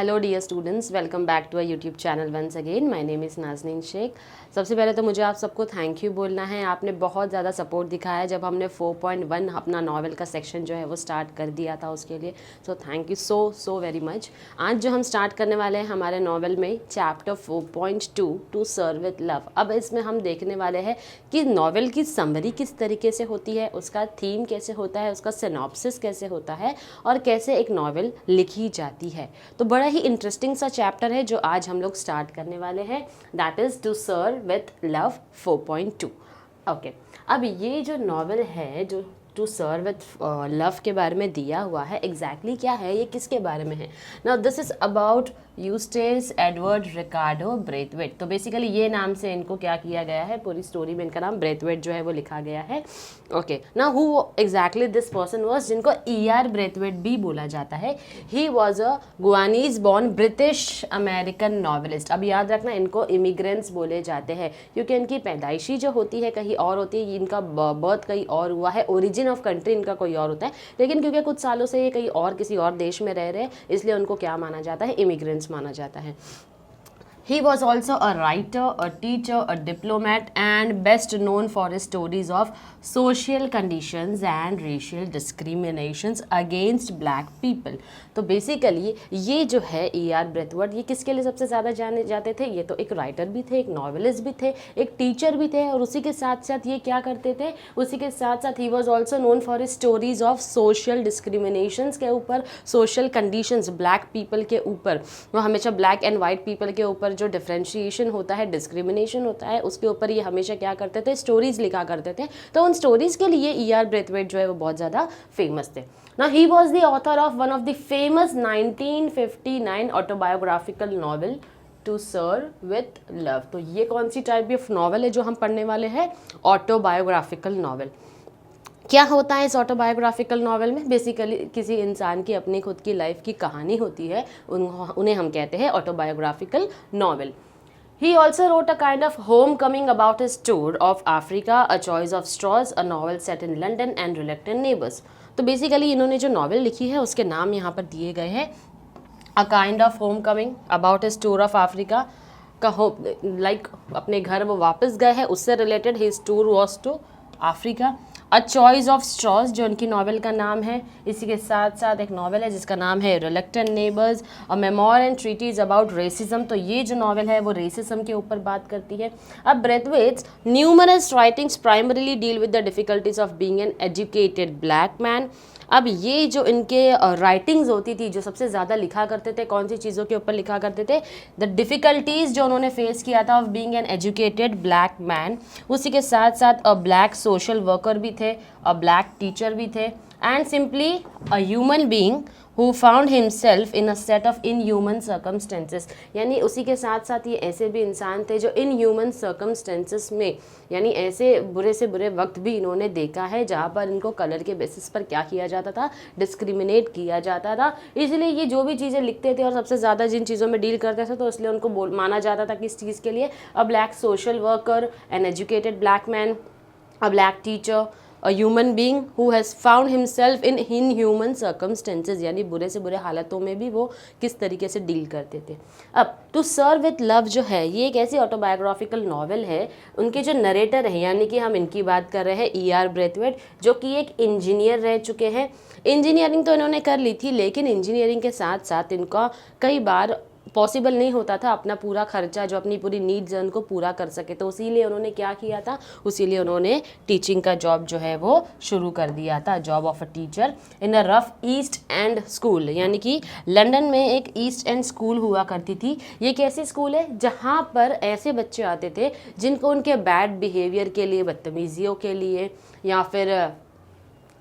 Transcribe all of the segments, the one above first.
Hello dear students, welcome back to a YouTube channel once again. My name is Nazneen Shaikh. सबसे पहले तो मुझे आप सबको थैंक यू बोलना है। आपने बहुत ज़्यादा सपोर्ट दिखाया जब हमने 4.1 अपना नावल का सेक्शन जो है वो स्टार्ट कर दिया था उसके लिए। So thank you so very much. आज जो हम स्टार्ट करने वाले हैं हमारे नावल में chapter 4.2 to sir with love. अब इसमें हम देखने वाले हैं कि नावल की समरी किस तरीके से होती है, उसका थीम कैसे होता है, उसका सिनॉप्सिस कैसे होता है और कैसे एक नावल लिखी जाती है। तो बड़ा ही इंटरेस्टिंग सा चैप्टर है जो आज हम लोग स्टार्ट करने वाले हैं, that is to sir with love 4.2। Okay, अब ये जो नावल है जो टू सर्व विथ लव के बारे में दिया हुआ है, एग्जैक्टली क्या है, ये किसके बारे में है। Now this is about Eustace Edward Ricardo Braithwaite. तो बेसिकली ये नाम से इनको क्या किया गया है, पूरी स्टोरी में इनका नाम ब्रेथवेट जो है वो लिखा गया है। Okay, now who exactly this person was, जिनको ER ब्रेथवेट भी बोला जाता है। He was a Guyanese born British American novelist. अब याद रखना, इनको इमिग्रेंट्स बोले जाते हैं क्योंकि इनकी पैदाइशी जो होती है कहीं और होती है, इनका बर्थ कहीं और हुआ है, ओरिजिन ऑफ कंट्री इनका कोई और होता है, लेकिन क्योंकि कुछ सालों से ये कहीं और किसी और देश में रह रहे हैं इसलिए उनको क्या माना जाता है, इमिग्रेंट्स माना जाता है। He was also a writer, a teacher, a diplomat, and best known for his stories of social conditions and racial discriminations against black people. तो बेसिकली ये जो है ER ब्रेथवर्ड, ये किसके लिए सबसे ज़्यादा जाने जाते थे? ये तो एक राइटर भी थे, एक नॉवलिस्ट भी थे, एक टीचर भी थे, और उसी के साथ साथ ये क्या करते थे, उसी के साथ साथ he was also known for his stories of social discriminations के ऊपर, सोशल कंडीशंस ब्लैक पीपल के ऊपर। वो हमेशा ब्लैक एंड वाइट पीपल के ऊपर जो डिफ्रेंशिएशन होता है, डिस्क्रिमिनेशन होता है, उसके ऊपर ये हमेशा क्या करते थे, स्टोरीज लिखा करते थे। तो उन स्टोरीज के लिए ER ब्रेथवेट जो है वो बहुत ज़्यादा फेमस थे। Now he was the author of one of the famous 1959 autobiographical novel to sir with love. तो ये कौन सी टाइप ऑफ नॉवल है जो हम पढ़ने वाले हैं, ऑटोबायोग्राफिकल नॉवल। क्या होता है इस ऑटोबायोग्राफिकल नॉवल में? बेसिकली किसी इंसान की अपनी खुद की लाइफ की कहानी होती है, उन्हें हम कहते हैं autobiographical novel. He also wrote a kind of homecoming about his tour of Africa, A Choice of Straws, a novel set in London and Reluctant Neighbors. तो बेसिकली इन्होंने जो नॉवल लिखी है उसके नाम यहाँ पर दिए गए हैं, A Kind of Homecoming About His Tour of Africa का लाइक अपने घर वो वापस गए हैं, उससे related his tour was to Africa. A choice of straws जो उनकी नावल का नाम है, इसी के साथ साथ एक नावल है जिसका नाम है reluctant neighbours, a memoir and treatise about racism. तो ये जो नावल है वो रेसिज्म के ऊपर बात करती है। अब Braithwaite's numerous writings primarily deal with the difficulties of being an educated black man. अब ये जो इनके राइटिंग्स होती थी, जो सबसे ज़्यादा लिखा करते थे, कौन सी चीज़ों के ऊपर लिखा करते थे, द डिफ़िकल्टीज़ जो उन्होंने फेस किया था of being an educated black man. उसी के साथ साथ अ ब्लैक सोशल वर्कर भी थे, अ ब्लैक टीचर भी थे, and simply a human being who found himself in a set of inhuman circumstances। यानी उसी के साथ साथ ये ऐसे भी इंसान थे जो inhuman circumstances में, यानी ऐसे बुरे से बुरे वक्त भी इन्होंने देखा है जहाँ पर इनको कलर के बेसिस पर क्या किया जाता था, डिस्क्रिमिनेट किया जाता था। इसलिए ये जो भी चीज़ें लिखते थे और सबसे ज़्यादा जिन चीज़ों में डील करते थे तो इसलिए उनको माना जाता था किस चीज़ के लिए, अ black social worker, N educated black man, a black teacher, a human being who has found himself in inhuman circumstances। यानी बुरे से बुरे हालातों में भी वो किस तरीके से डील करते थे। अब टू सर्व विथ लव जो है ये एक ऐसी ऑटोबायोग्राफिकल नॉवल है, उनके जो नरेटर है यानी कि हम इनकी बात कर रहे हैं ER ब्रेथवेट, जो कि एक इंजीनियर रह चुके हैं। इंजीनियरिंग तो इन्होंने कर ली थी, लेकिन इंजीनियरिंग के साथ साथ इनका कई बार पॉसिबल नहीं होता था अपना पूरा खर्चा, जो अपनी पूरी नीड्स है उनको पूरा कर सके, तो इसीलिए उन्होंने क्या किया था, उसीलिए उन्होंने टीचिंग का जॉब जो है वो शुरू कर दिया था, job of a teacher in a rough east and school. यानी कि लंदन में एक ईस्ट एंड स्कूल हुआ करती थी। ये कैसी स्कूल है जहाँ पर ऐसे बच्चे आते थे जिनको उनके बैड बिहेवियर के लिए, बदतमीजियों के लिए, या फिर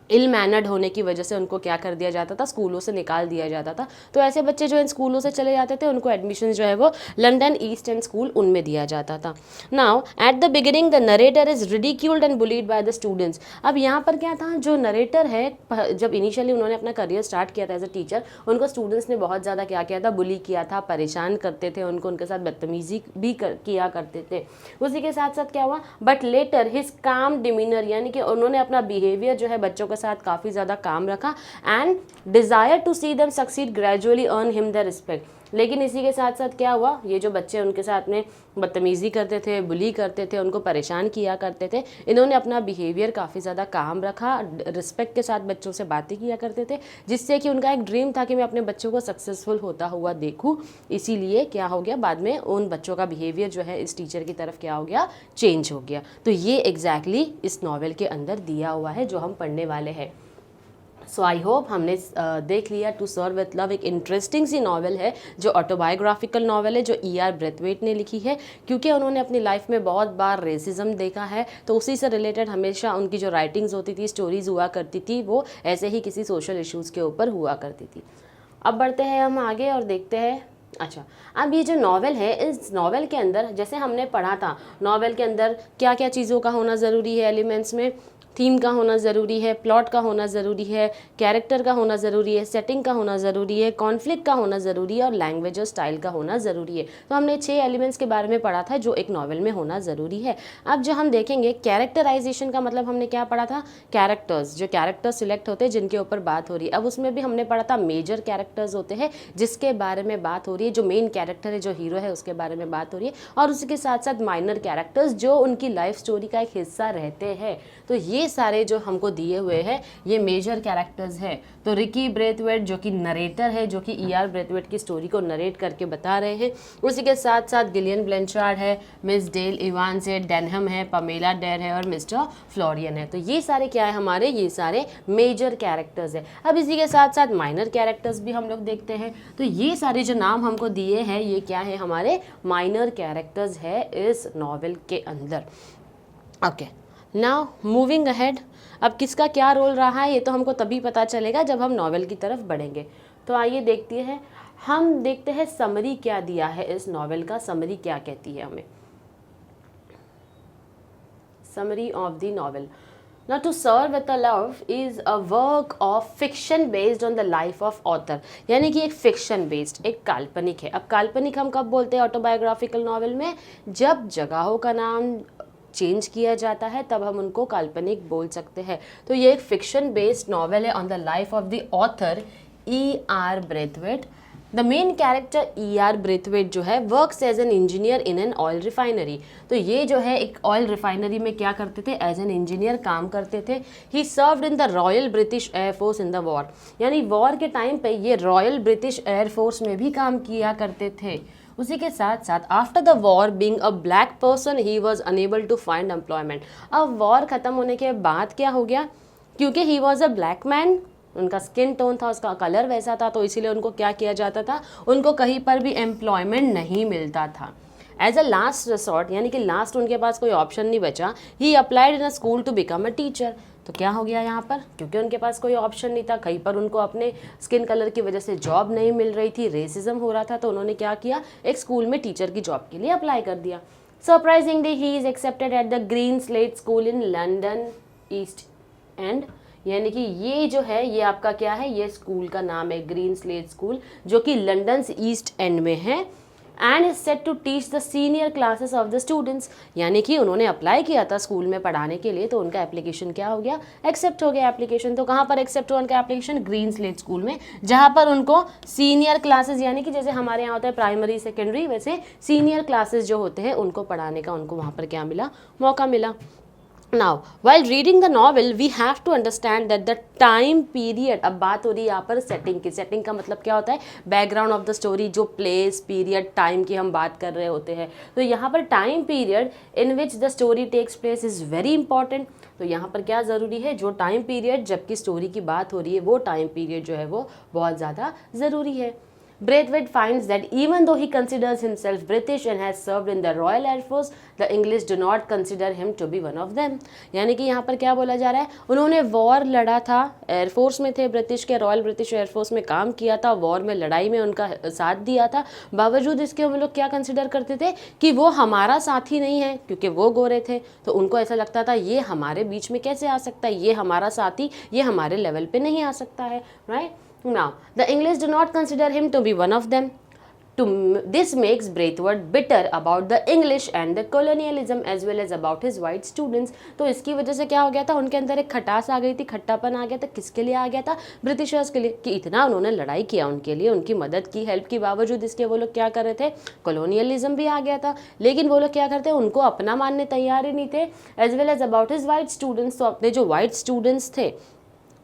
इल मैनर्ड होने की वजह से उनको क्या कर दिया जाता था, स्कूलों से निकाल दिया जाता था। तो ऐसे बच्चे जो इन स्कूलों से चले जाते थे उनको एडमिशन जो है वो लंदन ईस्ट एंड स्कूल उनमें दिया जाता था। Now at the beginning the narrator is ridiculed and bullied by the students. अब यहाँ पर क्या था, जो नरेटर है, जब इनिशियली उन्होंने अपना करियर स्टार्ट किया था एज अ टीचर, उनको स्टूडेंट्स ने बहुत ज़्यादा क्या किया था, बुली किया था, परेशान करते थे उनको, उनके साथ बदतमीजी भी किया करते थे। उसी के साथ साथ क्या हुआ, but later his calm demeanour, यानी कि उन्होंने अपना बिहेवियर जो है बच्चों के साथ काफ़ी ज़्यादा काम रखा, and desire to see them succeed gradually earn him the respect. लेकिन इसी के साथ साथ क्या हुआ, ये जो बच्चे उनके साथ में बदतमीज़ी करते थे, बुली करते थे, उनको परेशान किया करते थे, इन्होंने अपना बिहेवियर काफ़ी ज़्यादा काम रखा, रिस्पेक्ट के साथ बच्चों से बातें किया करते थे, जिससे कि उनका एक ड्रीम था कि मैं अपने बच्चों को सक्सेसफुल होता हुआ देखूं। इसीलिए क्या हो गया, बाद में उन बच्चों का बिहेवियर जो है इस टीचर की तरफ क्या हो गया, चेंज हो गया। तो ये एग्जैक्टली इस नॉवेल के अंदर दिया हुआ है जो हम पढ़ने वाले हैं। सो आई होप हमने देख लिया टू सर्व विथ लव, एक इंटरेस्टिंग सी नॉवल है जो ऑटोबायोग्राफिकल नॉवल है, जो E.R. ब्रेथवेट ने लिखी है, क्योंकि उन्होंने अपनी लाइफ में बहुत बार रेसिज्म देखा है, तो उसी से रिलेटेड हमेशा उनकी जो राइटिंग्स होती थी, स्टोरीज हुआ करती थी, वो ऐसे ही किसी सोशल इश्यूज़ के ऊपर हुआ करती थी। अब बढ़ते हैं हम आगे और देखते हैं। अच्छा, अब ये जो नॉवेल है, इस नॉवेल के अंदर जैसे हमने पढ़ा था, नॉवेल के अंदर क्या क्या चीज़ों का होना ज़रूरी है, एलिमेंट्स में थीम का होना ज़रूरी है, प्लॉट का होना ज़रूरी है, कैरेक्टर का होना ज़रूरी है, सेटिंग का होना ज़रूरी है, कॉन्फ्लिक्ट का होना ज़रूरी है और लैंग्वेज और स्टाइल का होना ज़रूरी है। तो हमने 6 एलिमेंट्स के बारे में पढ़ा था जो एक नॉवेल में होना ज़रूरी है। अब जो हम देखेंगे कैरेक्टराइजेशन का मतलब हमने क्या पढ़ा था, कैरेक्टर्स, जो कैरेक्टर्स सिलेक्ट होते हैं जिनके ऊपर बात हो रही है। अब उसमें भी हमने पढ़ा था मेजर कैरेक्टर्स होते हैं जिसके बारे में बात हो रही है, जो मेन कैरेक्टर है, जो हीरो है, उसके बारे में बात हो रही है, और उसके साथ साथ माइनर कैरेक्टर्स जो उनकी लाइफ स्टोरी का एक हिस्सा रहते हैं। तो ये सारे जो हमको दिए हुए हैं ये मेजर कैरेक्टर्स है। तो रिकी ब्रेथवेट जो कि नरेटर है, जो कि E.R. ब्रेथवेट की स्टोरी को नरेट करके बता रहे हैं। उसी के साथ साथ गिलियन ब्लैंचार्ड है, मिस डेल इवांस है, डेनहम है, पमेला डेर है और मिस्टर फ्लोरियन है। तो ये सारे क्या है हमारे, ये सारे मेजर कैरेक्टर्स है। अब इसी के साथ साथ माइनर कैरेक्टर्स भी हम लोग देखते हैं। तो ये सारे जो नाम हमको दिए हैं ये क्या है, हमारे माइनर कैरेक्टर्स है इस नॉवेल के अंदर। ओके, नाउ मूविंग अहेड, अब किसका क्या रोल रहा है ये तो हमको तभी पता चलेगा जब हम नॉवेल की तरफ बढ़ेंगे। तो आइए देखते हैं, हम देखते हैं समरी क्या दिया है इस नॉवेल का, समरी क्या कहती है हमें। Summary of the novel. Now, To Serve with a Love is a work of fiction based on the life of author, यानी कि एक फिक्शन बेस्ड, एक काल्पनिक है। अब काल्पनिक हम कब बोलते हैं ऑटोबायोग्राफिकल नॉवेल में, जब जगहों का नाम चेंज किया जाता है तब हम उनको काल्पनिक बोल सकते हैं। तो ये एक फिक्शन बेस्ड नॉवेल है on the life of the author E.R. Braithwaite. The main character E.R. Braithwaite जो है works as an engineer in an oil refinery. तो ये जो है एक ऑयल रिफाइनरी में क्या करते थे, एज एन इंजीनियर काम करते थे। ही served in the royal British air force in the war, यानी वॉर के टाइम पे ये रॉयल ब्रिटिश एयरफोर्स में भी काम किया करते थे। उसी के साथ साथ after the war being a black person he was unable to find employment. अब वॉर ख़त्म होने के बाद क्या हो गया, क्योंकि he was a black man, उनका स्किन टोन था, उसका कलर वैसा था, तो इसीलिए उनको क्या किया जाता था, उनको कहीं पर भी एम्प्लॉयमेंट नहीं मिलता था। एज अ लास्ट रिसोर्ट, यानी कि लास्ट उनके पास कोई ऑप्शन नहीं बचा, he applied in a school to become a teacher. तो क्या हो गया यहाँ पर, क्योंकि उनके पास कोई ऑप्शन नहीं था, कहीं पर उनको अपने स्किन कलर की वजह से जॉब नहीं मिल रही थी, रेसिज्म हो रहा था, तो उन्होंने क्या किया, एक स्कूल में टीचर की जॉब के लिए अप्लाई कर दिया। Surprisingly he is accepted eight the Greenslade school in London East and, यानी कि ये जो है ये आपका क्या है, ये स्कूल का नाम है ग्रीन स्लेट स्कूल, जो कि लंदन ईस्ट एंड में है। And is set to teach the senior classes of the students, यानी कि उन्होंने अप्लाई किया था स्कूल में पढ़ाने के लिए, तो उनका एप्लीकेशन क्या हो गया, एक्सेप्ट हो गया एप्लीकेशन। तो कहाँ पर एक्सेप्ट हुआ उनका एप्लीकेशन, ग्रीन स्लेट स्कूल में, जहाँ पर उनको सीनियर क्लासेस, यानी कि जैसे हमारे यहाँ होता है प्राइमरी सेकेंडरी, वैसे सीनियर क्लासेस जो होते हैं उनको पढ़ाने का उनको वहाँ पर क्या मिला, मौका मिला। Now, while reading the novel, we have to understand that the time period, अब बात हो रही है यहाँ पर सेटिंग की। सेटिंग का मतलब क्या होता है, बैकग्राउंड ऑफ द स्टोरी, जो प्लेस, पीरियड, टाइम की हम बात कर रहे होते हैं। तो यहाँ पर time period in which the story takes place is very important. तो यहाँ पर क्या ज़रूरी है, जो टाइम पीरियड जबकि स्टोरी की बात हो रही है वो टाइम पीरियड जो है वो बहुत ज़्यादा ज़रूरी है। Braithwaite finds that even though he considers himself British and has served in the Royal Air Force, the English do not consider him to be one of them। यानी कि यहाँ पर क्या बोला जा रहा है, उन्होंने वॉर लड़ा था, एयरफोर्स में थे, ब्रिटिश के रॉयल ब्रिटिश एयरफोर्स में काम किया था, वॉर में लड़ाई में उनका साथ दिया था, बावजूद इसके हम लोग क्या कंसिडर करते थे कि वो हमारा साथी नहीं है, क्योंकि वो गोरे थे, तो उनको ऐसा लगता था ये हमारे बीच में कैसे आ सकता है, ये हमारा साथी, ये हमारे लेवल पे नहीं आ सकता है, right. Now, the English do not consider him to be one of them. This makes Braithwaite bitter about the English and the colonialism as well as about his white students. तो इसकी वजह से क्या हो गया था, उनके अंदर एक खटास आ गई थी, खट्टापन आ गया था। किसके लिए आ गया था? ब्रिटिशर्स के लिए, कि इतना उन्होंने लड़ाई किया उनके लिए, उनकी मदद की, हेल्प की, बावजूद इसके वो लोग क्या कर रहे थे? कॉलोनियलिज्म भी आ गया था। लेकिन वो लोग क्या करते, उनको अपना मानने तैयार ही नहीं थे। As well as about his white students, तो अपने जो वाइट स्टूडेंट्स थे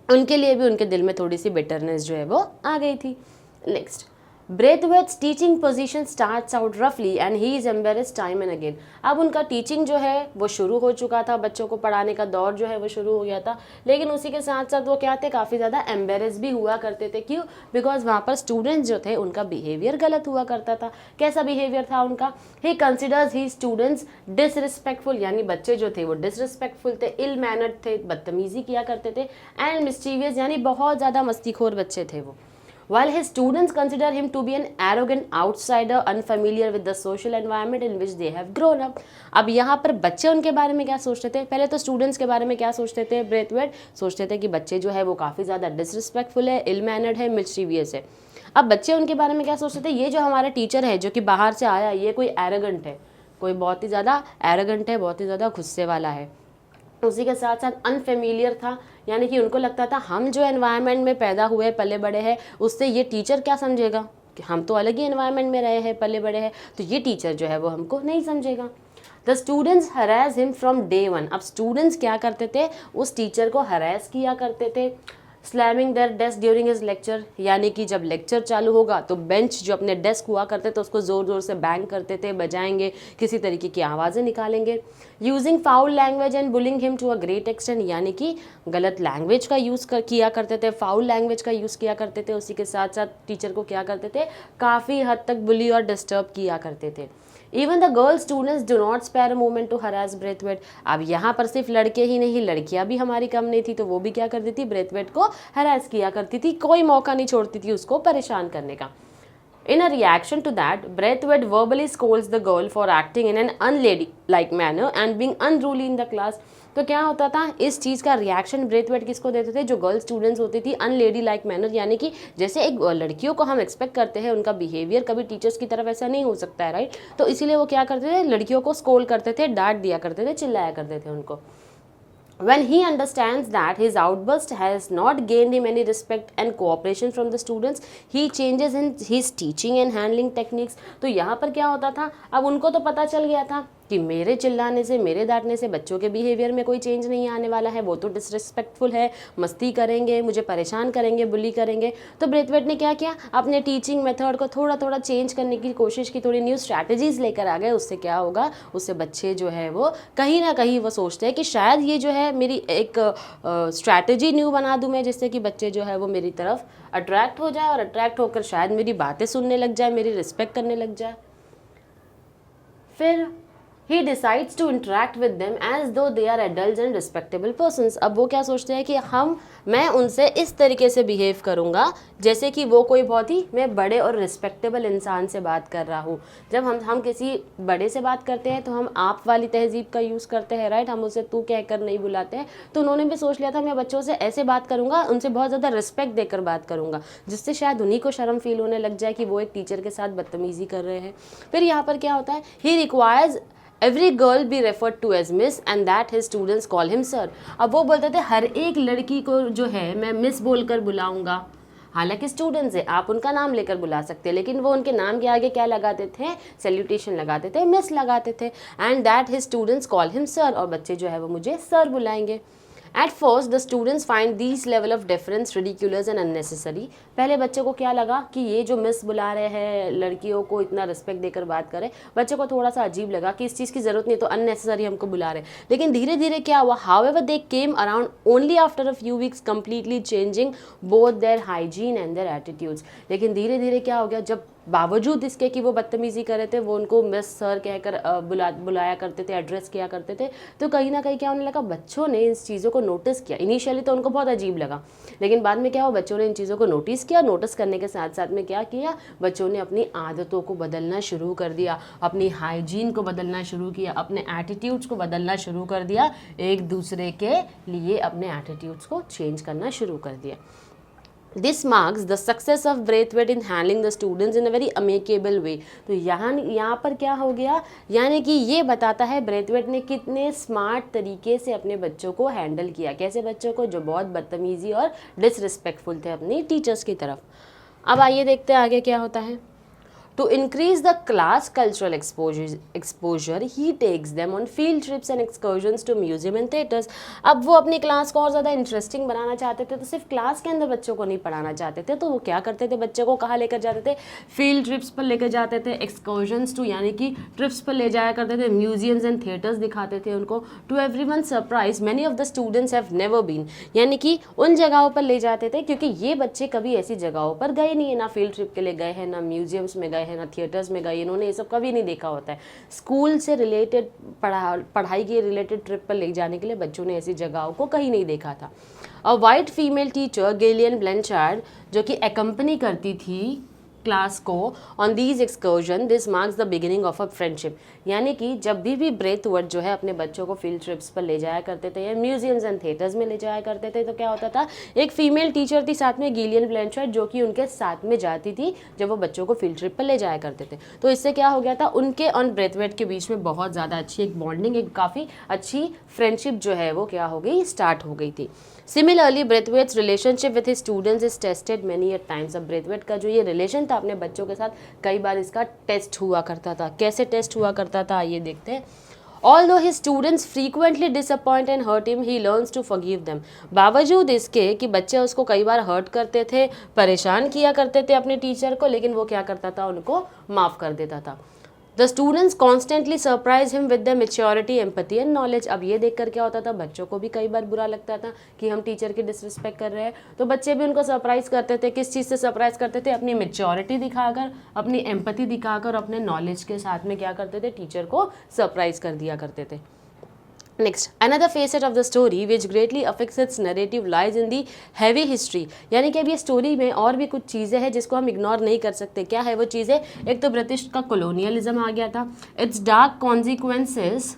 उनके लिए भी उनके दिल में थोड़ी सी बिटरनेस जो है वो आ गई थी। Next, Braithwaite's teaching position starts out roughly and he is embarrassed time and again. अब उनका टीचिंग जो है वो शुरू हो चुका था, बच्चों को पढ़ाने का दौर जो है वो शुरू हो गया था, लेकिन उसी के साथ साथ वो क्या थे, काफ़ी ज़्यादा एम्बेरस भी हुआ करते थे। क्यों? बिकॉज वहाँ पर स्टूडेंट्स जो थे उनका बिहेवियर गलत हुआ करता था। कैसा बिहेवियर था उनका? ही कंसिडर्स ही स्टूडेंट्स डिसरिस्पेक्टफुल, यानी बच्चे जो थे वो डिसरिस्पेक्टफुल थे, इल मैनर्ड थे, बदतमीजी किया करते थे, एंड मिस्चीवियस, यानी बहुत ज़्यादा मस्तीखोर बच्चे थे वो। While his students consider him to be an arrogant outsider unfamiliar with the social environment in which they have grown up. अब यहाँ पर बच्चे उनके बारे में क्या सोचते थे? पहले तो स्टूडेंट्स के बारे में क्या सोचते थे? ब्रेथवेट सोचते थे कि बच्चे जो है वो काफ़ी ज़्यादा डिसरिस्पेक्टफुल है, इल मैनर्ड है, मिस्चीवियस है। अब बच्चे उनके बारे में क्या सोचते थे? ये जो हमारा टीचर है जो कि बाहर से आया, ये कोई एरोगेंट है, कोई बहुत ही ज़्यादा एरोगेंट है, बहुत ही ज़्यादा गुस्से वाला है। उसी के साथ साथ अनफेमिलियर था, यानी कि उनको लगता था हम जो एनवायरनमेंट में पैदा हुए, पले बड़े हैं, उससे ये टीचर क्या समझेगा कि हम तो अलग ही एनवायरनमेंट में रहे हैं, पले बड़े हैं, तो ये टीचर जो है वो हमको नहीं समझेगा। The students harass him from day one. अब स्टूडेंट्स क्या करते थे? उस टीचर को हरास किया करते थे। Slamming their desk during his lecture, यानी कि जब लेक्चर चालू होगा तो बेंच जो अपने डेस्क हुआ करते थे उसको ज़ोर ज़ोर से बैंग करते थे, बजाएंगे, किसी तरीके की आवाज़ें निकालेंगे। Using foul language and bullying him to a great extent, यानी कि गलत लैंग्वेज का यूज़ किया करते थे, फाउल लैंग्वेज का यूज़ किया करते थे। उसी के साथ साथ टीचर को क्या करते थे? काफ़ी हद तक बुली और डिस्टर्ब किया करते थे। Even the girl students do not spare a moment to harass Braithwaite. अब यहाँ पर सिर्फ लड़के ही नहीं, लड़कियाँ भी हमारी कम नहीं थी, तो वो भी क्या करती थी? ब्रेथवेट को हरास किया करती थी, कोई मौका नहीं छोड़ती थी उसको परेशान करने का। In a reaction to that, Braithwaite verbally scolds the girl for acting in an unladylike manner and being unruly in the class. तो क्या होता था? इस चीज़ का रिएक्शन ब्रेथवेट किसको देते थे? जो गर्ल स्टूडेंट्स होती थी, अनलेडी लाइक मैनर, यानी कि जैसे एक लड़कियों को हम एक्सपेक्ट करते हैं, उनका बिहेवियर कभी टीचर्स की तरफ ऐसा नहीं हो सकता है, राइट? तो इसीलिए वो क्या करते थे? लड़कियों को स्कोल करते थे, डांट दिया करते थे, चिल्लाया करते थे उनको। When he understands that his outburst has not gained him any respect and cooperation from the students, he changes in his teaching and handling techniques. तो यहाँ पर क्या होता था? अब उनको तो पता चल गया था कि मेरे चिल्लाने से, मेरे डांटने से बच्चों के बिहेवियर में कोई चेंज नहीं आने वाला है, वो तो डिसरिस्पेक्टफुल है, मस्ती करेंगे, मुझे परेशान करेंगे, बुली करेंगे। तो ब्रेथवेट ने क्या किया? अपने टीचिंग मेथड को थोड़ा थोड़ा चेंज करने की कोशिश की, थोड़ी न्यू स्ट्रैटेजीज लेकर आ गए। उससे क्या होगा? उससे बच्चे जो है वो कहीं ना कहीं वो सोचते हैं कि शायद ये जो है मेरी एक स्ट्रैटेजी न्यू बना दूँ मैं, जिससे कि बच्चे जो है वो मेरी तरफ अट्रैक्ट हो जाए और अट्रैक्ट होकर शायद मेरी बातें सुनने लग जाए, मेरी रिस्पेक्ट करने लग जाए। फिर he decides to interact with them as though they are adults and respectable persons. अब वो क्या सोचते हैं कि मैं उनसे इस तरीके से बिहेव करूँगा जैसे कि वो कोई बहुत ही मैं बड़े और रिस्पेक्टेबल इंसान से बात कर रहा हूँ। जब हम किसी बड़े से बात करते हैं तो हम आप वाली तहजीब का यूज़ करते हैं, राइट? हम उसे तू कहकर नहीं बुलाते हैं। तो उन्होंने भी सोच लिया था मैं बच्चों से ऐसे बात करूँगा, उनसे बहुत ज़्यादा रिस्पेक्ट देकर बात करूँगा, जिससे शायद उन्हीं को शर्म फील होने लग जाए कि वो एक टीचर के साथ बदतमीज़ी कर रहे हैं। फिर यहाँ पर क्या होता है? He requires every girl be referred to as miss and that his students call him sir. अब वो बोलते थे हर एक लड़की को जो है मैं मिस बोलकर बुलाऊंगा। हालांकि स्टूडेंट्स है, आप उनका नाम लेकर बुला सकते हैं, लेकिन वो उनके नाम के आगे क्या लगाते थे? सैल्यूटेशन लगाते थे, मिस लगाते थे। And that his students call him sir, और बच्चे जो है वो मुझे सर बुलाएंगे। At first, the students find these level of difference ridiculous and unnecessary. पहले बच्चे को क्या लगा कि ये जो मिस बुला रहे हैं, लड़कियों को इतना रिस्पेक्ट देकर बात करें, बच्चे को थोड़ा सा अजीब लगा कि इस चीज़ की ज़रूरत नहीं, तो अननेसेसरी हमको बुला रहे हैं। लेकिन धीरे धीरे क्या हुआ? However, they came around only after a few weeks, completely changing both their hygiene and their attitudes. लेकिन धीरे धीरे क्या हो गया? जब बावजूद इसके कि वो बदतमीज़ी कर रहे थे, वो उनको मिस सर कहकर बुलाया करते थे, एड्रेस किया करते थे, तो कहीं ना कहीं क्या होने लगा? बच्चों ने इन चीज़ों को नोटिस किया। इनिशियली तो उनको बहुत अजीब लगा, लेकिन बाद में क्या हुआ? बच्चों ने इन चीज़ों को नोटिस किया। नोटिस करने के साथ साथ में क्या किया? बच्चों ने अपनी आदतों को बदलना शुरू कर दिया, अपनी हाइजीन को बदलना शुरू किया, अपने एटीट्यूड्स को बदलना शुरू कर दिया, एक दूसरे के लिए अपने एटीट्यूड्स को चेंज करना शुरू कर दिया। This marks the success of Braithwaite in handling the students in a very amicable way. तो यहाँ पर क्या हो गया, यानी कि ये बताता है ब्रेथवेट ने कितने स्मार्ट तरीके से अपने बच्चों को हैंडल किया। कैसे बच्चों को, जो बहुत बदतमीजी और डिसरिस्पेक्टफुल थे अपनी टीचर्स की तरफ। अब आइए देखते हैं आगे क्या होता है। To increase the class cultural exposure, he takes them on field trips and excursions to museum and theaters। अब वो अपनी क्लास को और ज़्यादा इंटरेस्टिंग बनाना चाहते थे, तो सिर्फ क्लास के अंदर बच्चों को नहीं पढ़ाना चाहते थे, तो वो क्या करते थे, बच्चों को कहाँ लेकर जाते थे, फील्ड ट्रिप्स पर लेकर जाते थे, एक्सकर्जन्स टू यानी कि ट्रिप्स पर ले जाया करते थे, म्यूजियम्स एंड थिएटर्स दिखाते थे उनको। To everyone surprise many of the students have never been, यानी कि उन जगहों पर ले जाते थे क्योंकि ये बच्चे कभी ऐसी जगहों पर गए नहीं है, ना फील्ड ट्रिप के लिए गए हैं, ना म्यूजियम्स में गए है, ना थिएटर्स में गए, इन्होंने ये सब कभी नहीं देखा होता है। स्कूल से रिलेटेड पढ़ाई के रिलेटेड ट्रिप पर ले जाने के लिए बच्चों ने ऐसी जगहों को कहीं नहीं देखा था। और वाइट फीमेल टीचर गिलियन ब्लैंचार्ड जो कि एकम्पनी करती थी क्लास को on these excursion, this marks the beginning of a friendship, यानी कि जब भी ब्रेथवर्ट जो है अपने बच्चों को फील्ड ट्रिप्स पर ले जाया करते थे या म्यूजियम्स एंड थिएटर्स में ले जाया करते थे, तो क्या होता था, एक फीमेल टीचर थी साथ में गिलियन ब्लैंचार्ड जो कि उनके साथ में जाती थी जब वो बच्चों को फील्ड ट्रिप पर ले जाया करते थे। तो इससे क्या हो गया था, उनके और ब्रेथवेट के बीच में बहुत ज़्यादा अच्छी एक बॉन्डिंग, एक काफ़ी अच्छी फ्रेंडशिप जो है वो क्या हो गई, स्टार्ट हो गई थी। Similarly Braithwaite's relationship with his students is tested many at times. अब ब्रेथवेट का जो ये रिलेशन था अपने बच्चों के साथ, कई बार इसका टेस्ट हुआ करता था। कैसे टेस्ट हुआ करता था ये देखते हैं। Although his students frequently disappoint and hurt him, he learns to forgive them। बावजूद इसके कि बच्चे उसको कई बार हर्ट करते थे, परेशान किया करते थे अपने टीचर को, लेकिन वो क्या करता था, उनको माफ़ कर देता था। The students constantly surprise him with the maturity, empathy and knowledge. अब ये देखकर क्या होता था, बच्चों को भी कई बार बुरा लगता था कि हम टीचर की डिसरिस्पेक्ट कर रहे हैं, तो बच्चे भी उनको सरप्राइज करते थे। किस चीज़ से सरप्राइज करते थे, अपनी मेच्योरिटी दिखाकर, अपनी एम्पैथी दिखाकर, अपने नॉलेज के साथ में क्या करते थे, टीचर को सरप्राइज कर दिया करते थे। Next, another facet of the story which greatly affects it's narrative lies in the heavy history, यानी कि अब ये स्टोरी में और भी कुछ चीज़ें हैं जिसको हम इग्नोर नहीं कर सकते। क्या है वो चीज़ें, एक तो ब्रिटिश का कॉलोनियलिज्म आ गया था, its dark consequences,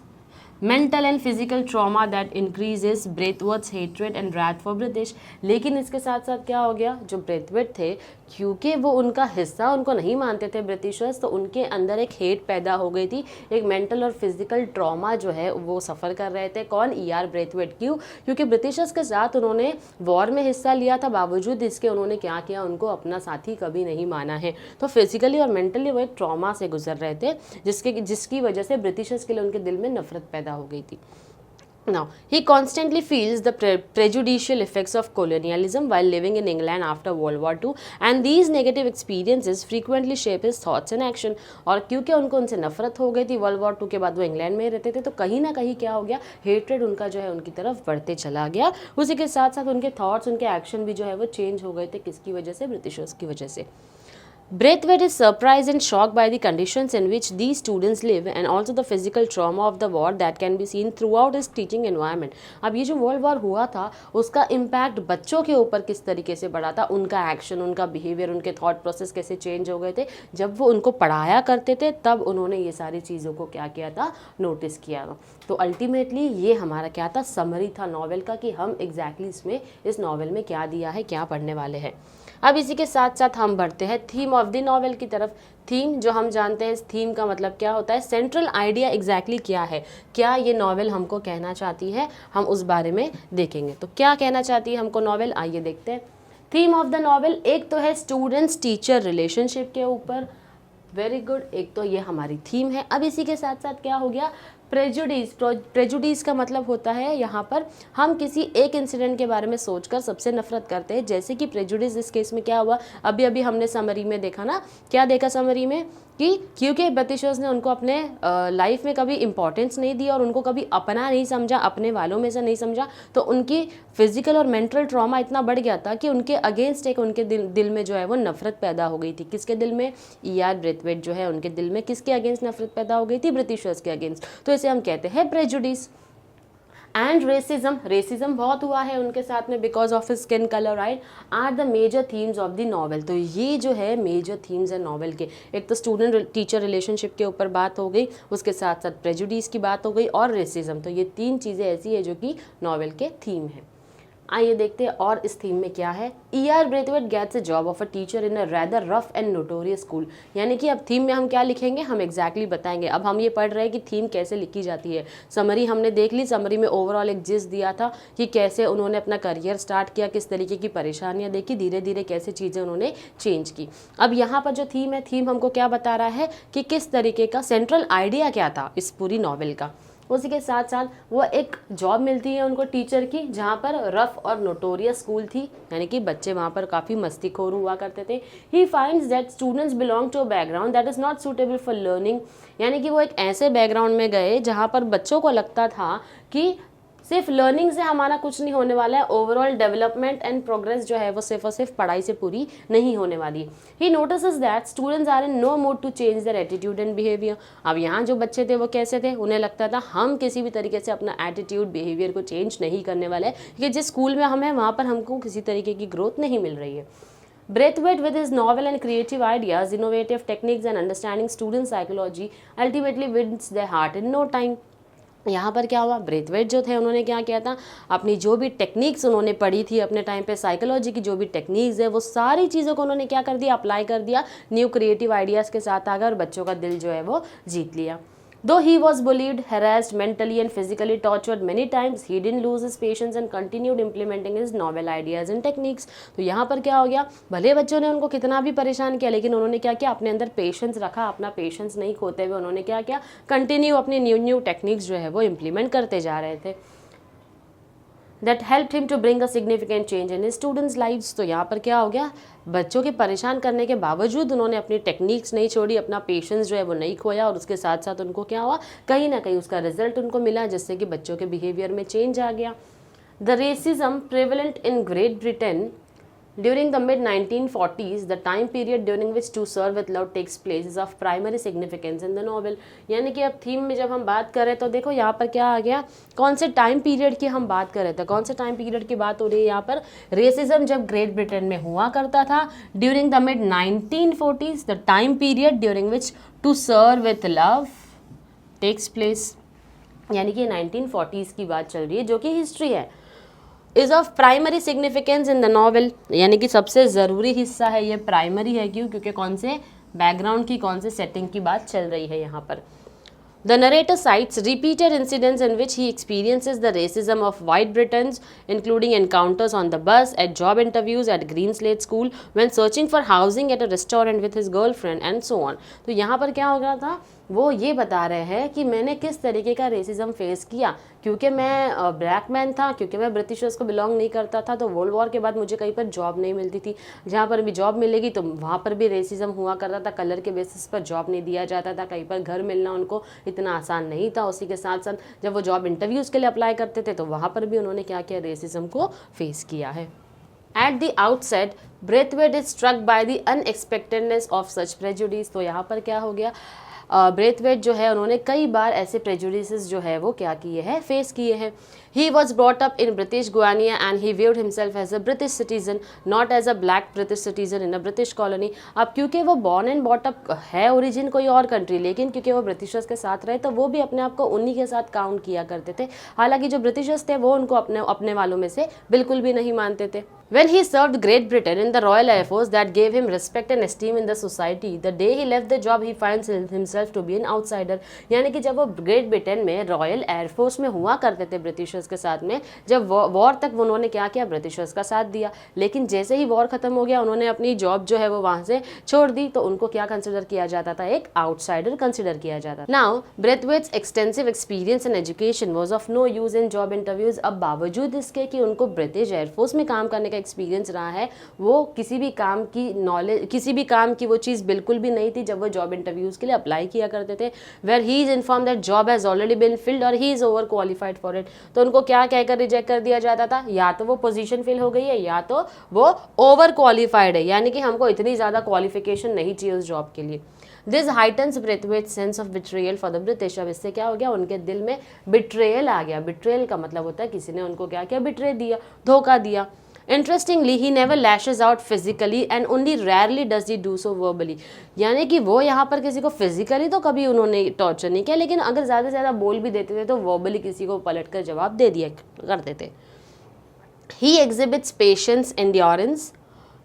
mental and physical trauma that increases Braithwaite's hatred and wrath for British. लेकिन इसके साथ साथ क्या हो गया, जो ब्रेथवेट थे, क्योंकि वो उनका हिस्सा उनको नहीं मानते थे ब्रिटिशर्स, तो उनके अंदर एक हेट पैदा हो गई थी, एक मेंटल और फिजिकल ट्रॉमा जो है वो सफ़र कर रहे थे। कौन, ER ब्रेथवेट। क्यों, क्योंकि ब्रिटिशर्स के साथ उन्होंने वॉर में हिस्सा लिया था, बावजूद इसके उन्होंने क्या किया, उनको अपना साथी कभी नहीं माना है। तो फिजिकली और मेंटली वो एक ट्रॉमा से गुजर रहे थे, जिसकी वजह से ब्रिटिशर्स के लिए उनके दिल में नफरत पैदा हो गई थी। Now, he constantly feels the prejudicial effects of colonialism while living in England after World War II, and these negative experiences frequently shape his thoughts and action। और क्योंकि उनको उनसे नफरत हो गई थी, वर्ल्ड वॉर 2 के बाद वो इंग्लैंड में रहते थे, तो कहीं ना कहीं क्या हो गया, हेट्रेड उनका जो है उनकी तरफ बढ़ते चला गया। उसी के साथ साथ उनके थॉट्स, उनके एक्शन भी जो है वो चेंज हो गए थे। किसकी वजह से, ब्रिटिशर्स की वजह से। Braithwaite is surprised and shocked by the conditions in which these students live and also the physical trauma of the war that can be seen throughout his teaching environment। अब ये जो वर्ल्ड वॉर हुआ था उसका impact बच्चों के ऊपर किस तरीके से पड़ा था, उनका एक्शन, उनका बिहेवियर, उनके थॉट प्रोसेस कैसे चेंज हो गए थे। जब वो उनको पढ़ाया करते थे तब उन्होंने ये सारी चीज़ों को क्या किया था, नोटिस किया था। तो अल्टीमेटली ये हमारा क्या था, समरी था नॉवेल का, कि हम एग्जैक्टली इसमें इस नॉवेल में क्या दिया है, क्या पढ़ने वाले हैं। अब इसी के साथ साथ हम बढ़ते हैं थीम ऑफ द नॉवेल की तरफ। थीम जो हम जानते हैं, इस थीम का मतलब क्या होता है, सेंट्रल आइडिया एग्जैक्टली क्या है, क्या ये नॉवेल हमको कहना चाहती है, हम उस बारे में देखेंगे। तो क्या कहना चाहती है हमको नॉवेल, आइए देखते हैं। थीम ऑफ द नॉवेल एक तो है स्टूडेंट्स टीचर रिलेशनशिप के ऊपर, वेरी गुड, एक तो ये हमारी थीम है। अब इसी के साथ साथ क्या हो गया, प्रेजुडिस। प्रेजुडिस का मतलब होता है यहाँ पर हम किसी एक इंसिडेंट के बारे में सोचकर सबसे नफरत करते हैं, जैसे कि प्रेजुडिस इस केस में क्या हुआ, अभी अभी हमने समरी में देखा ना, क्या देखा समरी में, कि क्योंकि ब्रिटिशर्स ने उनको अपने लाइफ में कभी इंपॉर्टेंस नहीं दी और उनको कभी अपना नहीं समझा, अपने वालों में से नहीं समझा, तो उनकी फिजिकल और मेंटल ट्रॉमा इतना बढ़ गया था कि उनके अगेंस्ट एक उनके दिल में जो है वो नफरत पैदा हो गई थी। किसके दिल में, ER ब्रेथवेट जो है उनके दिल में किसके अगेंस्ट नफरत पैदा हो गई थी, ब्रिटिशर्स के अगेंस्ट। तो इसे हम कहते हैं प्रेजुडिस। एंड रेसिज्म, रेसिज्म बहुत हुआ है उनके साथ में because of his skin colour, right, are the major themes of the novel. तो ये जो है मेजर थीम्स है नॉवल के, एक तो स्टूडेंट टीचर रिलेशनशिप के ऊपर बात हो गई, उसके साथ साथ प्रेजुडिस की बात हो गई और रेसिज्म। तो ये तीन चीज़ें ऐसी है जो कि नॉवल के थीम है। आइए देखते हैं और इस थीम में क्या है। E.R. Braithwaite gets a job of a teacher in a rather rough and notorious school. यानी कि अब थीम में हम क्या लिखेंगे, हम एग्जैक्टली बताएंगे। अब हम ये पढ़ रहे हैं कि थीम कैसे लिखी जाती है। समरी हमने देख ली, समरी में ओवरऑल एक जिस्ट दिया था कि कैसे उन्होंने अपना करियर स्टार्ट किया, किस तरीके की परेशानियां देखी, धीरे धीरे कैसे चीज़ें उन्होंने चेंज की। अब यहाँ पर जो थीम है, थीम हमको क्या बता रहा है कि किस तरीके का सेंट्रल आइडिया क्या था इस पूरी नॉवेल का। उसी के साथ साथ वो एक जॉब मिलती है उनको टीचर की, जहाँ पर रफ और नोटोरियस स्कूल थी, यानी कि बच्चे वहाँ पर काफ़ी मस्तीखोर हुआ करते थे। He finds that students belong to a background that is not suitable for learning. यानी कि वो एक ऐसे बैकग्राउंड में गए जहाँ पर बच्चों को लगता था कि सिर्फ लर्निंग से हमारा कुछ नहीं होने वाला है, ओवरऑल डेवलपमेंट एंड प्रोग्रेस जो है वो सिर्फ और सिर्फ पढ़ाई से पूरी नहीं होने वाली। He notices that students are in no mood to change their attitude and behaviour. अब यहाँ जो बच्चे थे वो कैसे थे, उन्हें लगता था हम किसी भी तरीके से अपना एटीट्यूड बिहेवियर को चेंज नहीं करने वाले, क्योंकि जिस स्कूल में हम हैं वहाँ पर हमको किसी तरीके की ग्रोथ नहीं मिल रही है। Braithwaite, with his novel and creative ideas, innovative techniques and understanding student psychology, ultimately wins their heart in no time. यहाँ पर क्या हुआ, ब्रेथवेट जो थे उन्होंने क्या किया था, अपनी जो भी टेक्निक्स उन्होंने पढ़ी थी अपने टाइम पे, साइकोलॉजी की जो भी टेक्निक्स है वो सारी चीज़ों को उन्होंने क्या कर दिया, अप्लाई कर दिया, न्यू क्रिएटिव आइडियाज़ के साथ आकर बच्चों का दिल जो है वो जीत लिया। Though he was bullied, harassed, mentally and physically tortured many times, he didn't lose his patience and continued implementing his novel ideas and techniques. तो यहाँ पर क्या हो गया, भले बच्चों ने उनको कितना भी परेशान किया, लेकिन उन्होंने क्या किया, अपने अंदर पेशेंस रखा, अपना पेशेंस नहीं खोते हुए उन्होंने क्या किया, कंटिन्यू अपनी न्यू टेक्निक्स जो है वो इम्प्लीमेंट करते जा रहे थे। That helped him to bring a significant change in his students' lives. तो यहाँ पर क्या हो गया, बच्चों के परेशान करने के बावजूद उन्होंने अपनी टेक्निक्स नहीं छोड़ी, अपना पेशेंस जो है वो नहीं खोया, और उसके साथ साथ उनको क्या हुआ, कहीं ना कहीं उसका रिजल्ट उनको मिला, जिससे कि बच्चों के बिहेवियर में चेंज आ गया। The racism prevalent in great Britain during the mid 1940s, the time period during which To Serve with Love takes place is of primary significance in the novel. यानी कि अब थीम में जब हम बात करें तो देखो यहाँ पर क्या आ गया, कौन से टाइम पीरियड की हम बात कर रहे थे, कौन से टाइम पीरियड की बात हो रही है यहाँ पर, रेसिज्म जब ग्रेट ब्रिटेन में हुआ करता था during the mid 1940s, the time period during which to sir with love takes place. यानी कि 1940s की बात चल रही है, जो कि हिस्ट्री है, is of primary significance in the novel. यानी कि सबसे ज़रूरी हिस्सा है ये, प्राइमरी है, क्यों, क्योंकि कौन से बैकग्राउंड की, कौन से सेटिंग की बात चल रही है यहाँ पर। The narrator cites repeated incidents in which he experiences the racism of white Britons, including encounters on the bus, at job interviews at Greenslade School, when searching for housing at a restaurant with his girlfriend, and so on. तो यहाँ पर क्या हो गया था, वो ये बता रहे हैं कि मैंने किस तरीके का रेसिज्म फेस किया, क्योंकि मैं ब्लैक मैन था, क्योंकि मैं ब्रिटिशर्स को बिलोंग नहीं करता था, तो वर्ल्ड वॉर के बाद मुझे कहीं पर जॉब नहीं मिलती थी, जहाँ पर भी जॉब मिलेगी तो वहाँ पर भी रेसिज्म हुआ करता था, कलर के बेसिस पर जॉब नहीं दिया जाता था, कहीं पर घर मिलना उनको इतना आसान नहीं था। उसी के साथ साथ जब वो जॉब इंटरव्यूज़ के लिए अप्लाई करते थे तो वहाँ पर भी उन्होंने क्या किया, रेसिज्म को फेस किया है। At the outset, Braithwaite is struck by the unexpectedness of such prejudice. तो यहाँ पर क्या हो गया, ब्रेथवेट जो है उन्होंने कई बार ऐसे प्रेजुडिसेस जो है वो क्या किए हैं, फेस किए हैं। He was brought up in British Guiana and he viewed himself as a British citizen, not as a black British citizen in a British colony. अब क्योंकि वो बॉर्न एंड बॉट अप है ओरिजिन कोई और country, लेकिन क्योंकि वो Britishers के साथ रहे तो वो भी अपने आप को उन्हीं के साथ काउंट किया करते थे। हालांकि जो ब्रिटिशर्स थे वो उनको अपने वालों में से बिल्कुल भी नहीं मानते थे। When he served Great Britain in the Royal Air Force that gave him respect and esteem in the society, the day he left the job he finds himself to be an outsider. यानी कि जब वो great Britain में royal air force में हुआ करते थे Britishers के साथ में, जब वॉर तक उन्होंने क्या किया, ब्रिटिशर्स का साथ दिया, लेकिन जैसे ही वॉर खत्म हो गया उन्होंने अपनी जॉब जो है वो वहाँ से छोड़ दी, तो उनको क्या कंसिडर किया जाता था, एक आउटसाइडर कंसिडर किया जाता था। Now Braithwaite's extensive experience and education was of no use in job interviews. अब बावजूद इसके कि उनको ब्रिटिश एयरफोर्स में काम करने एक्सपीरियंस रहा है, वो किसी भी काम की नॉलेज, किसी भी काम की वो चीज़ बिल्कुल भी नहीं थी जब वो जॉब इंटरव्यूज़ के लिए अप्लाई किया करते थे। Where he is inform that job has already been filled और he is over qualified for it. तो उनको क्या कहकर रिजेक्ट कर दिया जाता था, या तो वो पोजीशन फिल हो गई है या तो वो ओवर क्वालिफाइड है, यानी कि हमको इतनी ज़्यादा क्वालिफिकेशन नहीं चाहिए उस जॉब के लिए। This heightens Braithwaite's sense of betrayal for the British. अब इससे क्या हो गया, उनके दिल में बिट्रेयल आ गया। बिट्रेयल का मतलब होता है किसी ने उनको क्या किया, बिट्रे दिया, धोखा दिया। Interestingly, he never lashes out physically and only rarely does he do so verbally. यानी कि वो यहाँ पर किसी को फिजिकली तो कभी उन्होंने टॉर्चर नहीं किया, लेकिन अगर ज़्यादा से ज़्यादा बोल भी देते थे तो वर्बली किसी को पलट कर जवाब दे दिया करते थे। He exhibits patience endurance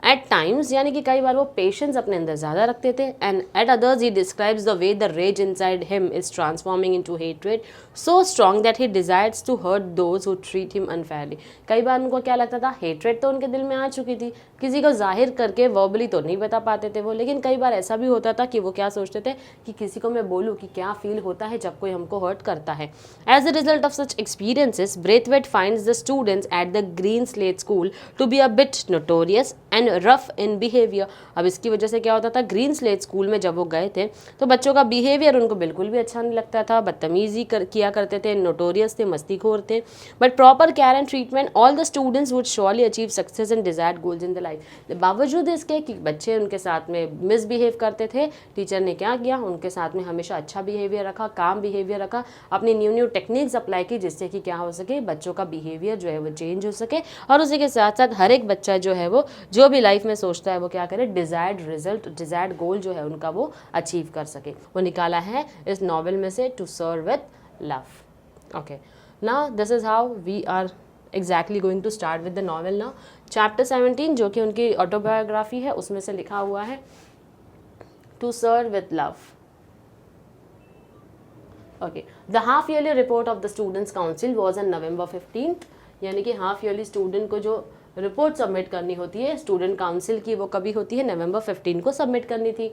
at times, यानी कि कई बार वो पेशेंस अपने अंदर ज़्यादा रखते थे, and at others he describes the way the rage inside him is transforming into hatred so strong that he desires to hurt those who treat him unfairly. कई बार उनको क्या लगता था, हेट्रेड तो उनके दिल में आ चुकी थी, किसी को जाहिर करके वर्बली तो नहीं बता पाते थे वो, लेकिन कई बार ऐसा भी होता था कि वो क्या सोचते थे कि किसी को मैं बोलूँ कि क्या फील होता है जब कोई हमको हर्ट करता है। As a result of such experiences Braithwaite finds the students at the Greenslade school to be a bit notorious and rough in behaviour. अब इसकी वजह से क्या होता था, ग्रीन स्लेट स्कूल में जब वो गए थे तो बच्चों का बिहेवियर उनको बिल्कुल भी अच्छा नहीं लगता था, बदतमीजी किया करते थे, नोटोरियस थे, मस्तीखोर थे। But proper care and treatment all the students would surely achieve success and desired goals in the life. बावजूद इसके कि बच्चे उनके साथ में मिसबिहेव करते थे, टीचर ने क्या किया, उनके साथ में हमेशा अच्छा बिहेवियर रखा, काम बिहेवियर रखा, अपनी न्यू न्यू टेक्निक्स अप्लाई की जिससे कि क्या हो सके, बच्चों का बिहेवियर जो है वो चेंज हो सके, और उसी के साथ साथ हर एक बच्चा जो है वो जो भी लाइफ में सोचता है वो क्या करे, डिजायर्ड रिजल्ट, डिजायर्ड गोल जो है उनका वो अचीव कर सके। वो निकाला है इस नॉवेल में से, to sir with love. Okay, now this is how we are exactly going to start with the novel. Now chapter 17 जो कि उनकी ऑटोबायोग्राफी है उसमें से लिखा हुआ है to sir with love. Okay, the half yearly report of the students council was on November 15th, यानी कि हाफ ईयरली स्टूडेंट को जो रिपोर्ट सबमिट करनी होती है स्टूडेंट काउंसिल की, वो कभी होती है, November 15 को सबमिट करनी थी।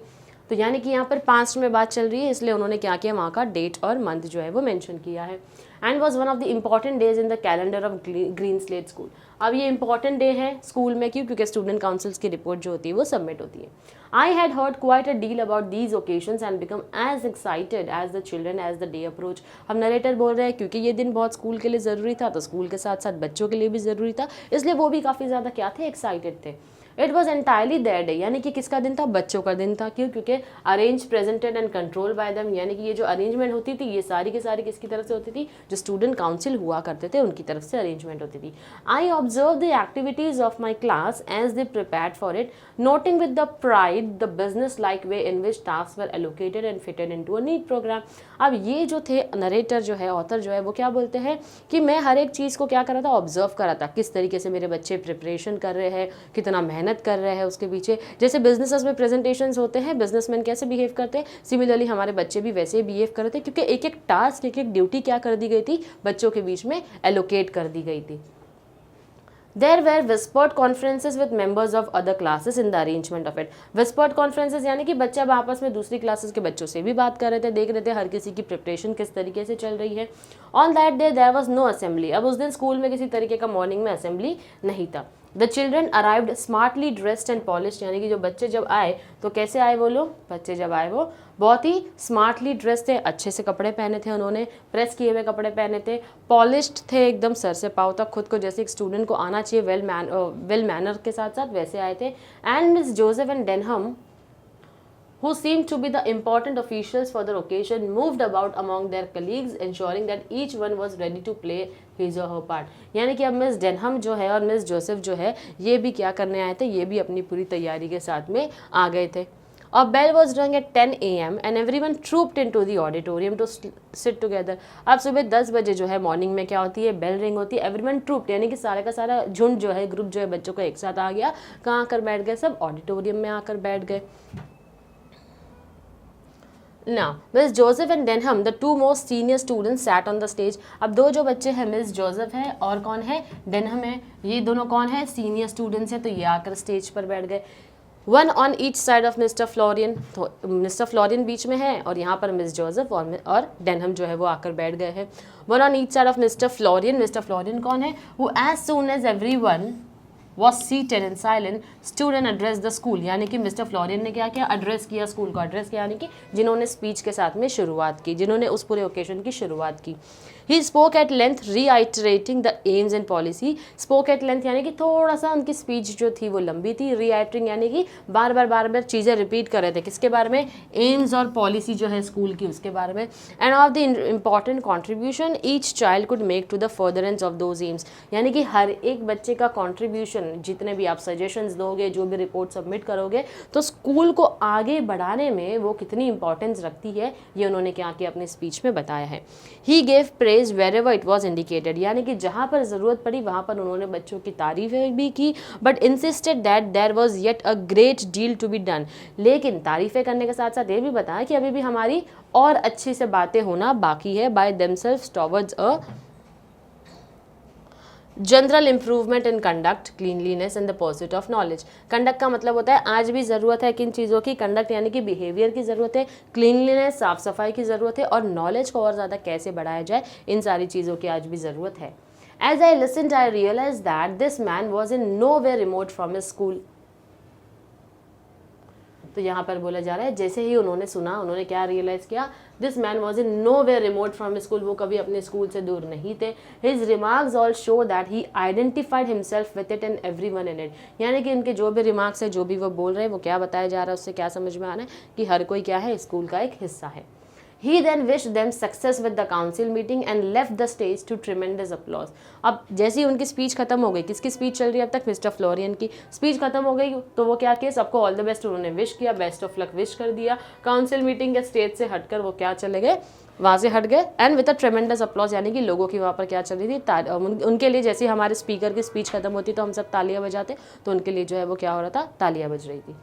तो यानी कि यहाँ पर पास्ट में बात चल रही है, इसलिए उन्होंने क्या किया, वहाँ का डेट और मंथ जो है वो मेंशन किया है। And was one of the important days in the calendar of green slate school. अब ये इंपॉर्टेंट डे है स्कूल में, क्यों, क्योंकि स्टूडेंट काउंसिल्स की रिपोर्ट जो होती है वो सबमिट होती है। I had heard quite a deal about these occasions and become as excited as the children as the day approach. हम नरेटर बोल रहे हैं क्योंकि ये दिन बहुत स्कूल के लिए ज़रूरी था, तो स्कूल के साथ साथ बच्चों के लिए भी ज़रूरी था, इसलिए वो भी काफ़ी ज़्यादा क्या थे, एक्साइटेड थे। It was entirely their day, यानी कि किसका दिन था, बच्चों का दिन था। क्यों, क्योंकि arrange, presented and control by them, यानी कि ये जो अरेंजमेंट होती थी ये सारी की सारी किसकी तरफ से होती थी, जो स्टूडेंट काउंसिल हुआ करते थे उनकी तरफ से अरेंजमेंट होती थी। I observe the activities of my class as they prepared for it, noting with the pride the business like way in which task were allocated and fitted into a neat programme. अब ये जो थे narrator जो है, author जो है, वो क्या बोलते हैं कि मैं हर एक चीज़ को क्या कर रहा था, ऑब्जर्व कर रहा था, किस तरीके से मेरे बच्चे प्रिपरेशन कर रहे हैं, कितना मेहनत कर रहे हैं उसके पीछे। जैसे बिजनेसेस में प्रेजेंटेशंस होते हैं, बिजनेसमैन कैसे बिहेव करते हैं, सिमिलरली हमारे बच्चे भी वैसे ही बिहेव कर रहे थे, क्योंकि एक एक टास्क, एक एक ड्यूटी क्या कर दी गई थी, बच्चों के बीच में एलोकेट कर दी गई थी। There were whispered conferences with members of other classes in the arrangement of it. Whispered conferences यानी कि बच्चे अब आपस में दूसरी क्लासेस के बच्चों से भी बात कर रहे थे, देख रहे थे हर किसी की प्रिपरेशन किस तरीके से चल रही है। On that day there was no assembly. अब उस दिन स्कूल में किसी तरीके का मॉर्निंग में असेंबली नहीं था। The children arrived smartly dressed and polished, यानी कि जो बच्चे जब आए तो कैसे आए वो लोग, बच्चे जब आए वो बहुत ही स्मार्टली ड्रेस थे, अच्छे से कपड़े पहने थे, उन्होंने प्रेस किए हुए कपड़े पहने थे, पॉलिश्ड थे एकदम सर से पाँव तक, खुद को जैसे एक स्टूडेंट को आना चाहिए वेल मैनर के साथ साथ वैसे आए थे। And miss Joseph and Denham who seemed to be the important officials for the occasion moved about among their colleagues ensuring that each one was ready to play his or her part। यानी कि अब miss Denham जो है और Miss Joseph जो है ये भी क्या करने आए थे, ये भी अपनी पूरी तैयारी के साथ में आ गए थे। A bell was rung at 10 AM and everyone trooped into the auditorium to sit together। अब सुबह 10 बजे जो है मॉर्निंग में क्या होती है, बेल रिंग होती है, एवरीवन ट्रूप्ड यानी कि सारे का सारा झुंड जो है, ग्रुप जो है बच्चों का एक साथ आ गया, कहाँ आकर बैठ गए, सब ऑडिटोरियम में आकर बैठ गए। Now, Miss Joseph and Denham, the two most senior students, sat on the stage। अब दो जो बच्चे हैं, मिस जोसेफ है और कौन है, डेनहम है, ये दोनों कौन है, सीनियर स्टूडेंट्स हैं, तो ये आकर स्टेज पर बैठ गए। One on each side of mister Florian, तो मिस्टर फ्लोरियन बीच में है और यहाँ पर मिस जोसेफ और डेनहम जो है वो आकर बैठ गए हैं। One on each side of mister Florian कौन है, वो as soon as everyone was seated in silent stood and addressed the school, यानी कि मिस्टर फ्लोरियन ने क्या किया, एड्रेस किया स्कूल को, एड्रेस किया यानी कि जिन्होंने स्पीच के साथ में शुरुआत की, जिन्होंने उस पूरे ओकेजन की शुरुआत की। He spoke at length reiterating the aims and policy। spoke at length यानी कि थोड़ा सा उनकी स्पीच जो थी वो लंबी थी, reiterating यानी कि बार बार चीज़ें रिपीट कर रहे थे, किसके बारे में, एम्स और पॉलिसी जो है स्कूल की उसके बारे में। And of the important contribution each child could make to the furtherance of those aims, यानी कि हर एक बच्चे का कॉन्ट्रीब्यूशन, जितने भी आप सजेशंस दोगे, जो भी रिपोर्ट सबमिट करोगे, तो स्कूल को आगे बढ़ाने में वो कितनी इंपॉर्टेंस रखती है, ये उन्होंने क्या किया अपने स्पीच में बताया है। He gave praise praise wherever it was indicated, यानी कि जहाँ पर ज़रूरत पड़ी वहाँ पर उन्होंने बच्चों की तारीफ़ें भी की, but insisted that there was yet a great deal to be done, लेकिन तारीफ़ें करने के साथ साथ ये भी बताया कि अभी भी हमारी और अच्छी से बातें होना बाकी है by themselves towards a general improvement in conduct, cleanliness and the pursuit of knowledge. Conduct का मतलब होता है आज भी ज़रूरत है किन चीज़ों की, कंडक्ट यानी कि बिहेवियर की ज़रूरत है, क्लीनलीनेस साफ सफाई की ज़रूरत है, और नॉलेज को और ज़्यादा कैसे बढ़ाया जाए इन सारी चीज़ों की आज भी ज़रूरत है। As I listened I realise that this man was in no way remote from his school. तो यहाँ पर बोला जा रहा है जैसे ही उन्होंने सुना, उन्होंने क्या रियलाइज़ किया, this man was in no way remote from school, वो कभी अपने स्कूल से दूर नहीं थे। His remarks all show that he identified himself with it and every one in it, यानी कि इनके जो भी रिमार्क्स है, जो भी वो बोल रहे हैं, वो क्या बताया जा रहा है, उससे क्या समझ में आ रहा है कि हर कोई क्या है, स्कूल का एक हिस्सा है। He then wished them success with the council meeting and left the stage to tremendous applause। अब जैसे ही उनकी स्पीच खत्म हो गई, किसकी स्पीच चल रही है अब तक, मिस्टर फ्लोरियन की स्पीच खत्म हो गई, तो वो क्या किया, सबको ऑल द बेस्ट उन्होंने विश किया, बेस्ट ऑफ लक विश कर दिया। काउंसिल मीटिंग के स्टेज से हटकर वो क्या चले गए, वहाँ से हट गए, एंड विद अ ट्रेमेंडस अपलॉज, यानी कि लोगों की वहाँ पर क्या चल रही थी, उनके लिए जैसे हमारे स्पीकर की स्पीच खत्म होती तो हम सब तालियां बजाते, तो उनके लिए जो है वो क्या हो रहा था, तालियां बज रही थी।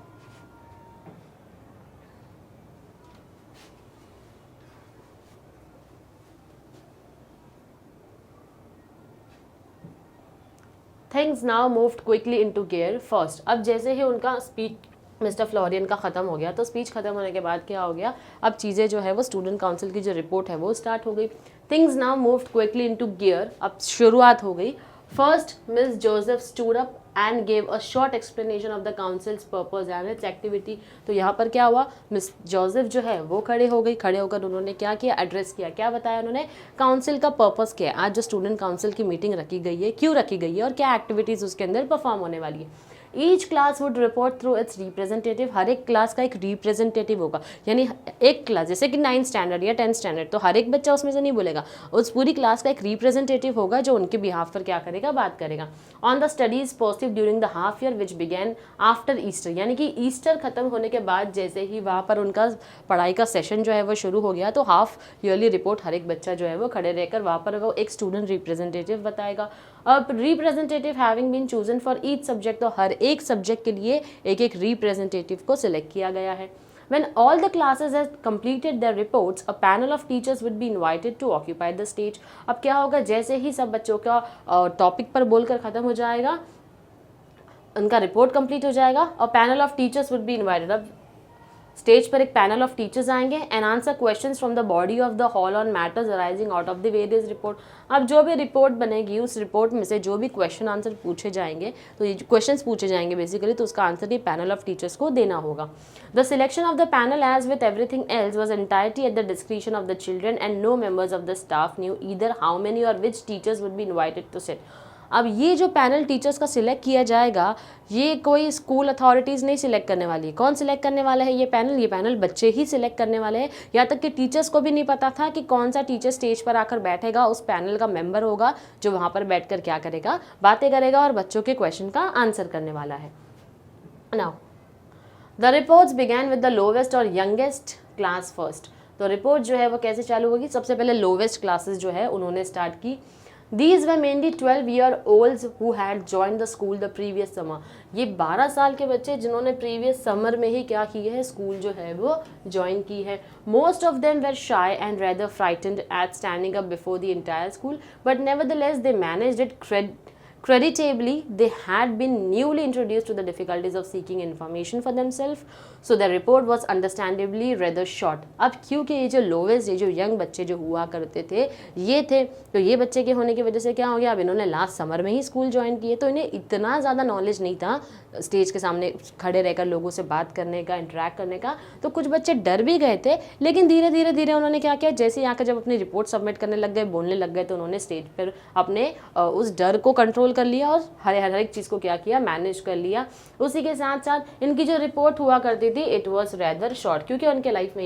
Things now moved quickly into gear first. अब जैसे ही उनका स्पीच मिस्टर फ्लोरियन का ख़त्म हो गया, तो स्पीच खत्म होने के बाद क्या हो गया, अब चीज़ें जो है वो स्टूडेंट काउंसिल की जो रिपोर्ट है वो स्टार्ट हो गई। Things now moved quickly into gear, अब शुरुआत हो गई। First miss Joseph stood up and gave a short explanation of the councils purpose and it's activity. तो यहाँ पर क्या हुआ, मिस जोसेफ जो है वो खड़े हो गई, खड़े होकर उन्होंने क्या किया, एड्रेस किया, क्या बताया उन्होंने, काउंसिल का पर्पस क्या है, आज जो स्टूडेंट काउंसिल की मीटिंग रखी गई है, क्यों रखी गई है, और क्या एक्टिविटीज़ उसके अंदर परफॉर्म होने वाली है। Each class would report through its representative, हर एक क्लास का एक रिप्रेजेंटेटिव होगा, यानी एक क्लास जैसे कि 9th स्टैंडर्ड या 10th स्टैंडर्ड, तो हर एक बच्चा उसमें से नहीं बोलेगा, उस पूरी क्लास का एक रिप्रेजेंटेटिव होगा जो उनके बिहाफ पर क्या करेगा, बात करेगा। On the studies positive during the half year which began after Easter, यानी कि ईस्टर खत्म होने के बाद जैसे ही वहाँ पर उनका पढ़ाई का सेशन जो है वो शुरू हो गया, तो हाफ ईयरली रिपोर्ट हर एक बच्चा जो है वो खड़े रहकर वहाँ पर वो एक स्टूडेंट रिप्रेजेंटेटिव बताएगा। अब representative having been chosen for each subject, तो हर एक सब्जेक्ट के लिए एक एक रिप्रेजेंटेटिव को सिलेक्ट किया गया है। When all the classes have completed their reports, a panel of teachers would be invited to occupy the stage। अब क्या होगा, जैसे ही सब बच्चों का टॉपिक पर बोलकर ख़त्म हो जाएगा, उनका रिपोर्ट कंप्लीट हो जाएगा, और panel of teachers would be invited. अब स्टेज पर एक पैनल ऑफ टीचर्स आएंगे and answer questions from the body of the hall on matters arising out of the various report. अब जो भी रिपोर्ट बनेगी उस रिपोर्ट में से जो भी क्वेश्चन आंसर पूछे जाएंगे, तो ये क्वेश्चंस पूछे जाएंगे बेसिकली, तो उसका आंसर ये पैनल ऑफ टीचर्स को देना होगा। The selection of the panel as with everything else was entirely at the discretion of the children and no members of the staff knew either how many or which teachers would be invited to sit. अब ये जो panel teachers का select किया जाएगा, ये कोई school authorities नहीं select करने वाली। कौन सिलेक्ट करने वाला है ये पैनल बच्चे ही सिलेक्ट करने वाले हैं। यहाँ तक कि टीचर्स को भी नहीं पता था कि कौन सा टीचर स्टेज पर आकर बैठेगा, उस पैनल का मेंबर होगा जो वहाँ पर बैठकर क्या करेगा, बातें करेगा और बच्चों के क्वेश्चन का आंसर करने वाला है। Now the reports began with the lowest और यंगेस्ट क्लास फर्स्ट। तो रिपोर्ट जो है वो कैसे चालू होगी, सबसे पहले लोवेस्ट क्लासेस जो है उन्होंने स्टार्ट की। These were mainly 12-year-olds who had joined the school the previous summer। ये 12 साल के बच्चे जिन्होंने प्रीवियस समर में ही क्या की है, स्कूल जो है वो ज्वाइन की है। Most of them were shy and rather frightened at standing up before the entire school, but nevertheless they managed it creditably। They had been newly introduced to the difficulties of seeking information for themselves, so the report was understandably rather short। अब क्योंकि ये जो lowest, ये जो young बच्चे जो हुआ करते थे ये थे, तो ये बच्चे के होने की वजह से क्या हो गया, अब इन्होंने लास्ट समर में ही स्कूल ज्वाइन किए, तो इन्हें इतना ज़्यादा नॉलेज नहीं था स्टेज के सामने खड़े रहकर लोगों से बात करने का, इंटरेक्ट करने का। तो कुछ बच्चे डर भी गए थे, लेकिन धीरे धीरे उन्होंने क्या किया, जैसे यहाँ जब अपनी रिपोर्ट सबमिट करने लग गए, बोलने लग गए, तो उन्होंने स्टेज पर अपने उस डर को कंट्रोल कर लिया और हर एक चीज़ को क्या किया, मैनेज कर लिया। उसी के साथ साथ इनकी जो रिपोर्ट हुआ करती थी इट वॉज रैदर शॉर्ट, क्योंकि उनके लाइफ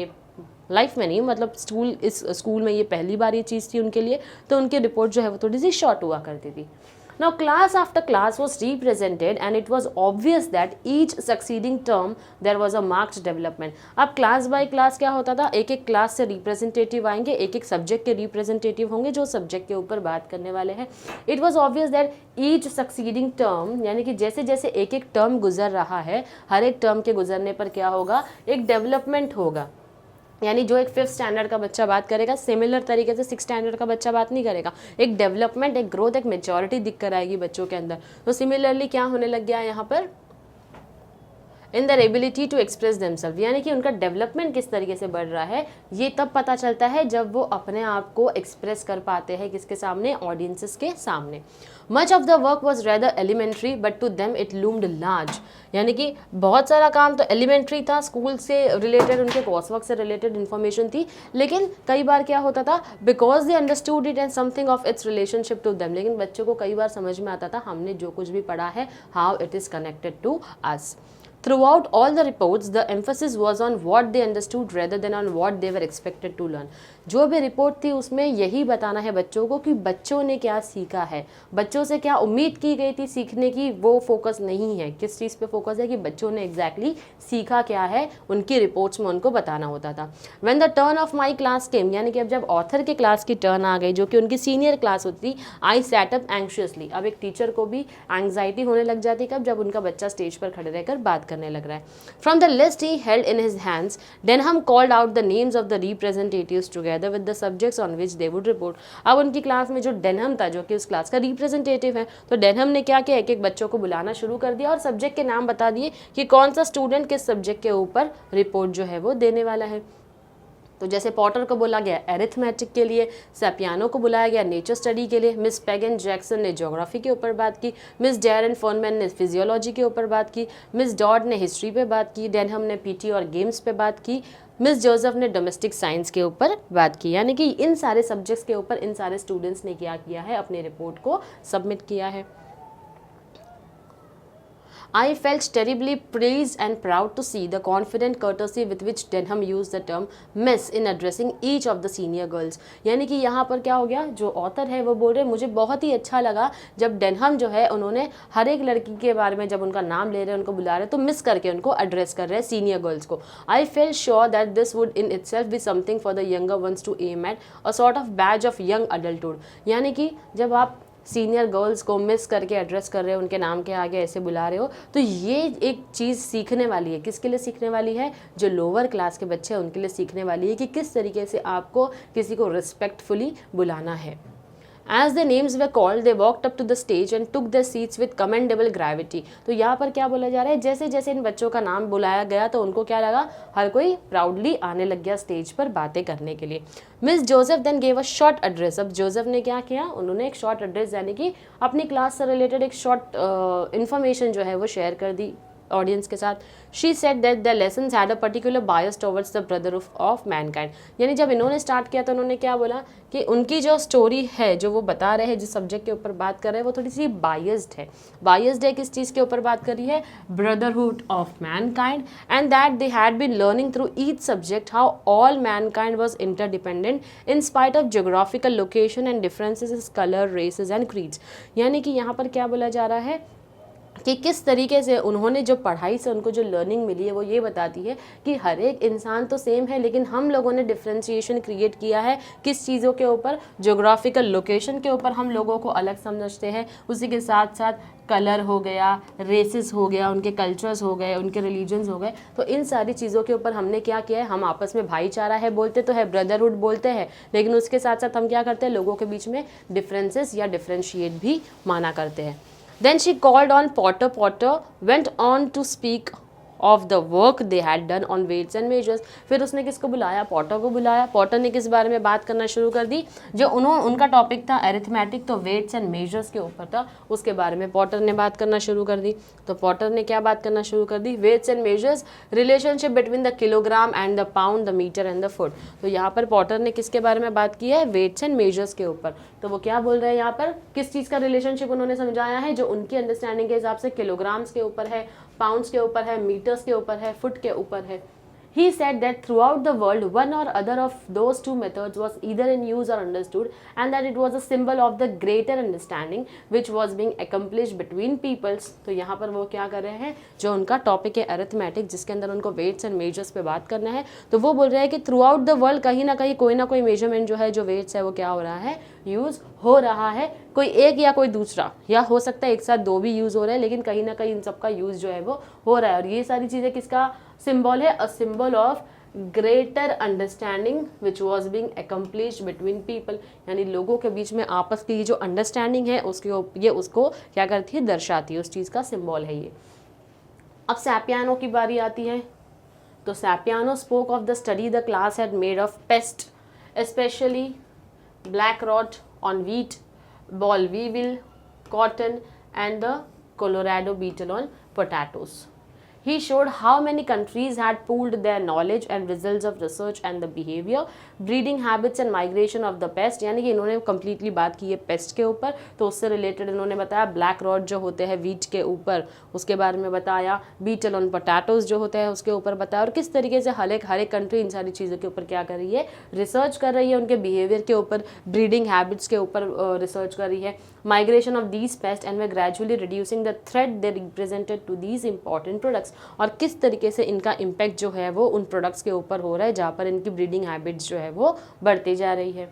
में नहीं, मतलब स्कूल में ये पहली बार ये चीज़ थी उनके लिए, तो उनकी रिपोर्ट जो है वो थोड़ी सी शॉर्ट हुआ करती थी। Now class after class was represented and it was obvious that each succeeding term there was a marked development. अब क्लास बाय क्लास क्या होता था, एक एक क्लास से रिप्रेजेंटेटिव आएंगे, एक एक सब्जेक्ट के रिप्रेजेंटेटिव होंगे जो सब्जेक्ट के ऊपर बात करने वाले हैं. It was obvious that each succeeding term, यानी कि जैसे जैसे एक एक टर्म गुजर रहा है, हर एक टर्म के गुजरने पर क्या होगा, एक डेवलपमेंट होगा. यानी जो एक 5th स्टैंडर्ड का बच्चा बात करेगा, सिमिलर तरीके से 6th स्टैंडर्ड का बच्चा बात नहीं करेगा. एक डेवलपमेंट, एक ग्रोथ, एक मेच्योरिटी दिख कर आएगी बच्चों के अंदर. तो सिमिलरली क्या होने लग गया यहाँ पर, इन दर एबिलिटी टू एक्सप्रेस देमसेल्फ, यानी कि उनका डेवलपमेंट किस तरीके से बढ़ रहा है ये तब पता चलता है जब वो अपने आप को एक्सप्रेस कर पाते हैं किसके सामने, ऑडियंसेस के सामने. Much of the work was rather elementary but to them it loomed large, यानी कि बहुत सारा काम तो एलिमेंट्री था, स्कूल से रिलेटेड, उनके कोर्स वर्क से रिलेटेड इन्फॉर्मेशन थी, लेकिन कई बार क्या होता था, because they understood it and something of its relationship to them, लेकिन बच्चों को कई बार समझ में आता था हमने जो कुछ भी पढ़ा है, how it is connected to us. Throughout all the reports, the emphasis was on what they understood rather than on what they were expected to learn. जो भी रिपोर्ट थी उसमें यही बताना है बच्चों को कि बच्चों ने क्या सीखा है, बच्चों से क्या उम्मीद की गई थी सीखने की, वो फोकस नहीं है. किस चीज़ पे फोकस है कि बच्चों ने एग्जैक्टली सीखा क्या है, उनकी रिपोर्ट्स में उनको बताना होता था. When the turn of my class came, यानी कि अब जब ऑथर के क्लास की टर्न आ गई जो कि उनकी सीनियर क्लास होती थी, आई सैट अप एंक्शियसली. अब एक टीचर को भी एंग्जाइटी होने लग जाती कब, जब उनका बच्चा स्टेज पर खड़े रहकर बात करने लग रहा है. From the list he held in his hands, Denham called out the names of the representatives together with the subjects on which they would report. अब उनकी क्लास में जो डेनहम था, जो कि उस क्लास का रिप्रेजेंटेटिव है, तो डेनहम ने क्या किया, एक एक बच्चों को बुलाना शुरू कर दिया और सब्जेक्ट के नाम बता दिए कि कौन सा स्टूडेंट किस सब्जेक्ट के ऊपर रिपोर्ट जो है वो देने वाला है. तो जैसे पॉटर को बोला गया एरिथमेटिक के लिए, सैपियानो को बुलाया गया नेचर स्टडी के लिए, मिस पेगन जैक्सन ने ज्योग्राफी के ऊपर बात की, मिस डैरन फोनमैन ने फिजियोलॉजी के ऊपर बात की, मिस डॉड ने हिस्ट्री पे बात की, डेनहम ने पीटी और गेम्स पे बात की, मिस जोसेफ ने डोमेस्टिक साइंस के ऊपर बात की. यानी कि इन सारे सब्जेक्ट्स के ऊपर इन सारे स्टूडेंट्स ने क्या किया है, अपनी रिपोर्ट को सबमिट किया है. I felt terribly pleased and proud to see the confident courtesy with which Denham used the term miss in addressing each of the senior girls. यानी कि यहाँ पर क्या हो गया, जो ऑथर है वो बोल रहे मुझे बहुत ही अच्छा लगा जब डेनहम जो है उन्होंने हर एक लड़की के बारे में जब उनका नाम ले रहे हैं, उनको बुला रहे हैं, तो मिस करके उनको एड्रेस कर रहे हैं सीनियर गर्ल्स को. I felt sure that this would in itself be something for the younger ones to aim at, a sort of badge of young adulthood. यानी कि जब आप सीनियर गर्ल्स को मिस करके एड्रेस कर रहे हो, उनके नाम के आगे ऐसे बुला रहे हो, तो ये एक चीज़ सीखने वाली है. किसके लिए सीखने वाली है, जो लोअर क्लास के बच्चे हैं उनके लिए सीखने वाली है कि किस तरीके से आपको किसी को रिस्पेक्टफुली बुलाना है. As their names were called, they walked up to the stage and took their seats with commendable gravity. तो यहाँ पर क्या बोला जा रहा है, जैसे जैसे इन बच्चों का नाम बुलाया गया तो उनको क्या लगा, हर कोई प्राउडली आने लग गया स्टेज पर बातें करने के लिए. Miss Joseph then gave a short address. अब जोसेफ ने क्या किया, उन्होंने एक शॉर्ट एड्रेस यानी कि अपनी क्लास से रिलेटेड एक शॉर्ट इन्फॉर्मेशन जो है वो शेयर कर दी ऑडियंस के साथ. She said that the lessons had a particular bias towards the brother of Mankind. यानी जब इन्होंने स्टार्ट किया तो उन्होंने क्या बोला कि उनकी जो स्टोरी है, जो वो बता रहे हैं, जिस सब्जेक्ट के ऊपर बात कर रहे हैं, वो थोड़ी सी बायस्ड है. बायस्ड है किस चीज़ के ऊपर बात कर रही है, brotherhood of mankind, and that they had been learning through each subject how all mankind was interdependent in spite of geographical location and differences colour, races and creeds. यानी कि यहाँ पर क्या बोला जा रहा है कि किस तरीके से उन्होंने जो पढ़ाई से उनको जो लर्निंग मिली है वो ये बताती है कि हर एक इंसान तो सेम है, लेकिन हम लोगों ने डिफ्रेंशिएशन क्रिएट किया है किस चीज़ों के ऊपर, जोग्राफिकल लोकेशन के ऊपर हम लोगों को अलग समझते हैं, उसी के साथ साथ कलर हो गया, रेसेस हो गया, उनके कल्चर्स हो गए, उनके रिलीजन्स हो गए. तो इन सारी चीज़ों के ऊपर हमने क्या किया है, हम आपस में भाईचारा है बोलते तो है, ब्रदरहुड बोलते हैं, लेकिन उसके साथ साथ हम क्या करते हैं, लोगों के बीच में डिफरेंसेस या डिफ्रेंशिएट भी माना करते हैं. Then she called on Potter. Potter went on to speak of the work they had done on weights and measures. फिर उसने किसको बुलाया, पॉटर को बुलाया. पॉटर ने किस बारे में बात करना शुरू कर दी, जो उनका टॉपिक था अरिथमेटिक, तो वेट्स एंड मेजर्स के ऊपर था, उसके बारे में पॉटर ने बात करना शुरू कर दी. तो पॉटर ने क्या बात करना शुरू कर दी, weights and measures, relationship between the kilogram and the pound, the metre and the foot. तो यहाँ पर पॉटर ने किसके बारे में बात की है, वेट्स एंड मेजर्स के ऊपर. तो वो क्या बोल रहे हैं यहाँ पर, किस चीज़ का रिलेशनशिप उन्होंने समझाया है, जो उनकी अंडरस्टैंडिंग के हिसाब से किलोग्राम्स के ऊपर है, पाउंड्स के ऊपर है, मीटर्स के ऊपर है, फुट के ऊपर है. He said that throughout the world, one or other of those two methods was either in use or understood, and that it was a symbol of the greater understanding which was being accomplished between peoples. तो यहाँ पर वो क्या कर रहे हैं, जो उनका टॉपिक है अरिथमेटिक, जिसके अंदर उनको वेट्स एंड मेजर्स पे बात करना है, तो वो बोल रहे हैं कि थ्रू आउट द वर्ल्ड कहीं ना कहीं कोई ना कोई मेजरमेंट जो है, जो वेट्स है, वो क्या हो रहा है, यूज़ हो रहा है. कोई एक या कोई दूसरा, या हो सकता है एक साथ दो भी यूज़ हो रहे हैं, लेकिन कहीं ना कहीं इन सबका यूज़ जो है वो हो रहा है. और ये सारी चीज़ें किसका सिंबल है, a symbol of greater understanding which was being accomplished between people, यानी लोगों के बीच में आपस की जो अंडरस्टैंडिंग है उसके ये उसको क्या करती है, दर्शाती है, उस चीज़ का सिंबल है ये. अब सैपियानो की बारी आती है. तो Sapiano spoke of the study the class had made of pest, specially black rot on wheat, boll weevil, cotton and the Colorado beetle on potatoes. He showed how many countries had pooled their knowledge and results of research and the behavior, breeding habits and migration of the pest. यानी कि इन्होंने completely बात की है paste के ऊपर, तो उससे रिलेटेड इन्होंने बताया ब्लैक रॉट जो होते हैं वीट के ऊपर, उसके बारे में बताया, बीटल ऑन पोटैटोज जो होते हैं उसके ऊपर बताया, और किस तरीके से हर एक कंट्री इन सारी चीज़ों के ऊपर क्या कर रही है, रिसर्च कर रही है, उनके बिहेवियर के ऊपर, ब्रीडिंग हैबिट्स के ऊपर रिसर्च कर रही है, migration of these pest and way gradually reducing the threat they represented to these important products. और किस तरीके से इनका इम्पैक्ट जो है वो उन प्रोडक्ट्स के ऊपर हो रहा है जहाँ पर इनकी ब्रीडिंग हैबिट्स जो है वो बढ़ती जा रही है.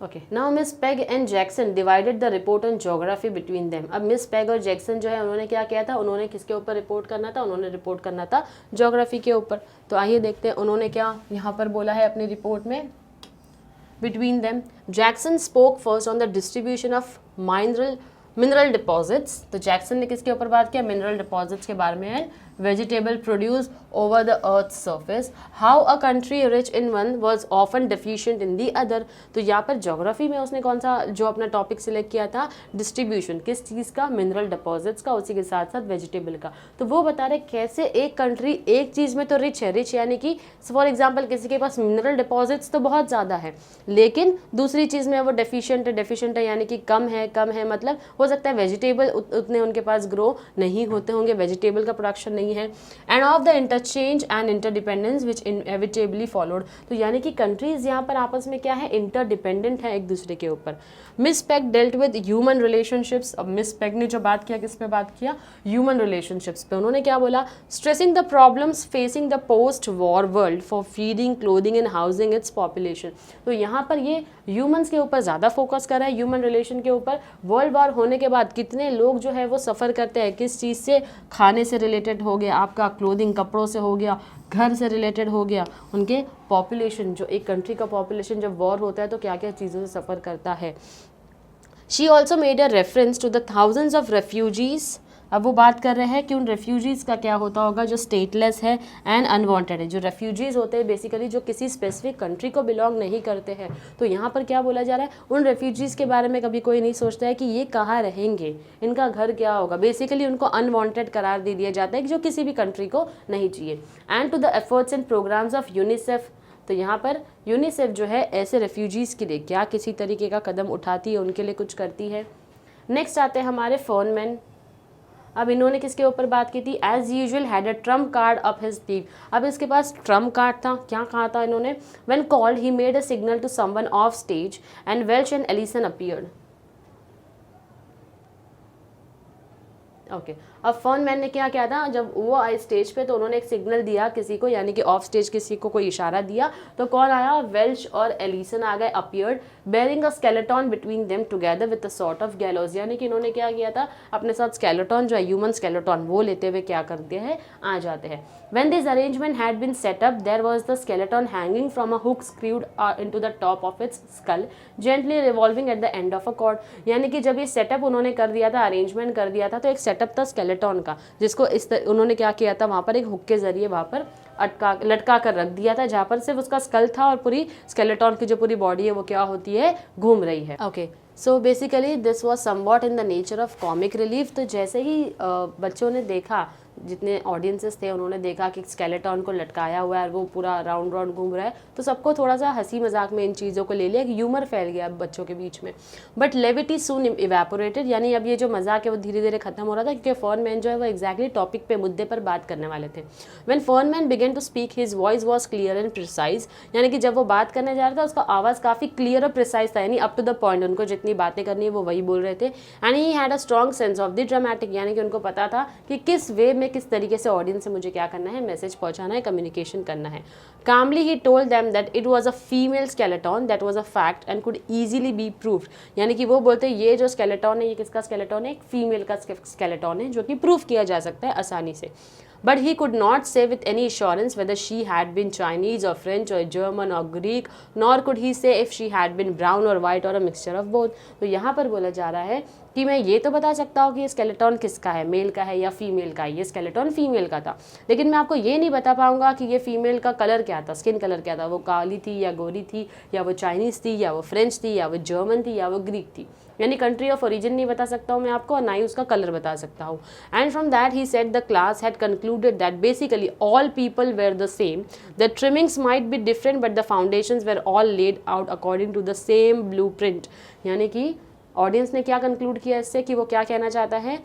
Okay, now miss peg and Jackson divided the report on geography between them. अब मिस पेग और जैक्सन जो है उन्होंने क्या किया था, उन्होंने किसके ऊपर रिपोर्ट करना था, उन्होंने रिपोर्ट करना था ज्योग्राफी के ऊपर. तो आइए देखते हैं उन्होंने क्या यहाँ पर बोला है अपनी रिपोर्ट में. Between them, Jackson spoke first on the distribution of mineral deposits. तो जैक्सन ने किसके ऊपर बात किया, मिनरल डिपॉजिट्स के बारे में है. vegetable produce over the earth's surface, how a country rich in one was often deficient in the other. तो यहाँ पर ज्योग्राफी में उसने कौन सा जो अपना टॉपिक सिलेक्ट किया था, डिस्ट्रीब्यूशन, किस चीज़ का, मिनरल डिपॉजिट्स का, उसी के साथ साथ वेजिटेबल का. तो वो बता रहे कैसे एक कंट्री एक चीज़ में तो रिच है, रिच यानी कि फॉर एग्जाम्पल किसी के पास मिनरल डिपॉजिट्स तो बहुत ज़्यादा है लेकिन दूसरी चीज़ में वो डेफिशिएंट है यानी कि कम है मतलब हो सकता है वेजिटेबल उतने उनके पास ग्रो नहीं होते होंगे, वेजिटेबल का प्रोडक्शन नहीं है. And of the interchange and interdependence which inevitably followed. तो यानी कि कंट्रीज यहाँ पर आपस में क्या है, इंटरडिपेंडेंट है एक दूसरे के ऊपर. Miss peg dealt with human relationships. अब मिस पेग ने जो बात किया किस पे बात किया, ह्यूमन रिलेशनशिप्स पे. उन्होंने क्या बोला, stressing the problems facing the post war world for feeding, clothing and housing its population. तो यहाँ पर ये ह्यूमंस के ऊपर ज़्यादा फोकस कर रहा है, ह्यूमन रिलेशन के ऊपर. वर्ल्ड वॉर होने के बाद कितने लोग जो है वो सफ़र करते हैं, किस चीज़ से, खाने से रिलेटेड हो गया आपका, क्लोदिंग कपड़ों से हो गया, घर से रिलेटेड हो गया, उनके पॉपुलेशन, जो एक कंट्री का पॉपुलेशन जब वॉर होता है तो क्या क्या चीज़ों से सफ़र करता है. She also made a reference to the thousands of refugees. अब वो बात कर रहे हैं कि उन रेफ्यूजीज़ का क्या होता होगा जो स्टेटलेस है एंड अनवांटेड है. जो रेफ्यूजीज़ होते हैं बेसिकली जो किसी स्पेसिफिक कंट्री को बिलोंग नहीं करते हैं. तो यहाँ पर क्या बोला जा रहा है, उन रेफ्यूजीज़ के बारे में कभी कोई नहीं सोचता है कि ये कहाँ रहेंगे, इनका घर क्या होगा. बेसिकली उनको अनवांटेड करार दे दिया जाता है कि जो किसी भी कंट्री को नहीं चाहिए. And to the efforts and programmes of UNICEF. तो यहाँ पर यूनिसेफ जो है ऐसे रेफ्यूजीज़ के लिए क्या किसी तरीके का कदम उठाती है, उनके लिए कुछ करती है. नेक्स्ट आते हैं हमारे फोनमैन. अब इन्होंने किसके ऊपर बात की थी, as usual had a trump card up his sleeve. अब इसके पास ट्रम्प कार्ड था. क्या कहा था इन्होंने, when called he made a signal to someone off stage and Welch and Allison appeared. Okay, अब फोनमैन ने क्या किया था, जब वो आए स्टेज पे तो उन्होंने एक सिग्नल दिया किसी को, यानी कि ऑफ स्टेज किसी को कोई इशारा दिया, तो कौन आया, वेल्च और एलिसन आ गए. Appeared bearing a skeleton between them together with a sort of gallows. यानी कि इन्होंने क्या किया था, अपने साथ स्केलेटॉन जो है ह्यूमन स्केलेटॉन वो लेते हुए क्या करते हैं, आ जाते हैं. When this arrangement had been set up, there was the skeleton hanging from a hook screwed into the top of its skull, gently revolving at the end of a cord. यानी कि जब ये सेटअप उन्होंने कर दिया था, arrangement कर दिया था, तो एक सेटअप था स्केलेटॉन का, जिसको उन्होंने क्या किया था, वहाँ पर एक हुक के जरिए वहाँ पर लटका कर रख दिया था, जहाँ पर सिर्फ उसका स्कल था और पूरी स्केलेटॉन की जो पूरी बॉडी है वो क्या होती है, घूम रही है. Okay, so basically this was somewhat in the nature of comic relief. तो जैसे ही बच्चों ने देखा जितने ऑडियंसेस थे उन्होंने देखा कि स्केलेटॉन को लटकाया हुआ है और वो पूरा राउंड राउंड घूम रहा है, तो सबको थोड़ा सा हंसी मजाक में इन चीज़ों को ले लिया, एक ह्यूमर फैल गया बच्चों के बीच में। बट लेविटी सून इवेपोरेटेड, यानी अब ये जो मजाक है वो धीरे धीरे खत्म हो रहा था, क्योंकि फर्नमैन जो है वो एग्जैक्टली टॉपिक पे, मुद्दे पर बात करने वाले थे। When Fernman began to speak his voice was clear and precise, यानी कि जब वो बात करने जा रहा था उसका आवाज़ काफ़ी क्लियर और प्रिसाइज था, यानी अप टू द पॉइंट, उनको जितनी बातें करनी है वो वही बोल रहे थे। And he had a strong sense of the dramatic, यानी कि उनको पता था कि किस वे में, किस तरीके से ऑडियंस से मुझे क्या करना है, मैसेज पहुंचाना है, कम्युनिकेशन करना है। Calmly he told them that it was a female skeleton that was a fact and could easily be proved, यानी कि वो बोलते ये जो स्केलेटॉन है ये किसका स्केलेटॉन है, एक फीमेल का स्केलेटॉन है जो कि प्रूव किया जा सकता है आसानी से। But he could not say with any assurance whether she had been Chinese or French or German or Greek, nor could he say if she had been brown or white or a mixture of both. तो यहाँ पर बोला जा रहा है कि मैं ये तो बता सकता हूँ कि ये स्केलेटॉन किसका है, मेल का है या फीमेल का है। ये स्केलेटॉन फीमेल का था, लेकिन मैं आपको ये नहीं बता पाऊंगा कि ये फीमेल का कलर क्या था, स्किन कलर क्या था, वो काली थी या गोरी थी, या वो चाइनीज़ थी, या वो फ्रेंच थी, या वो जर्मन थी, या वो ग्रीक थी। यानी कंट्री ऑफ ओरिजिन नहीं बता सकता हूँ मैं आपको, और ना ही उसका कलर बता सकता हूँ। And from that he said the class had concluded that basically all people were the same, the trimmings might be different but the foundations were all laid out according to the same blueprint. यानी कि audience ने क्या conclude किया इससे, कि वो क्या कहना चाहता है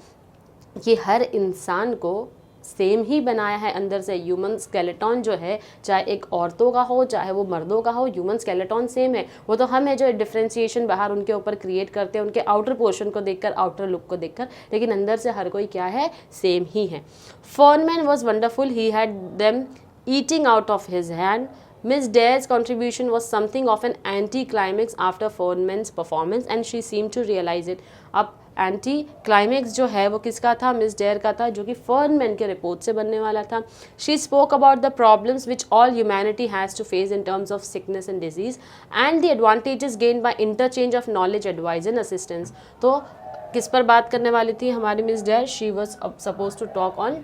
कि हर इंसान को सेम ही बनाया है अंदर से। ह्यूमन स्केलेटॉन जो है, चाहे एक औरतों का हो चाहे वो मर्दों का हो, ह्यूमन स्केलेटॉन सेम है। वो तो हम है जो डिफ्रेंशिएशन बाहर उनके ऊपर क्रिएट करते हैं, उनके आउटर पोर्शन को देखकर, आउटर लुक को देखकर, लेकिन अंदर से हर कोई क्या है, सेम ही है। Fernman was wonderful, he had them eating out of his hand. Miss Dare's contribution was something of an anti-climax after Fernman's performance and she seemed to realize it. अब एंटी क्लाइमेक्स जो है वो किसका था, miss dare का था, जो कि फर्नमैन के रिपोर्ट से बनने वाला था। She spoke about the problems which all humanity has to face in terms of sickness and disease and the advantages gained by interchange of knowledge, advice and assistance. तो किस पर बात करने वाली थी हमारी Miss Dare, she was suppose to talk on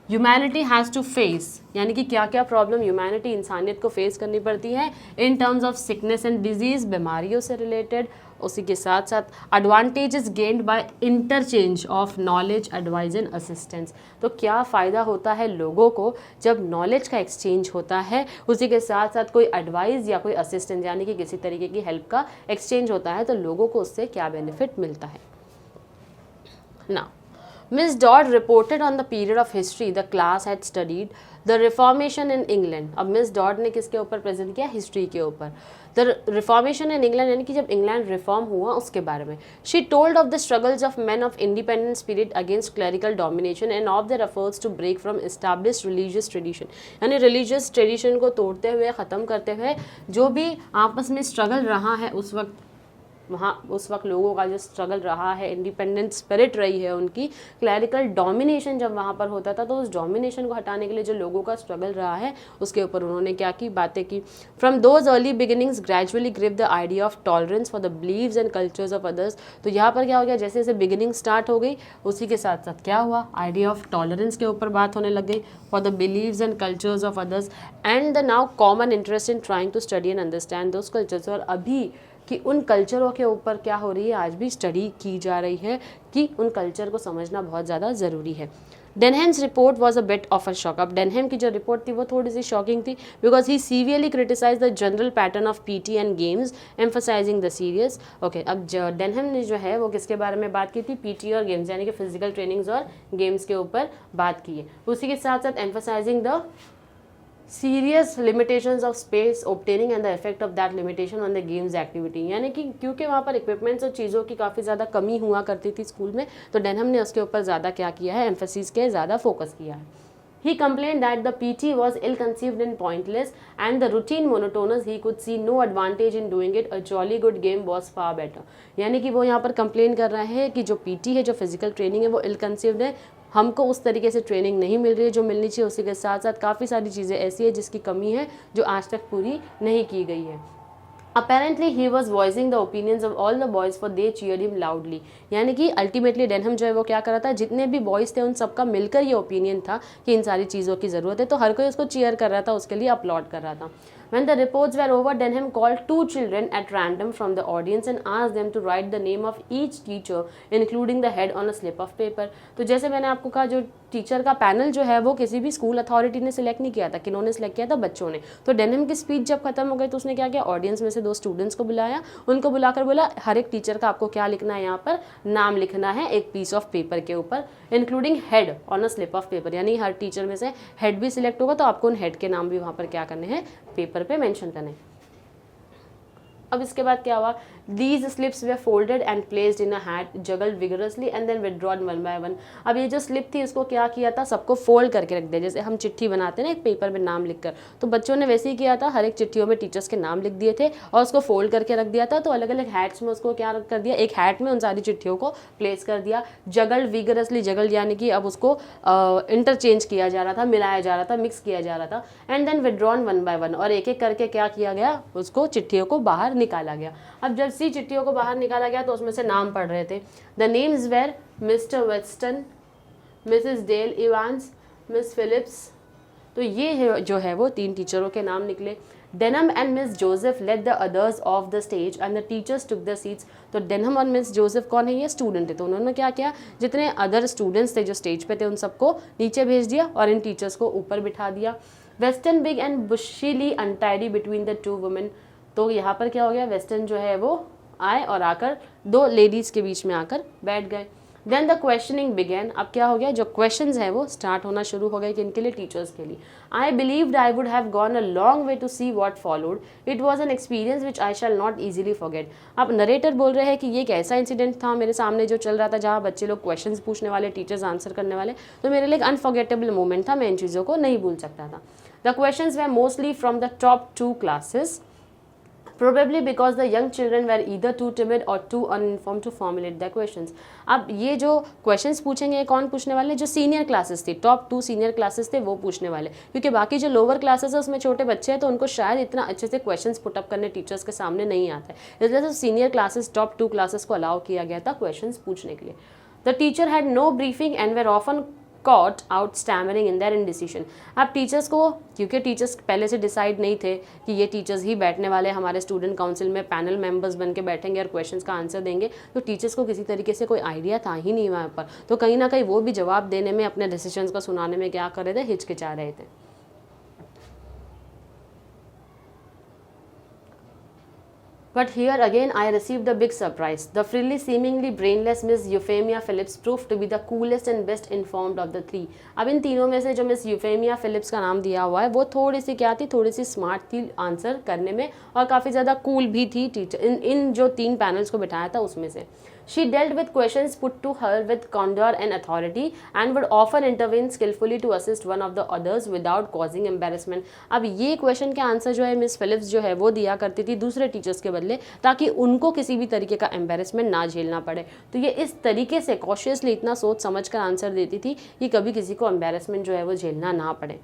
humanity has to face, यानी कि क्या क्या प्रॉब्लम ह्यूमैनिटी, इंसानियत को फेस करनी पड़ती है इन terms of sickness and disease, बीमारियों से रिलेटेड। उसी के साथ साथ advantages gained by interchange of knowledge, advice and assistance. तो क्या फ़ायदा होता है लोगों को जब नॉलेज का एक्सचेंज होता है, उसी के साथ साथ कोई एडवाइस या कोई असिस्टेंस यानी कि किसी तरीके की हेल्प का एक्सचेंज होता है, तो लोगों को उससे क्या बेनिफिट मिलता है ना। Miss Dodd reported on the period of history the class had studied, the Reformation in England. अब मिस डॉड ने किसके ऊपर प्रेजेंट किया, हिस्ट्री के ऊपर। द रिफॉर्मेशन इन इंग्लैंड, यानी कि जब इंग्लैंड रिफॉर्म हुआ उसके बारे में। She told of the struggles of man of independent spirit against clerical domination and of their efforts to break from established religious tradition, यानी रिलीजियस ट्रेडिशन को तोड़ते हुए, ख़त्म करते हुए जो भी आपस में स्ट्रगल रहा है उस वक्त, वहाँ उस वक्त लोगों का जो स्ट्रगल रहा है, इंडिपेंडेंट स्पिरिट रही है उनकी, क्लैरिकल डोमिनेशन जब वहाँ पर होता था, तो उस डोमिनेशन को हटाने के लिए जो लोगों का स्ट्रगल रहा है उसके ऊपर उन्होंने क्या की, बातें की। From those early beginnings gradually grew the idea of tolerance for the beliefs and cultures of others. तो यहाँ पर क्या हो गया, जैसे जैसे बिगिनिंग स्टार्ट हो गई उसी के साथ साथ क्या हुआ, आइडिया ऑफ टॉलरेंस के ऊपर बात होने लग गई, for the beliefs and cultures of others and the now common interest in trying to study and understand those cultures. और अभी कि उन कल्चरों के ऊपर क्या हो रही है, आज भी स्टडी की जा रही है कि उन कल्चर को समझना बहुत ज़्यादा ज़रूरी है। Denham's report was a bit of a shock. अब डेनहम की जो रिपोर्ट थी वो थोड़ी सी शॉकिंग थी, because he severely criticise the general pattern of PT and games emphasising the serious. Okay, अब डेनहम ने जो है वो किसके बारे में बात की थी, पीटी और गेम्स, यानी कि फिजिकल ट्रेनिंग्स और गेम्स के ऊपर बात की है। उसी के साथ साथ emphasising the serious limitations of space obtaining and the effect of that limitation on the games activity, यानी कि क्योंकि वहाँ पर इक्विपमेंट्स और चीज़ों की काफ़ी ज़्यादा कमी हुआ करती थी स्कूल में, तो डेनहम ने उसके ऊपर ज़्यादा क्या किया है, एम्फेसिस के ज़्यादा फोकस किया है। He complained that the PT was ill-conceived and pointless, and the routine monotonous he could see no advantage in doing it. A jolly good game was far better. यानी कि वो यहाँ पर कंप्लेन कर रहे हैं कि जो PT है, जो फिजिकल ट्रेनिंग है, वो ill-conceived है, हमको उस तरीके से ट्रेनिंग नहीं मिल रही है जो मिलनी चाहिए। उसी के साथ साथ काफ़ी सारी चीज़ें ऐसी है जिसकी कमी है जो आज तक पूरी नहीं की गई है। Apparently he was voicing the opinions of all the boys for they cheered him loudly, यानी कि अल्टीमेटली डेनहम जो है वो क्या कर रहा था, जितने भी बॉयज़ थे उन सबका मिलकर ये ओपिनियन था कि इन सारी चीज़ों की ज़रूरत है, तो हर कोई उसको चीयर कर रहा था, उसके लिए अपलॉड कर रहा था। When the reports were over, Denham called 2 children at random from the audience and asked them to write the name of each teacher, including the head, on a slip of paper. तो जैसे मैंने आपको कहा, जो teacher का panel जो है वो किसी भी स्कूल अथॉरिटी ने सिलेक्ट नहीं किया था, किन्होंने सिलेक्ट किया था, बच्चों ने। तो डेनहम की स्पीच जब खत्म हो गई तो उसने क्या किया, ऑडियंस में से 2 स्टूडेंट्स को बुलाया, उनको बुलाकर बोला हर एक टीचर का आपको क्या लिखना है, यहाँ पर नाम लिखना है एक पीस ऑफ पेपर के ऊपर, including head on a slip of paper. यानी हर टीचर में से हेड भी सिलेक्ट होगा तो आपको उन हेड के नाम भी वहाँ पर क्या करने हैं, पेपर पे मेंशन करने हैं। अब इसके बाद क्या हुआ, these slips were folded and placed in a hat, juggled vigorously and then withdrawn one by one. अब ये जो स्लिप थी इसको क्या किया था, सबको फोल्ड करके रख दिया, जैसे हम चिट्ठी बनाते हैं ना एक पेपर में नाम लिखकर, तो बच्चों ने वैसे ही किया था, हर एक चिट्ठियों में टीचर्स के नाम लिख दिए थे और उसको फोल्ड करके रख दिया था। तो अलग अलग हैट्स में उसको क्या कर दिया, एक हैट में उन सारी चिट्ठियों को प्लेस कर दिया। जगल्ड विगरसली, जगल्ड यानी कि अब उसको इंटरचेंज किया जा रहा था, मिलाया जा रहा था, मिक्स किया जा रहा था। And then withdrawn one by one, और एक एक करके क्या किया गया, उसको चिट्ठियों को बाहर निकाला गया। अब जब सी चिट्ठियों को बाहर निकाला गया तो उसमें से नाम पढ़ रहे थे। The names were Mr Weston, Mrs Dale Evans, Miss Phillips. तो ये जो है वो 3 टीचरों के नाम निकले। Denham and miss Joseph let the others of the stage and the teachers took the seats. तो डेनहम और मिस जोसेफ कौन है, ये स्टूडेंट थे, तो उन्होंने क्या किया, जितने अदर स्टूडेंट्स थे जो स्टेज पे थे उन सबको नीचे भेज दिया और इन टीचर्स को ऊपर बिठा दिया। Weston big and bushily untidy between the 2 women. तो यहाँ पर क्या हो गया, वेस्टर्न जो है वो आए और आकर 2 लेडीज़ के बीच में आकर बैठ गए। Then the questioning began. अब क्या हो गया, जो क्वेश्चंस हैं वो स्टार्ट होना शुरू हो गए, किनके लिए, टीचर्स के लिए। I believed I would have gone a long way to see what followed, it was an experience which I shall not easily forget. अब नरेटर बोल रहे हैं कि ये एक ऐसा इंसिडेंट था मेरे सामने जो चल रहा था, जहाँ बच्चे लोग क्वेश्चंस पूछने वाले, टीचर्स आंसर करने वाले, तो मेरे लिए एक अनफॉरगेटेबल मोमेंट था, मैं इन चीज़ों को नहीं भूल सकता था। The questions way mostly from the top 2 classes, probably because the young children were either too timid or too uninformed to formulate their questions. अब ये जो क्वेश्चंस पूछेंगे ये कौन पूछने वाले, जो सीनियर क्लासेस थी, टॉप 2 सीनियर क्लासेस थे वो पूछने वाले, क्योंकि बाकी जो लोअर क्लासेस है उसमें छोटे बच्चे हैं तो उनको शायद इतना अच्छे से क्वेश्चंस पुटअप करने टीचर्स के सामने नहीं आता है, इसलिए तो सीनियर क्लासेस, टॉप 2 क्लासेस को अलाउ किया गया था क्वेश्चंस पूछने के लिए। The teacher had no briefing and were often caught out stammering in their indecision. अब टीचर्स को, क्योंकि टीचर्स पहले से डिसाइड नहीं थे कि ये टीचर्स ही बैठने वाले हमारे स्टूडेंट काउंसिल में, पैनल मेंबर्स बन के बैठेंगे और क्वेश्चंस का आंसर देंगे, तो टीचर्स को किसी तरीके से कोई आइडिया था ही नहीं वहाँ पर, तो कहीं ना कहीं वो भी जवाब देने में, अपने डिसीजंस का सुनाने में क्या कर रहे थे, हिचकिचा रहे थे। But here again I received a big surprise. The frilly, seemingly brainless Miss Euphemia Phillips proved to be the coolest and best informed of the 3. अब इन तीनों में से जो मिस यूफेमिया फिलिप्स का नाम दिया हुआ है वो थोड़ी सी क्या थी, थोड़ी सी स्मार्ट थी आंसर करने में और काफ़ी ज़्यादा कूल भी थी टीचर, इन जो 3 पैनल्स को बिठाया था उसमें से। She dealt with questions put to her with candor and authority and would often intervene skillfully to assist one of the others without causing embarrassment. अब ये क्वेश्चन के आंसर जो है मिस फिलिप्स जो है वो दिया करती थी दूसरे टीचर्स के बदले, ताकि उनको किसी भी तरीके का एम्बेरसमेंट ना झेलना पड़े। तो ये इस तरीके से कॉशियसली इतना सोच समझ कर आंसर देती थी कि कभी किसी को एम्बेरसमेंट जो है वो झेलना ना पड़े।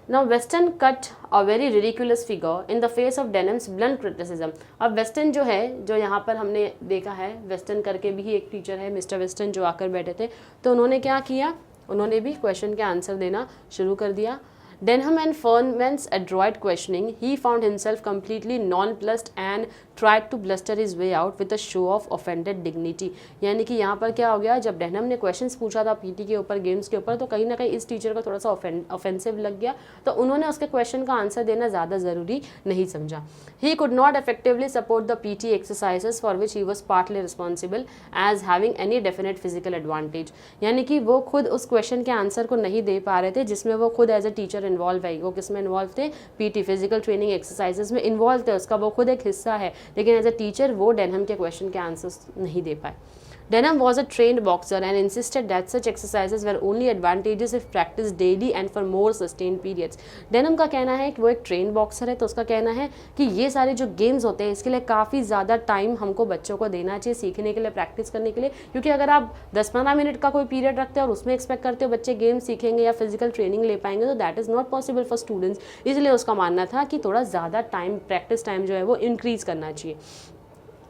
Now Weston cut a very ridiculous figure in the face of Denham's blunt criticism. अब वेस्टर्न जो है, जो यहाँ पर हमने देखा है, वेस्टर्न करके भी एक टीचर है, मिस्टर वेस्टर्न, जो आकर बैठे थे, तो उन्होंने क्या किया, उन्होंने भी क्वेश्चन के आंसर देना शुरू कर दिया। Denham and Furnman's adroit questioning, he found himself completely nonplussed and tried to bluster his way out with a show of offended dignity. यानी कि यहाँ पर क्या हो गया, जब डेनहम ने क्वेश्चंस पूछा था पीटी के ऊपर, गेम्स के ऊपर, तो कहीं ना कहीं इस टीचर को थोड़ा सा ऑफेंसिव लग गया, तो उन्होंने उसके क्वेश्चन का आंसर देना ज़्यादा ज़रूरी नहीं समझा। He could not effectively support the PT exercises for which he was partly responsible as having any definite physical advantage. यानी कि वो खुद उस क्वेश्चन के आंसर को नहीं दे पा रहे थे जिसमें वो खुद एज ए टीचर इन्वॉल्व है। वो किस में इन्वॉल्व थे, पीटी, फिजिकल ट्रेनिंग एक्सरसाइजेज में इन्वॉल्व थे, उसका वो खुद एक हिस्सा है, लेकिन एज ए टीचर वो डेनहम के क्वेश्चन के आंसर्स नहीं दे पाए। Denham was a trained boxer and insisted that such exercises were only advantageous if practiced daily and for more sustained periods. Denham का कहना है कि वो एक ट्रेंड बॉक्सर है, तो उसका कहना है कि ये सारे जो गेम्स होते हैं इसके लिए काफ़ी ज़्यादा टाइम हमको बच्चों को देना चाहिए सीखने के लिए, प्रैक्टिस करने के लिए, क्योंकि अगर आप 10-15 मिनट का कोई पीरियड रखते हो और उसमें एक्सपेक्ट करते हो बच्चे गेम सीखेंगे या फिजिकल ट्रेनिंग ले पाएंगे, तो that is not possible for students. इसलिए उसका मानना था कि थोड़ा ज़्यादा टाइम, प्रैक्टिस टाइम जो है वो इंक्रीज़ करना चाहिए।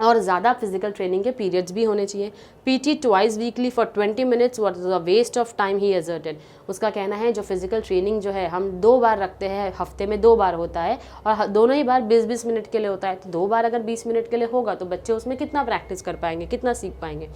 और ज़्यादा फिजिकल ट्रेनिंग के पीरियड्स भी होने चाहिए। PT twice weekly for 20 minutes what is a waste of time he asserted. उसका कहना है जो फिजिकल ट्रेनिंग जो है हम 2 बार रखते हैं, हफ्ते में 2 बार होता है और दोनों ही बार 20-20 मिनट के लिए होता है, तो 2 बार अगर 20 मिनट के लिए होगा तो बच्चे उसमें कितना प्रैक्टिस कर पाएंगे, कितना सीख पाएंगे।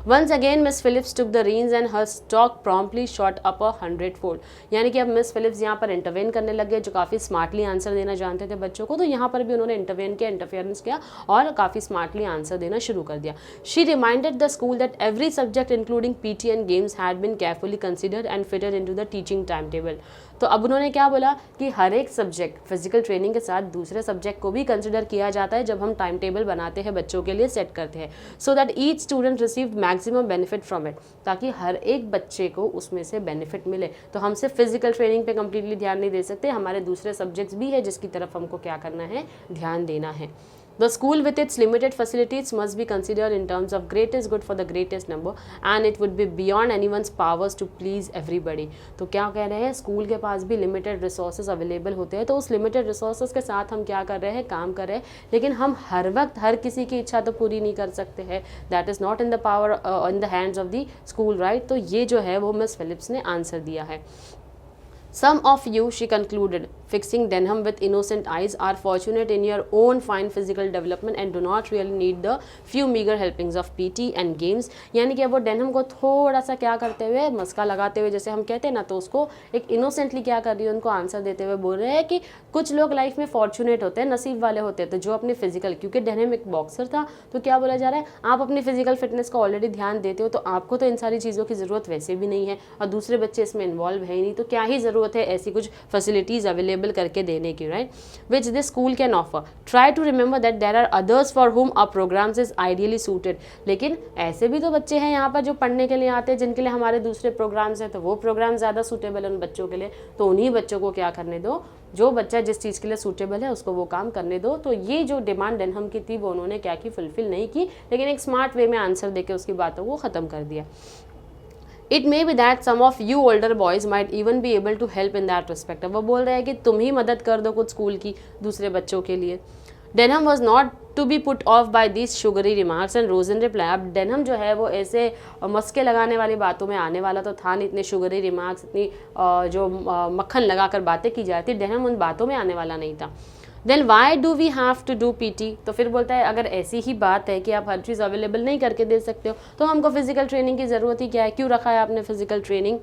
Once again Miss Phillips took the reins and her stock promptly shot up 100 fold. यानी कि अब मिस फिलिप्स यहाँ पर इंटरवेन करने लग गए, जो काफ़ी स्मार्टली आंसर देना जानते थे बच्चों को, तो यहाँ पर भी उन्होंने इंटरवेन किया, इंटरफेरेंस किया और काफ़ी स्मार्टली आंसर देना शुरू कर दिया। She reminded the school that every subject including PT and games had been carefully considered and fitted into the teaching timetable। तो अब उन्होंने क्या बोला कि हर एक सब्जेक्ट फिजिकल ट्रेनिंग के साथ दूसरे सब्जेक्ट को भी कंसिडर किया जाता है जब हम टाइम टेबल बनाते हैं, बच्चों के लिए सेट करते हैं, so that each student receive maximum benefit from it, ताकि हर एक बच्चे को उसमें से बेनिफिट मिले। तो हम सिर्फ फिजिकल ट्रेनिंग पे कंप्लीटली ध्यान नहीं दे सकते, हमारे दूसरे सब्जेक्ट्स भी है जिसकी तरफ हमको क्या करना है, ध्यान देना है। The school with its limited facilities must be considered in terms of greatest good for the greatest number and it would be beyond anyone's powers to please everybody। तो क्या कह रहे हैं, स्कूल के पास भी लिमिटेड रिसोर्सेज अवेलेबल होते हैं, तो उस लिमिटेड रिसोर्सेज के साथ हम क्या कर रहे हैं, काम कर रहे हैं, लेकिन हम हर वक्त हर किसी की इच्छा तो पूरी नहीं कर सकते हैं। That is not in the power in the hands of the school, right. तो ये जो है वो मिस फिलिप्स ने आंसर दिया है। Some of you, she concluded, fixing Denham with innocent eyes, are fortunate in your own fine physical development and do not really need the few meager helpings of PT and games। यानी कि अब वो Denham को थोड़ा सा क्या करते हुए, मस्का लगाते हुए जैसे हम कहते हैं ना, तो उसको एक इनोसेंटली क्या कर रही है, उनको आंसर देते हुए बोल रहे हैं कि कुछ लोग लाइफ में फॉर्चुनेट होते हैं, नसीब वाले होते हैं, तो जो अपने फिजिकल, क्योंकि डेनहम एक बॉक्सर था, तो क्या बोला जा रहा है, आप अपनी फिजिकल फिटनेस को ऑलरेडी ध्यान देते हो, तो आपको तो इन सारी चीज़ों की ज़रूरत वैसे भी नहीं है और दूसरे बच्चे इसमें इन्वॉल्व है ही नहीं, तो क्या ही ज़रूरत है ऐसी कुछ फैसिलिटीज अवेलेबल करके देने की, right, which this school can offer. Try to remember that there are others for whom a programmes is ideally suited. लेकिन ऐसे भी तो बच्चे हैं यहाँ पर जो पढ़ने के लिए आते हैं, जिनके लिए हमारे दूसरे प्रोग्राम्स हैं, तो वो प्रोग्राम ज़्यादा सूटेबल है उन बच्चों के लिए, तो उन्हीं बच्चों को क्या करने दो, जो बच्चा जिस चीज़ के लिए सूटेबल है उसको वो काम करने दो। तो ये जो डिमांड डेनहम की थी वो उन्होंने क्या की, फुलफिल नहीं की, लेकिन एक स्मार्ट वे में आंसर देके उसकी बातों को ख़त्म कर दिया। It may be that some of you older boys might even be able to help in that respect। अब वो बोल रहे हैं कि तुम ही मदद कर दो कुछ स्कूल की दूसरे बच्चों के लिए। Denham was not to be put off by these sugary remarks and rose in reply। अब डेनहम जो है वो ऐसे मस्के लगाने वाली बातों में आने वाला तो था नहीं, इतने शुगरी रिमार्क्स, इतनी जो मक्खन लगाकर बातें की जाती, डेनहम उन बातों में आने वाला नहीं था। Then why do we have to do PT। तो फिर बोलता है अगर ऐसी ही बात है कि आप हर चीज़ अवेलेबल नहीं करके दे सकते हो, तो हमको फिजिकल ट्रेनिंग की ज़रूरत ही क्या है, क्यों रखा है आपने physical training.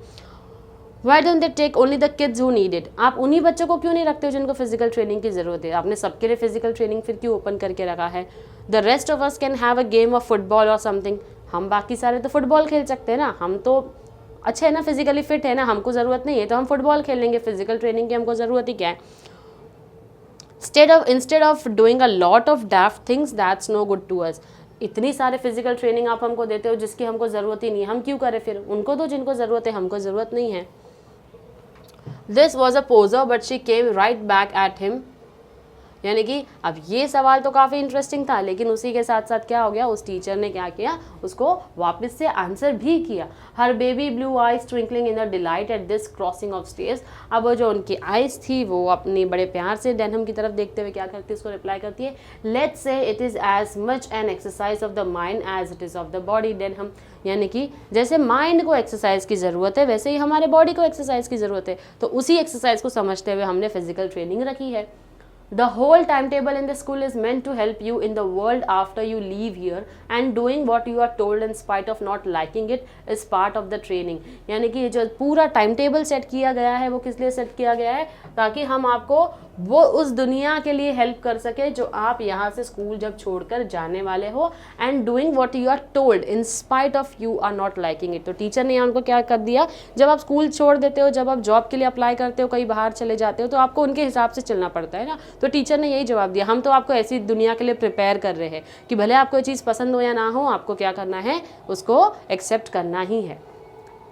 Why don't they take only the kids who need it. आप उन्हीं बच्चों को क्यों नहीं रखते हो जिनको फिजिकल ट्रेनिंग की ज़रूरत है, आपने सबके लिए फिजिकल ट्रेनिंग फिर क्यों ओपन करके रखा है। The rest of us can have a game of football और समथिंग। हम बाकी सारे तो फुटबॉल खेल सकते हैं ना, हम तो अच्छे है ना, फिजिकली फिट है ना, हमको ज़रूरत नहीं है, तो हम फुटबॉल खेल लेंगे, फिजिकल ट्रेनिंग की हमको ज़रूरत ही क्या है। Instead of doing a lot of daft things that's no good to us। इतनी सारे फिजिकल ट्रेनिंग आप हमको देते हो जिसकी हमको ज़रूरत ही नहीं है, हम क्यों करें फिर, उनको तो जिनको ज़रूरत है, हमको ज़रूरत नहीं है। This was a poser but she came right back at him। यानी कि अब ये सवाल तो काफ़ी इंटरेस्टिंग था, लेकिन उसी के साथ साथ क्या हो गया, उस टीचर ने क्या किया, उसको वापस से आंसर भी किया। Her baby blue eyes twinkling in the delight at this crossing of stage. अब वो जो उनकी आइज थी वो अपनी बड़े प्यार से डेनहम की तरफ देखते हुए क्या करती है, उसको रिप्लाई करती है, let's say it is as much an exercise of the mind as it is of the body Denham. यानी कि जैसे माइंड को एक्सरसाइज की ज़रूरत है वैसे ही हमारे बॉडी को एक्सरसाइज की ज़रूरत है, तो उसी एक्सरसाइज को समझते हुए हमने फिजिकल ट्रेनिंग रखी है। The whole timetable in the school is meant to help you in the world after you leave here and doing what you are told in spite of not liking it is part of the training। यानी कि जो पूरा time table set किया गया है वो किस लिए सेट किया गया है, ताकि हम आपको वो उस दुनिया के लिए हेल्प कर सके जो आप यहाँ से स्कूल जब छोड़कर जाने वाले हो, and doing what you are told in spite of you are not liking it. तो टीचर ने यहाँ उनको क्या कर दिया, जब आप स्कूल छोड़ देते हो, जब आप जॉब के लिए अप्लाई करते हो, कहीं बाहर चले जाते हो, तो आपको उनके हिसाब से चलना पड़ता है ना। तो टीचर ने यही जवाब दिया, हम तो आपको ऐसी दुनिया के लिए प्रिपेयर कर रहे हैं कि भले आपको ये चीज़ पसंद हो या ना हो, आपको क्या करना है, उसको एक्सेप्ट करना ही है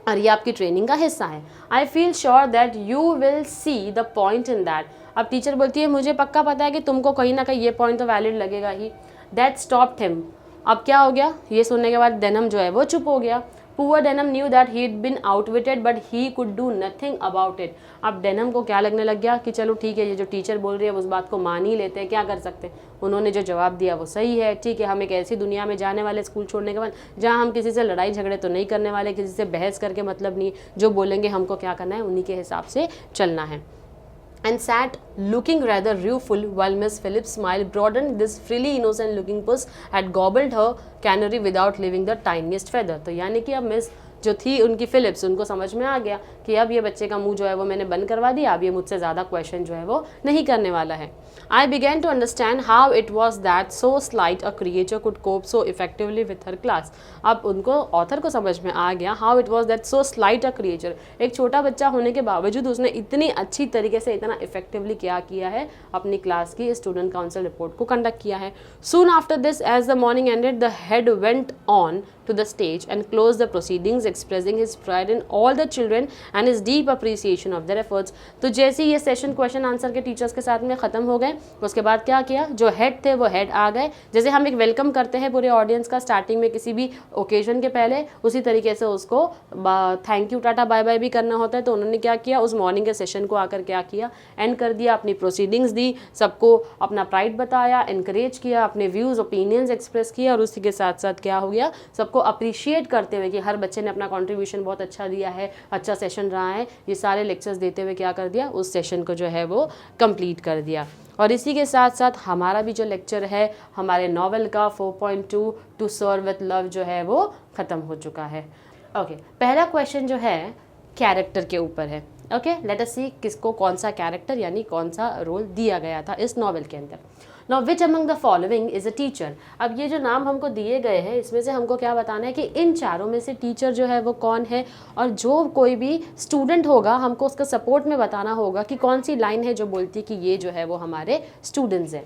और ये आपकी ट्रेनिंग का हिस्सा है। I feel sure that you will see the point in that. अब टीचर बोलती है मुझे पक्का पता है कि तुमको कहीं ना कहीं ये पॉइंट तो वैलिड लगेगा ही। That stopped him. अब क्या हो गया, ये सुनने के बाद डेनहम जो है वो चुप हो गया। Poor Denham knew that he had been outwitted but he could do nothing about it. अब डेनम को क्या लगने लग गया कि चलो ठीक है, ये जो टीचर बोल रही है उस बात को मान ही लेते हैं, क्या कर सकते हैं। उन्होंने जो जवाब दिया वो सही है, ठीक है, हम एक ऐसी दुनिया में जाने वाले स्कूल छोड़ने के बाद जहाँ हम किसी से लड़ाई झगड़े तो नहीं करने वाले, किसी से बहस करके मतलब नहीं, जो बोलेंगे हमको क्या करना है उन्हीं के हिसाब से चलना है। And sat looking rather rueful while Miss Phillips' smile broadened. This frilly innocent looking puss had gobbled her canary without leaving the tiniest feather. तो यानी कि अब मिस जो थी उनकी फिलिप्स, उनको समझ में आ गया कि अब ये बच्चे का मुंह जो है वो मैंने बंद करवा दिया, अब ये मुझसे ज़्यादा क्वेश्चन जो है वो नहीं करने वाला है। I began to understand how it was that so slight a creature could cope so effectively with her class. अब उनको ऑथर को समझ में आ गया how it was that so slight a creature, एक छोटा बच्चा होने के बावजूद उसने इतनी अच्छी तरीके से इतना इफेक्टिवली क्या किया है, अपनी क्लास की स्टूडेंट काउंसिल रिपोर्ट को कंडक्ट किया है। Soon after this, as the morning ended, the head went on to the stage and closed the proceedings, expressing his pride in all the children and his deep appreciation of their efforts. तो जैसे ये session question answer के teachers के साथ में ख़त्म हो गए, उसके बाद क्या किया, जो हेड थे वो हेड आ गए। जैसे हम एक वेलकम करते हैं पूरे ऑडियंस का स्टार्टिंग में किसी भी ओकेजन के पहले, उसी तरीके से उसको thank you tata bye bye भी करना होता है। तो उन्होंने क्या किया, उस मॉर्निंग के सेशन को आकर क्या किया, एंड कर दिया, अपनी प्रोसीडिंग्स दी, सबको अपना प्राइड बताया, इनकरेज किया, अपने व्यूज़ ओपिनियंस एक्सप्रेस किया, और उसी के साथ साथ क्या हो गया, सबको अप्रिशिएट करते हुए कि हर बच्चे ने अपना कॉन्ट्रीब्यूशन बहुत अच्छा दिया है, अच्छा सेशन रहा है, ये सारे लेक्चर्स देते हुए क्या कर दिया, उस सेशन को जो है वो कंप्लीट कर दिया। और इसी के साथ साथ हमारा भी जो लेक्चर है हमारे नॉवेल का 4.2 टू सर्व विथ लव जो है वो ख़त्म हो चुका है। ओके, पहला क्वेश्चन जो है कैरेक्टर के ऊपर है। ओके, लेट अस सी किसको कौन सा कैरेक्टर यानी कौन सा रोल दिया गया था इस नॉवेल के अंदर। Now which among the following is a teacher. अब ये जो नाम हमको दिए गए हैं इसमें से हमको क्या बताना है कि इन चारों में से टीचर जो है वो कौन है, और जो कोई भी स्टूडेंट होगा हमको उसका सपोर्ट में बताना होगा कि कौन सी लाइन है जो बोलती है कि ये जो है वो हमारे स्टूडेंट्स हैं।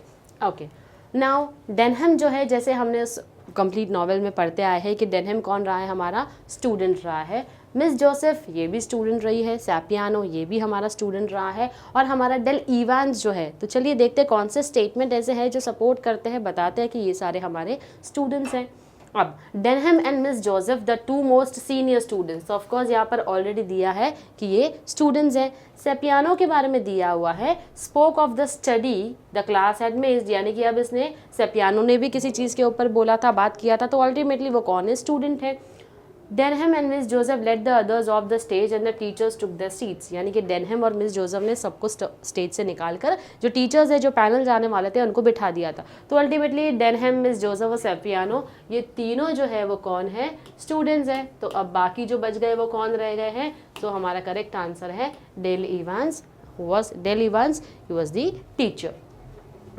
ओके, नाउ डेनहम जो है, जैसे हमने उस कंप्लीट नॉवेल में पढ़ते आए हैं कि डेनहम कौन रहा है, हमारा स्टूडेंट रहा है। मिस जोसेफ ये भी स्टूडेंट रही है, सैपियानो ये भी हमारा स्टूडेंट रहा है, और हमारा डेल इवांस जो है, तो चलिए देखते हैं कौन से स्टेटमेंट ऐसे हैं जो सपोर्ट करते हैं, बताते हैं कि ये सारे हमारे स्टूडेंट्स हैं। अब Denham and miss Joseph the two most senior students, of course यहाँ पर ऑलरेडी दिया है कि ये स्टूडेंट्स हैं। सैपियानो के बारे में दिया हुआ है spoke of the study the class had made, यानी कि अब इसने सैपियानो ने भी किसी चीज़ के ऊपर बोला था, बात किया था, तो अल्टीमेटली वो कौन है, स्टूडेंट है। Denham and miss Joseph let the others of the stage and the teachers took the seats, यानी कि डेनहम और मिस जोसेफ ने सबको स्टेज से निकाल कर जो टीचर्स है, जो पैनल जाने वाले थे, उनको बिठा दिया था। तो अल्टीमेटली डेनहम, मिस जोसेफ और सैपियानो ये तीनों जो है वो कौन है, स्टूडेंट्स हैं। तो अब बाकी जो बच गए वो कौन रह गए हैं, तो हमारा करेक्ट आंसर है Dale Evans, he was the teacher.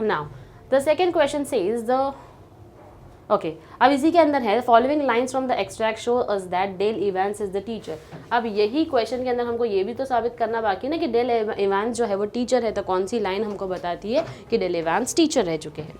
Now the second question says the okay, अब इसी के अंदर है following lines from the extract show us that Dale Evans is the teacher. अब यही क्वेश्चन के अंदर हमको ये भी तो साबित करना बाकी ना कि डेल इवांस जो है वो टीचर है, तो कौन सी लाइन हमको बताती है कि डेल इवांस टीचर रह चुके हैं।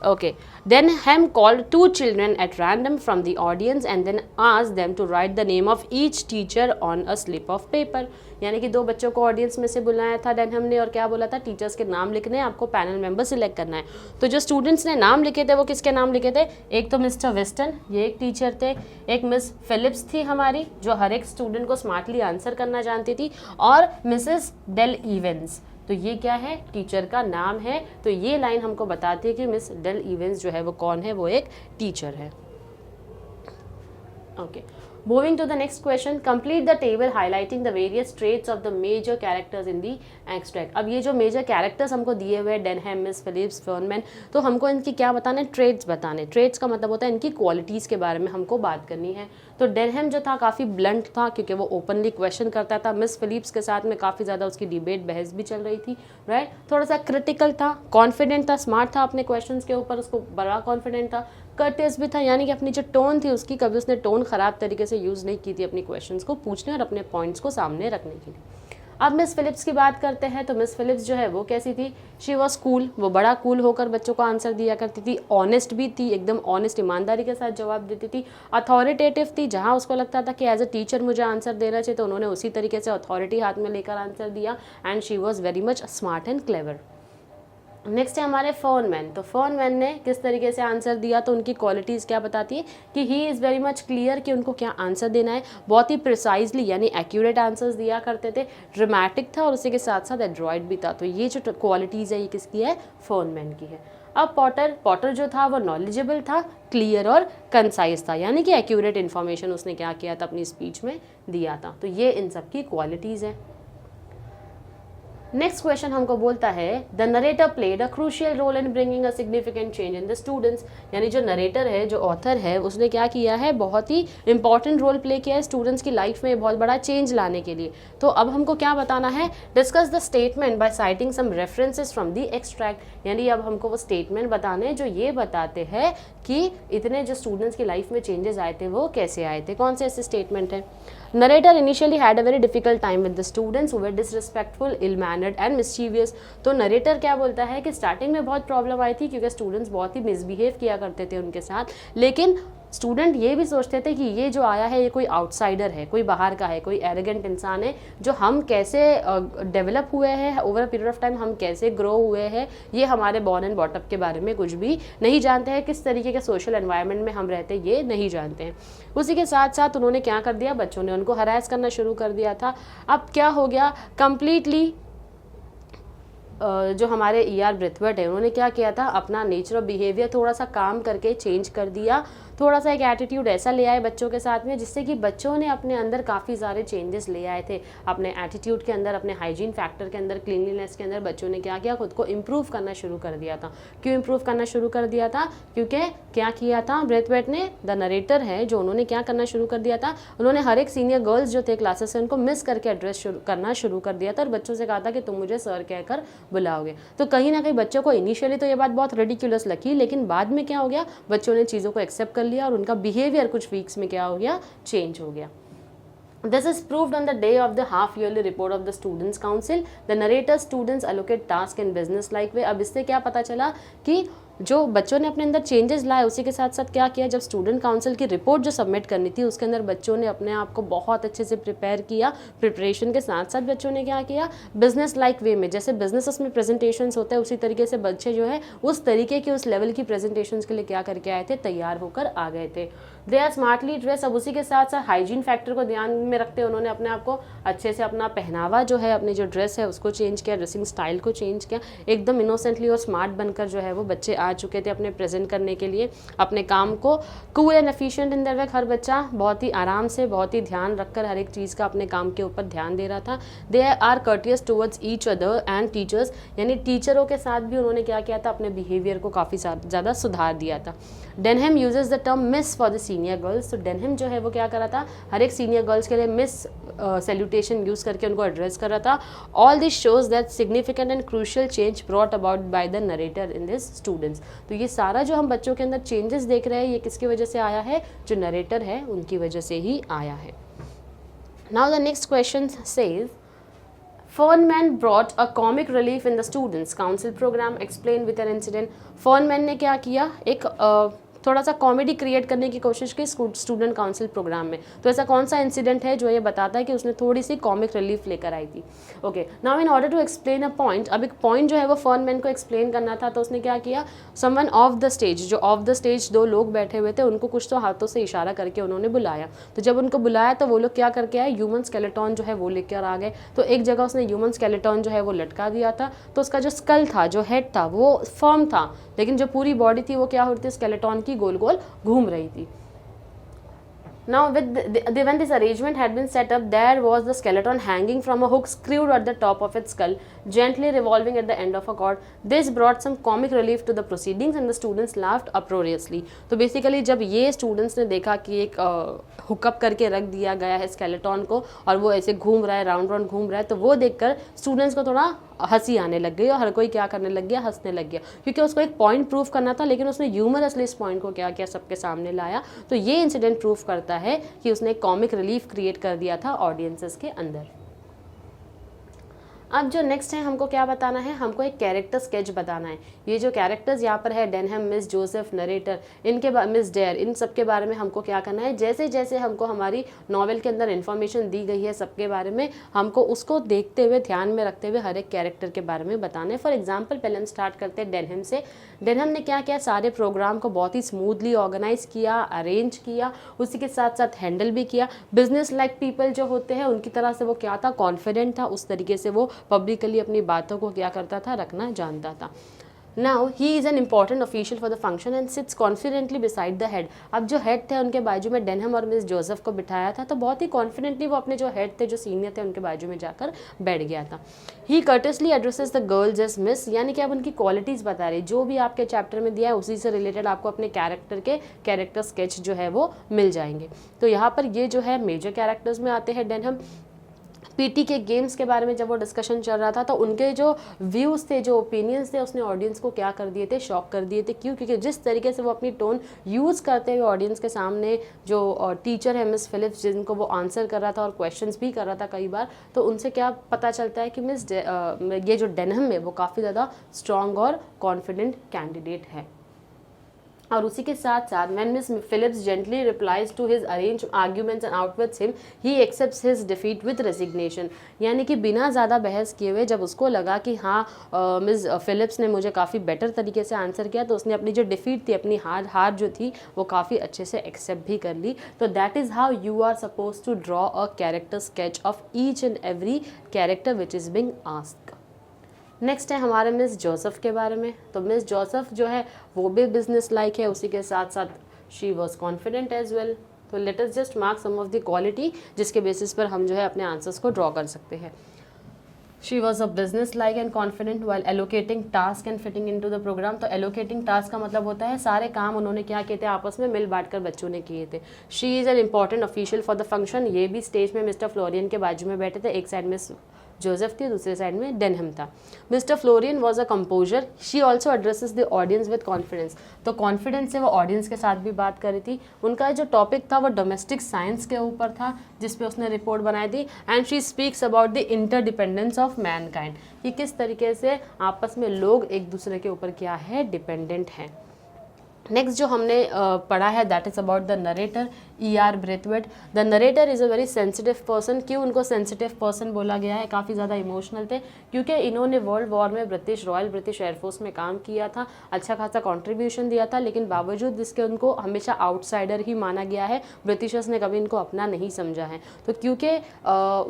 Okay, then ham called 2 children at random from the audience and then asked them to write the name of each teacher on a slip of paper, यानी कि 2 बच्चों को ऑडियंस में से बुलाया था डेनहम ने, और क्या बोला था, टीचर्स के नाम लिखने हैं, आपको पैनल मेंबर सिलेक्ट करना है। तो जो स्टूडेंट्स ने नाम लिखे थे वो किसके नाम लिखे थे, एक तो मिस्टर वेस्टन ये एक टीचर थे, एक मिस फिलिप्स थी हमारी जो हर एक स्टूडेंट को स्मार्टली आंसर करना जानती थी, और मिसेस डेल इवेंस, तो ये क्या है, टीचर का नाम है। तो ये लाइन हमको बताती है कि मिस डेल इवेंस जो है वो कौन है, वो एक टीचर है। Okay, moving to the next question, complete the table highlighting the various traits of the major characters in the extract। अब ये जो मेजर कैरेक्टर्स हमको दिए हुए हैं, डेनहम, मिस फिलिप्स, फर्नमैन, तो हमको इनकी क्या बताना है, ट्रेड्स बताने। ट्रेड्स का मतलब होता है इनकी क्वालिटीज़ के बारे में हमको बात करनी है। तो डेनहम जो था काफ़ी ब्लंट था क्योंकि वो ओपनली क्वेश्चन करता था। मिस फिलिप्स के साथ में काफ़ी ज़्यादा उसकी डिबेट बहस भी चल रही थी, राइट। थोड़ा सा क्रिटिकल था, कॉन्फिडेंट था, स्मार्ट था अपने क्वेश्चन के ऊपर, उसको बड़ा कॉन्फिडेंट था। कर्टेस भी था, यानी कि अपनी जो टोन थी उसकी कभी उसने टोन ख़राब तरीके से यूज़ नहीं की थी अपनी क्वेश्चंस को पूछने और अपने पॉइंट्स को सामने रखने के लिए। अब मिस फिलिप्स की बात करते हैं, तो मिस फिलिप्स जो है वो कैसी थी, शी वॉज कूल, वो बड़ा कूल होकर बच्चों को आंसर दिया करती थी। ऑनेस्ट भी थी, एकदम ऑनेस्ट ईमानदारी के साथ जवाब देती थी। अथॉरिटेटिव थी, जहाँ उसको लगता था कि एज अ टीचर मुझे आंसर देना चाहिए तो उन्होंने उसी तरीके से अथॉरिटी हाथ में लेकर आंसर दिया। And she was very much smart and clever. Next है हमारे फोनमैन। तो फोनमैन ने किस तरीके से आंसर दिया, तो उनकी क्वालिटीज़ क्या बताती है कि he is very much clear कि उनको क्या आंसर देना है, बहुत ही प्रिसाइजली यानी एक्यूरेट आंसर्स दिया करते थे, ड्रामेटिक था और उसी के साथ साथ एड्रॉइड भी था। तो ये जो क्वालिटीज़ है ये किसकी है, फोनमैन की है। अब पॉटर जो था वो नॉलेजेबल था, क्लियर और कंसाइज था, यानी कि एक्यूरेट इन्फॉर्मेशन उसने क्या किया था, अपनी स्पीच में दिया था। तो ये इन सब की क्वालिटीज़ हैं। नेक्स्ट क्वेश्चन हमको बोलता है the narrator played a crucial role in bringing a significant change in the students, यानी जो नरेटर है, जो ऑथर है, उसने क्या किया है, बहुत ही इंपॉर्टेंट रोल प्ले किया है स्टूडेंट्स की लाइफ में बहुत बड़ा चेंज लाने के लिए। तो अब हमको क्या बताना है, discuss the statement by citing some references from the extract, यानी अब हमको वो स्टेटमेंट बताने जो ये बताते हैं कि इतने जो स्टूडेंट्स की लाइफ में चेंजेस आए थे वो कैसे आए थे। कौन से ऐसे स्टेटमेंट है, narrator initially had a very difficult time with the students who were disrespectful, ill mannered and mischievous. तो नरेटर क्या बोलता है कि स्टार्टिंग में बहुत प्रॉब्लम आई थी क्योंकि स्टूडेंट्स बहुत ही मिसबिहेव किया करते थे उनके साथ, लेकिन स्टूडेंट ये भी सोचते थे कि ये जो आया है ये कोई आउटसाइडर है, कोई बाहर का है, कोई एरोगेंट इंसान है, जो हम कैसे डेवलप हुए हैं over a period of time, हम कैसे ग्रो हुए हैं, ये हमारे बॉर्न एंड बॉटअप के बारे में कुछ भी नहीं जानते हैं, किस तरीके के सोशल एनवायरनमेंट में हम रहते हैं ये नहीं जानते हैं। उसी के साथ साथ उन्होंने क्या कर दिया, बच्चों ने उनको हरास करना शुरू कर दिया था। अब क्या हो गया, कंप्लीटली जो हमारे ER ब्रेथवेट है उन्होंने क्या किया था, अपना नेचर ऑफ बिहेवियर थोड़ा सा काम करके चेंज कर दिया, थोड़ा सा एक एटीट्यूड ऐसा ले आए बच्चों के साथ में जिससे कि बच्चों ने अपने अंदर काफ़ी सारे चेंजेस ले आए थे, अपने एटीट्यूड के अंदर, अपने हाइजीन फैक्टर के अंदर, क्लीनलीनेस के अंदर बच्चों ने क्या किया, खुद को इम्प्रूव करना शुरू कर दिया था। क्यों इम्प्रूव करना शुरू कर दिया था, क्योंकि क्या किया था ब्रेथवेट ने, द नरेटर है जो, उन्होंने क्या करना शुरू कर दिया था, उन्होंने हर एक सीनियर गर्ल्स जो थे क्लासेस से उनको मिस करके एड्रेस करना शुरू कर दिया था और बच्चों से कहा था कि तुम मुझे सर कहकर बुलाओगे। तो कहीं ना कहीं बच्चों को इनिशियली तो ये बात बहुत रेडिकुलस लगी, लेकिन बाद में क्या हो गया, बच्चों ने चीज़ों को एक्सेप्ट कर लिया और उनका बिहेवियर कुछ वीक्स में क्या हो गया, चेंज हो गया। This is proved on the day of the half-yearly report of the Students' Council. The narrator students allocate task in business-like way. अब इससे क्या पता चला कि जो बच्चों ने अपने अंदर चेंजेस लाए, उसी के साथ साथ क्या किया, जब स्टूडेंट काउंसिल की रिपोर्ट जो सबमिट करनी थी उसके अंदर बच्चों ने अपने आप को बहुत अच्छे से प्रिपेयर किया। प्रिपरेशन के साथ साथ बच्चों ने क्या किया, बिजनेस लाइक वे में, जैसे बिजनेस में प्रेजेंटेशंस होते हैं उसी तरीके से बच्चे जो है उस तरीके के, उस लेवल की प्रेजेंटेशंस के लिए क्या करके आए थे, तैयार होकर आ गए थे। They are smartly dress. अब उसी के साथ साथ हाइजीन फैक्टर को ध्यान में रखते हैं उन्होंने अपने आप को अच्छे से, अपना पहनावा जो है, अपनी जो ड्रेस है उसको चेंज किया, ड्रेसिंग स्टाइल को चेंज किया, एकदम इनोसेंटली और स्मार्ट बनकर जो है वो बच्चे आ चुके थे अपने प्रेजेंट करने के लिए अपने काम को। Cool and efficient in their work, हर बच्चा बहुत ही आराम से, बहुत ही ध्यान रखकर हर एक चीज़ का अपने काम के ऊपर ध्यान दे रहा था। They are courteous towards each other and teachers, यानी टीचरों के साथ भी उन्होंने क्या किया था, अपने बिहेवियर को काफ़ी ज़्यादा सुधार दिया था। Denham uses the term miss for the senior girls. तो डेनहम जो है वो क्या कर रहा था, हर एक सीनियर गर्ल्स के लिए मिस सैल्यूटेशन यूज़ करके उनको एड्रेस कर रहा था। All this shows that significant and crucial change brought about by the narrator in this students. तो ये सारा जो हम बच्चों के अंदर चेंजेस देख रहे हैं ये किसकी वजह से आया है, जो नरेटर है उनकी वजह से ही आया है। Now the next question says Fernman brought a comic relief in the students council program. Explain with an incident. Fernman ने क्या किया, एक थोड़ा सा कॉमेडी क्रिएट करने की कोशिश की स्टूडेंट काउंसिल प्रोग्राम में। तो ऐसा कौन सा इंसिडेंट है जो ये बताता है कि उसने थोड़ी सी कॉमिक रिलीफ लेकर आई थी। Okay, now in order to explain a point, अब एक पॉइंट जो है वो फर्नमैन को एक्सप्लेन करना था, तो उसने क्या किया, समवन ऑफ द स्टेज, जो ऑफ द स्टेज दो लोग बैठे हुए थे उनको कुछ तो हाथों से इशारा करके उन्होंने बुलाया। तो जब उनको बुलाया तो वो लोग क्या करके आए, ह्यूमन स्केलेटॉन जो है वो लेकर आ गए। तो एक जगह उसने ह्यूमन स्केलेटॉन जो है वो लटका दिया था, तो उसका जो स्कल था, जो हेड था वो फर्म था, लेकिन जो पूरी बॉडी थी वो क्या हो रही थी, स्केलेटॉन की गोल गोल घूम रही थी। Now when this arrangement had been set up, there was the skeleton hanging from a hook screwed at the top of its skull, gently revolving at the end of a cord. This brought some comic relief to the proceedings and the students laughed uproariously. तो basically जब ये students ने देखा कि एक hookup करके रख दिया गया है स्केलेटॉन को और वो ऐसे घूम रहा है, राउंड राउंड घूम रहा है, तो वो देखकर स्टूडेंट्स को थोड़ा हंसी आने लग गई और हर कोई क्या करने लग गया, हंसने लग गया, क्योंकि उसको एक पॉइंट प्रूव करना था, लेकिन उसने ह्यूमरसली इस पॉइंट को क्या किया, सबके सामने लाया। तो ये इंसिडेंट प्रूव करता है कि उसने कॉमिक रिलीफ क्रिएट कर दिया था ऑडियंसेस के अंदर। अब जो नेक्स्ट है हमको क्या बताना है, हमको एक कैरेक्टर स्केच बताना है। ये जो कैरेक्टर्स यहाँ पर है, डेनहम, मिस जोसेफ, नरेटर, इनके मिस डेयर, इन सब के बारे में हमको क्या करना है, जैसे जैसे हमको हमारी नॉवेल के अंदर इन्फॉर्मेशन दी गई है सबके बारे में, हमको उसको देखते हुए ध्यान में रखते हुए हर एक कैरेक्टर के बारे में बताना है। फॉर एग्जाम्पल पहले हम स्टार्ट करते हैं डेनहम से। डेनहम ने क्या किया, सारे प्रोग्राम को बहुत ही स्मूथली ऑर्गेनाइज किया, अरेंज किया, उसी के साथ साथ हैंडल भी किया। बिजनेस लाइक पीपल जो होते हैं उनकी तरह से वो क्या था, कॉन्फिडेंट था, उस तरीके से वो पब्लिकली अपनी बातों को क्या करता था, रखना जानता था। Now he is an important official for the function and seats confidently beside the head. अब जो हेड थे उनके बाजू में डेनहम और मिस जोसेफ को बिठाया था, तो बहुत ही कॉन्फिडेंटली वो अपने जो हेड थे, जो सीनियर थे, उनके बाजू में जाकर बैठ गया था। He courteously addresses the girl just miss, यानी कि अब उनकी क्वालिटीज़ बता रही, जो भी आपके चैप्टर में दिया है उसी से रिलेटेड आपको अपने कैरेक्टर स्केच जो है वो मिल जाएंगे। तो यहाँ पर ये जो है मेजर कैरेक्टर्स में आते हैं डेनहम। पीटी के गेम्स के बारे में जब वो डिस्कशन चल रहा था तो उनके जो व्यूज़ थे, जो ओपिनियंस थे, उसने ऑडियंस को क्या कर दिए थे, शॉक कर दिए थे। क्यों? क्योंकि जिस तरीके से वो अपनी टोन यूज़ करते हुए ऑडियंस के सामने, जो टीचर है मिस फिलिप्स, जिनको वो आंसर कर रहा था और क्वेश्चंस भी कर रहा था कई बार, तो उनसे क्या पता चलता है कि ये जो डेनहम है वो काफ़ी ज़्यादा स्ट्रॉन्ग और कॉन्फिडेंट कैंडिडेट है। और उसी के साथ साथ when Miss Phillips gently replies to his arranged arguments and outwits him, he accepts his defeat with resignation। यानी कि बिना ज़्यादा बहस किए हुए जब उसको लगा कि हाँ मिस फिलिप्स ने मुझे काफ़ी बेटर तरीके से आंसर किया, तो उसने अपनी जो डिफीट थी, अपनी हार जो थी, वो काफ़ी अच्छे से एक्सेप्ट भी कर ली। तो that is how you are suppose to draw a character sketch of each and every character which is being asked. Next है हमारे मिस जोसेफ के बारे में। तो मिस जोसेफ जो है वो भी बिजनेस लाइक है, उसी के साथ साथ she was confident as well. तो let us just mark some of the quality जिसके बेसिस पर हम जो है अपने आंसर्स को ड्रॉ कर सकते हैं। She was a business like and confident while allocating task and fitting in to the programme. तो एलोकेटिंग टास्क का मतलब होता है सारे काम उन्होंने क्या किए थे, आपस में मिल बांट कर बच्चों ने किए थे। She is an important official for the function. ये भी स्टेज में मिस्टर फ्लोरियन के बाजू में बैठे थे, एक साइड में जोसेफ थी, दूसरे साइड में डेनहम था। Mister Florian was a composer. She also addresses the audience with confidence. तो कॉन्फिडेंस से वो ऑडियंस के साथ भी बात कर रही थी। उनका जो टॉपिक था वो डोमेस्टिक साइंस के ऊपर था, जिसपे उसने रिपोर्ट बनाई थी। And she speaks about the interdependence of Mankind, कि किस तरीके से आपस में लोग एक दूसरे के ऊपर क्या है, डिपेंडेंट हैं। नेक्स्ट जो हमने पढ़ा है that is about the narrator, E.R. Braithwaite. The narrator is a very sensitive person. क्यों उनको सेंसिटिव पर्सन बोला गया है, काफ़ी ज़्यादा इमोशनल थे, क्योंकि इन्होंने वर्ल्ड वॉर में रॉयल ब्रिटिश एयरफोर्स में काम किया था, अच्छा खासा कंट्रीब्यूशन दिया था, लेकिन बावजूद इसके उनको हमेशा आउटसाइडर ही माना गया है। ब्रिटिशर्स ने कभी इनको अपना नहीं समझा है। तो क्योंकि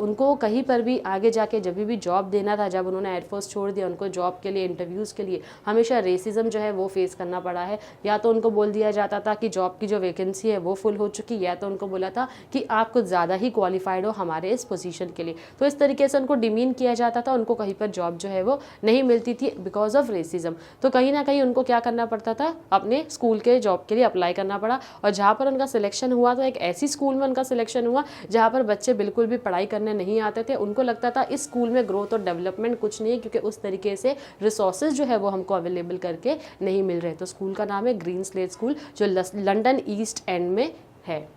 उनको कहीं पर भी आगे जाके जब भी जॉब देना था, जब उन्होंने एयरफोर्स छोड़ दिया, उनको जॉब के लिए, इंटरव्यूज़ के लिए हमेशा रेसिज्म जो है वो फेस करना पड़ा है। या तो उनको बोल दिया जाता था कि जॉब की जो वैकेंसी है वो फुल हो चुकी, या तो उनको बोला था कि आप कुछ ज़्यादा ही क्वालिफाइड हो हमारे इस पोजीशन के लिए। तो इस तरीके से उनको डिमीन किया जाता था, उनको कहीं पर जॉब जो है वो नहीं मिलती थी बिकॉज ऑफ रेसिज्म। तो कहीं ना कहीं उनको क्या करना पड़ता था, अपने स्कूल के जॉब के लिए अप्लाई करना पड़ा। और जहाँ पर उनका सिलेक्शन हुआ तो एक ऐसी स्कूल में उनका सिलेक्शन हुआ जहाँ पर बच्चे बिल्कुल भी पढ़ाई करने नहीं आते थे। उनको लगता था इस स्कूल में ग्रोथ और डेवलपमेंट कुछ नहीं है, क्योंकि उस तरीके से रिसोर्सेज जो है वो हमको अवेलेबल करके नहीं मिल रहे। तो स्कूल का नाम है ग्रीन स्लेट स्कूल, जो लंदन ईस्ट एंड में है।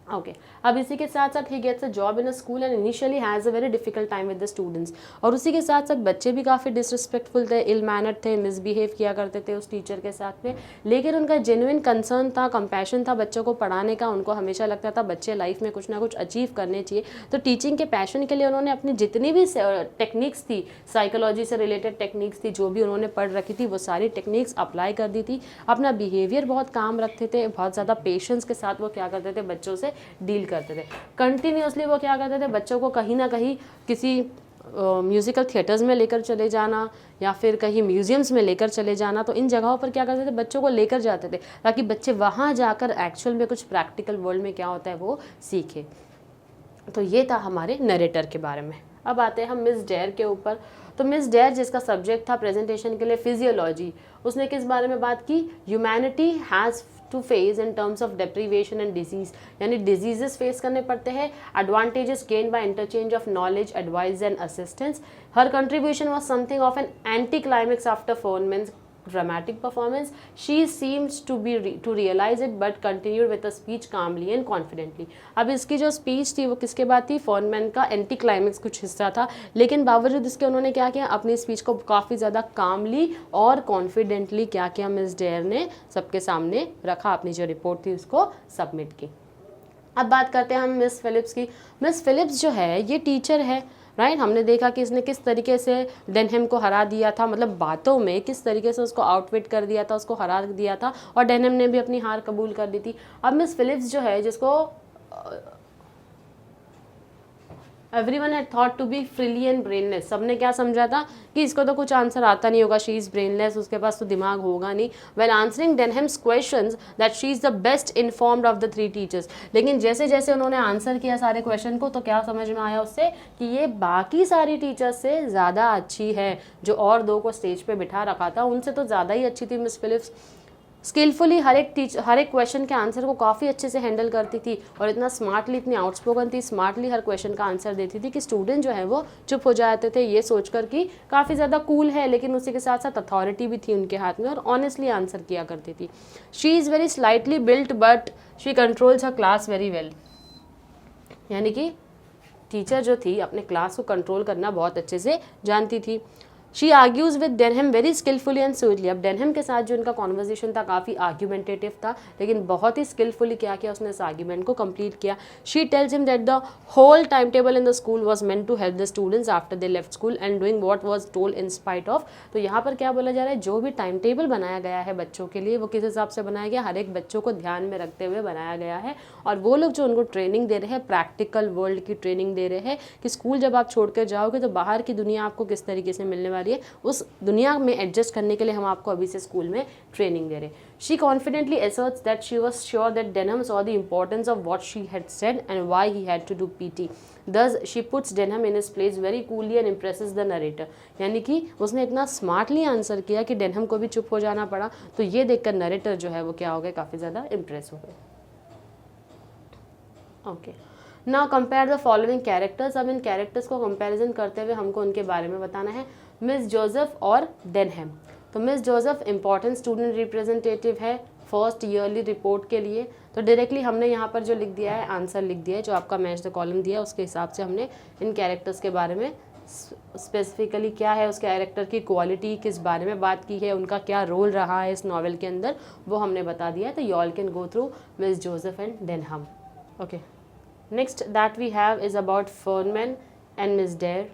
ओके अब इसी के साथ साथ ही gets a job in a school and initially has a very difficult time with the students. और उसी के साथ साथ बच्चे भी काफ़ी डिसरिस्पेक्टफुल थे, इल मैनर्ड थे, मिसबिहेव किया करते थे उस टीचर के साथ में। लेकिन उनका जेन्युइन कंसर्न था, कंपैशन था बच्चों को पढ़ाने का। उनको हमेशा लगता था बच्चे लाइफ में कुछ ना कुछ अचीव करने चाहिए। तो टीचिंग के पैशन के लिए उन्होंने अपनी जितनी भी टेक्निक्स थी, साइकोलॉजी से रिलेटेड टेक्निक्स थी, जो भी उन्होंने पढ़ रखी थी, वो सारी टेक्निक्स अप्लाई कर दी थी। अपना बिहेवियर बहुत काम रखते थे, बहुत ज़्यादा पेशेंस के साथ वो क्या करते थे, बच्चों से डील करते थे। कंटिन्यूसली वो क्या करते थे, बच्चों को कहीं ना कहीं किसी म्यूज़िकल थिएटर्स में लेकर चले जाना या फिर कहीं म्यूजियम्स में लेकर चले जाना। तो इन जगहों पर क्या करते थे, बच्चों को लेकर जाते थे ताकि बच्चे वहाँ जाकर एक्चुअल में कुछ प्रैक्टिकल वर्ल्ड में क्या होता है वो सीखे। तो ये था हमारे नरेटर के बारे में। अब आते हैं हम मिस डेयर के ऊपर। तो मिस डेयर जिसका सब्जेक्ट था प्रेजेंटेशन के लिए फिजियोलॉजी, उसने किस बारे में बात की, humanity has to face in terms of deprivation and disease, यानी डिजीजेस फेस करने पड़ते हैं। Advantages gain by interchange of knowledge, advice and assistance. हर contribution was something of an anti climax after 4 months dramatic performance. She seems to realize it but continued with the speech calmly and confidently. अब इसकी जो speech थी वो किसके बाद थी? फोनमैन का एंटी क्लाइमेक्स कुछ हिस्सा था, लेकिन बावजूद इसके उन्होंने क्या किया, अपनी स्पीच को काफ़ी ज़्यादा कामली और कॉन्फिडेंटली क्या किया, मिस डेयर ने सबके सामने रखा, अपनी जो रिपोर्ट थी उसको सबमिट की। अब बात करते हैं हम मिस फिलिप्स की। मिस फिलिप्स जो है ये टीचर है, राइट। हमने देखा कि इसने किस तरीके से डेनहम को हरा दिया था, मतलब बातों में किस तरीके से उसको आउटविट कर दिया था, उसको हरा दिया था, और डेनहम ने भी अपनी हार कबूल कर दी थी। अब मिस फिलिप्स जो है, जिसको everyone had thought to be freely and brainless, सबने क्या समझा था कि इसको तो कुछ आंसर आता नहीं होगा, शी इज़ ब्रेनलेस, उसके पास तो दिमाग होगा नहीं। When answering Denham's questions that she is the best informed of the 3 teachers, लेकिन जैसे जैसे उन्होंने आंसर किया सारे क्वेश्चन को, तो क्या समझ में आया उससे कि ये बाकी सारी टीचर्स से ज़्यादा अच्छी है। जो और 2 को स्टेज पर बिठा रखा था उनसे तो ज़्यादा ही अच्छी थी मिस फिलिप्स। स्किलफुली हर एक क्वेश्चन के आंसर को काफ़ी अच्छे से हैंडल करती थी, और इतना स्मार्टली, इतनी आउटस्पोकन थी, स्मार्टली हर क्वेश्चन का आंसर देती थी कि स्टूडेंट जो है वो चुप हो जाते थे, ये सोचकर कि काफ़ी ज़्यादा कूल है, लेकिन उसी के साथ साथ अथॉरिटी भी थी उनके हाथ में, और ऑनेस्टली आंसर किया करती थी। She is very slightly built but she controls her class very well, यानी कि टीचर जो थी अपने क्लास को कंट्रोल करना बहुत अच्छे से जानती थी। She argues with Denham very skilfully and sweetly. अब डेनहम के साथ जो इनका कॉन्वर्जेशन था काफ़ी आर्ग्यूमेंटेटिव था, लेकिन बहुत ही स्किलफुली क्या किया उसने इस आर्ग्यूमेंट को कंप्लीट किया। She tells him that the whole time table in the school was meant to help the students after they left school and doing what was told in spite of. तो यहाँ पर क्या बोला जा रहा है, जो भी टाइम टेबल बनाया गया है बच्चों के लिए वो किस हिसाब से बनाया गया, हर एक बच्चों को ध्यान में रखते हुए बनाया गया है, और वो लोग जो उनको ट्रेनिंग दे रहे हैं, प्रैक्टिकल वर्ल्ड की ट्रेनिंग दे रहे हैं कि स्कूल जब आप छोड़ कर जाओगे तो बाहर की दुनिया आपको किस तरीके से मिलने वाली है, उस दुनिया में एडजस्ट करने के लिए हम आपको अभी से स्कूल में ट्रेनिंग दे रहे हैं। She confidently asserts that she was sure that Denham saw the importance of what she had said and why he had to do PT. Thus, she puts Denham in his place very coolly and impresses the narrator. यानी कि उसने इतना smartly answer किया कि Denham को भी चुप हो जाना पड़ा, तो ये देखकर नरेटर जो है वो क्या हो गए, काफ़ी ज़्यादा इम्प्रेस हो गए। Okay, now compare the following characters. अब इन कैरेक्टर्स को कंपैरिजन करते हुए हमको उनके बारे में बताना है, मिस जोसेफ और डेनहम। तो miss Joseph important student representative है फर्स्ट ईयरली रिपोर्ट के लिए, तो डायरेक्टली हमने यहाँ पर जो लिख दिया है, आंसर लिख दिया है, जो आपका मैच द कॉलम दिया है उसके हिसाब से हमने इन कैरेक्टर्स के बारे में स्पेसिफिकली क्या है उस कैरेक्टर की क्वालिटी, किस बारे में बात की है, उनका क्या रोल रहा है इस नॉवेल के अंदर, वो हमने बता दिया है। तो you all can go through Miss Joseph and Denham. Okay, next that we have is about Fernman and Miss Dare.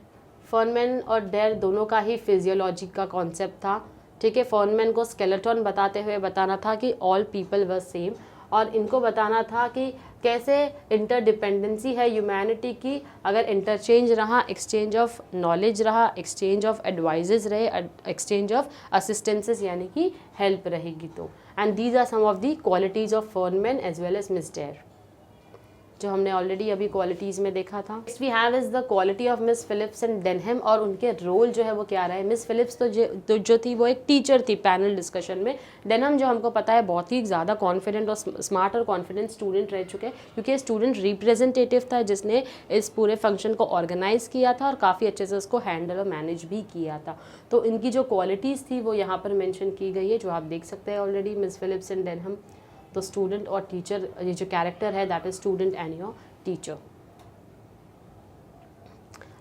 Fernman और डेयर दोनों का ही फिजियोलॉजी का कॉन्सेप्ट था, ठीक है। फर्नमैन को स्केलेटन बताते हुए बताना था कि ऑल पीपल वर सेम, और इनको बताना था कि कैसे इंटरडिपेंडेंसी है ह्यूमैनिटी की, अगर इंटरचेंज रहा, एक्सचेंज ऑफ नॉलेज रहा, एक्सचेंज ऑफ एडवाइजेज रहे, एक्सचेंज ऑफ असिस्टेंसेस यानी कि हेल्प रहेगी तो, and these are some of the qualities of Fernman as well as Miss Dare, जो हमने ऑलरेडी अभी क्वालिटीज़ में देखा था। Next we have is the quality of Miss Phillips and Denham, और उनके रोल जो है वो क्या रहा है। मिस फिलिप्स तो जो थी वो एक टीचर थी पैनल डिस्कशन में। डेनहम जो हमको पता है बहुत ही ज़्यादा कॉन्फिडेंट और स्मार्ट और कॉन्फिडेंट स्टूडेंट रह चुके हैं, क्योंकि स्टूडेंट रिप्रेजेंटेटिव था जिसने इस पूरे फंक्शन को ऑर्गेनाइज किया था और काफ़ी अच्छे से उसको हैंडल और मैनेज भी किया था। तो इनकी जो क्वालिटीज़ थी वो यहाँ पर मैंशन की गई है, जो आप देख सकते हैं already, Miss Phillips and Denham. तो स्टूडेंट और टीचर, ये जो कैरेक्टर है that is student and your teacher.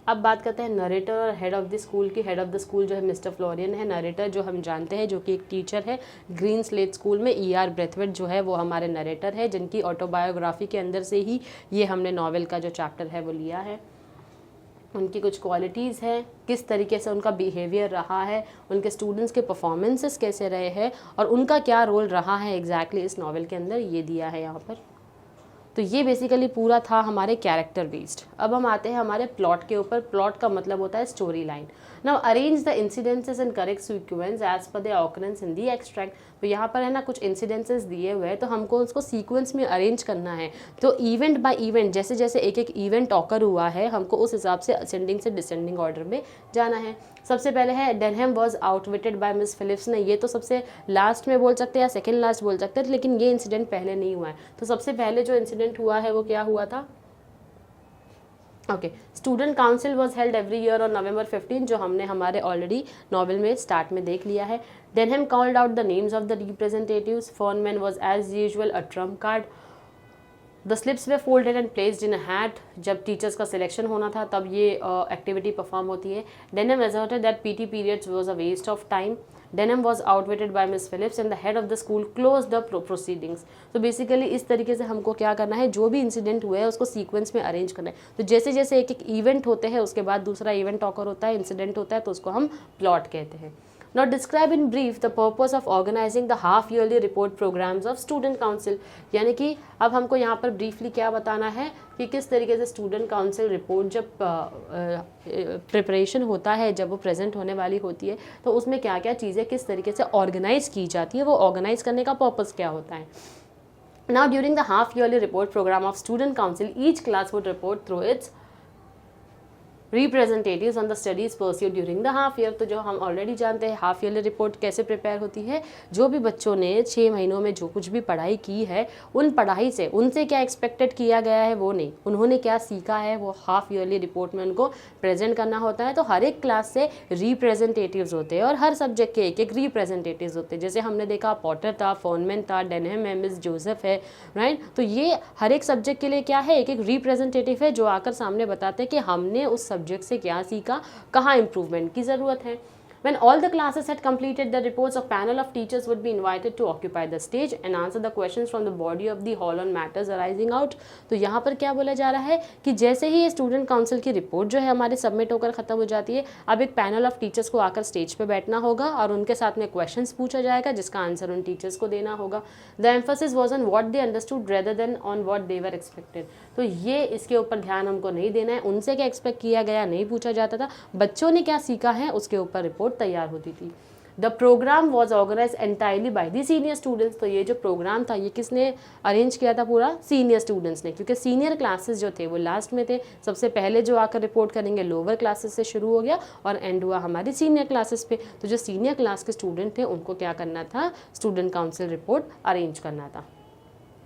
अब बात करते हैं नरेटर और हेड ऑफ द स्कूल की। हेड ऑफ द स्कूल जो है मिस्टर फ्लोरियन है। नरेटर जो हम जानते हैं जो कि एक टीचर है ग्रीन स्लेट स्कूल में, E.R. ब्रेथवेट जो है वो हमारे नरेटर है, जिनकी ऑटोबायोग्राफी के अंदर से ही ये हमने नॉवेल का जो चैप्टर है वो लिया है। उनकी कुछ क्वालिटीज़ हैं, किस तरीके से उनका बिहेवियर रहा है, उनके स्टूडेंट्स के परफॉर्मेंसेस कैसे रहे हैं, और उनका क्या रोल रहा है एग्जैक्टली इस नॉवेल के अंदर, ये दिया है यहाँ पर। तो ये बेसिकली पूरा था हमारे कैरेक्टर बेस्ड। अब हम आते हैं हमारे प्लॉट के ऊपर। प्लॉट का मतलब होता है story line. Now arrange the incidences in correct sequence as per the occurrence in the extract. तो यहाँ पर है ना कुछ इंसिडेंसेस दिए हुए हैं, तो हमको उसको सीक्वेंस में अरेंज करना है। तो इवेंट बाय इवेंट, जैसे जैसे एक एक इवेंट ऑकर हुआ है, हमको उस हिसाब से असेंडिंग से डिसेंडिंग ऑर्डर में जाना है। सबसे पहले है Denham was outwitted by Miss Phillips ने। ये तो सबसे लास्ट में बोल सकते हैं या सेकेंड लास्ट बोल सकते हैं, लेकिन ये इंसिडेंट पहले नहीं हुआ है। तो सबसे पहले जो इंसिडेंट हुआ है वो क्या हुआ था, okay, student council was held every year on November 15, जो हमने हमारे ऑलरेडी नॉवल में स्टार्ट में देख लिया है. Denham called out the names of the representatives. Foreman was as usual a trump card. The slips were folded and placed in a hat. जब teachers का सिलेक्शन होना था तब ये एक्टिविटी परफॉर्म होती है. Denham asserted that PT periods was a waste of time. Denham was outwitted by Miss Phillips and the head of the school closed the proceedings. तो basically इस तरीके से हमको क्या करना है, जो भी इंसिडेंट हुए है उसको सीक्वेंस में अरेंज करना है. तो जैसे जैसे एक एक इवेंट होते हैं उसके बाद दूसरा इवेंट ऑकर होता है, इंसिडेंट होता है, तो उसको हम प्लॉट कहते हैं. Now describe in brief the purpose of organizing the half yearly report programs of student council. यानी कि अब हमको यहाँ पर ब्रीफली क्या बताना है कि किस तरीके से स्टूडेंट काउंसिल रिपोर्ट जब प्रिपरेशन होता है, जब वो प्रेजेंट होने वाली होती है, तो उसमें क्या क्या चीज़ें किस तरीके से ऑर्गेनाइज की जाती है, वो ऑर्गेनाइज करने का पर्पस क्या होता है. Now during the half yearly report program of student council, each class would report through its representatives on the studies pursued during the half year. तो जो हम ऑलरेडी जानते हैं हाफ ईयरली रिपोर्ट कैसे प्रिपेयर होती है, जो भी बच्चों ने 6 महीनों में जो कुछ भी पढ़ाई की है, उन पढ़ाई से उनसे क्या एक्सपेक्टेड किया गया है वो नहीं, उन्होंने क्या सीखा है वो हाफ ईयरली रिपोर्ट में उनको प्रेजेंट करना होता है. तो हर एक क्लास से रिप्रेजेंटेटिव्स होते हैं और हर सब्जेक्ट के एक एक रिप्रेजेंटेटिव्स होते हैं. जैसे हमने देखा पॉटर था, फोनमैन था, डेनहम है, मिस जोसेफ है, राइट. तो ये हर एक सब्जेक्ट के लिए क्या है, एक एक रिप्रेजेंटेटिव है जो आकर सामने बताते हैं कि हमने उस सब्जेक्ट से क्या सीखा, कहाँ इंप्रूवमेंट की ज़रूरत है. When all the classes had completed their reports, a panel of teachers would be invited to occupy the stage and answer the questions from the body of the hall on matters arising out. तो यहाँ पर क्या बोला जा रहा है कि जैसे ही ये स्टूडेंट काउंसिल की रिपोर्ट जो है हमारे सबमिट होकर ख़त्म हो जाती है, अब एक पैनल ऑफ टीचर्स को आकर स्टेज पे बैठना होगा और उनके साथ में क्वेश्चंस पूछा जाएगा जिसका आंसर उन टीचर्स को देना होगा. The emphasis was on what they understood rather than on what they were expected. तो ये इसके ऊपर ध्यान हमको नहीं देना है, उनसे क्या एक्सपेक्ट किया गया नहीं पूछा जाता था, बच्चों ने क्या सीखा है उसके ऊपर रिपोर्ट तैयार होती थी. The programme was organise entirely by the senior students. तो ये जो प्रोग्राम था ये किसने अरेंज किया था, पूरा सीनियर स्टूडेंट्स ने, क्योंकि सीनियर क्लासेस जो थे वो लास्ट में थे. सबसे पहले जो आकर रिपोर्ट करेंगे लोअर क्लासेस से शुरू हो गया और एंड हुआ हमारी सीनियर क्लासेस पे. तो जो सीनियर क्लास के स्टूडेंट थे उनको क्या करना था, स्टूडेंट काउंसिल रिपोर्ट अरेंज करना था.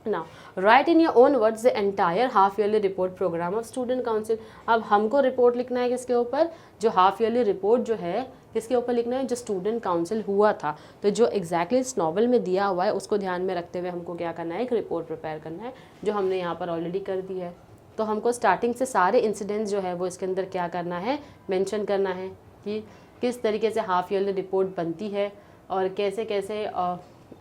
Now, write in your own words the entire half yearly report program of student council. अब हमको रिपोर्ट लिखना है किसके ऊपर, जो हाफ ईयरली रिपोर्ट जो है किसके ऊपर लिखना है, जो स्टूडेंट काउंसिल हुआ था. तो जो एग्जैक्टली इस नॉवल में दिया हुआ है उसको ध्यान में रखते हुए हमको क्या करना है, एक रिपोर्ट प्रिपेयर करना है, जो हमने यहाँ पर ऑलरेडी कर दी है. तो हमको स्टार्टिंग से सारे इंसिडेंट्स जो है वो इसके अंदर क्या करना है, मेंशन करना है कि किस तरीके से हाफ ईयरली रिपोर्ट बनती है और कैसे कैसे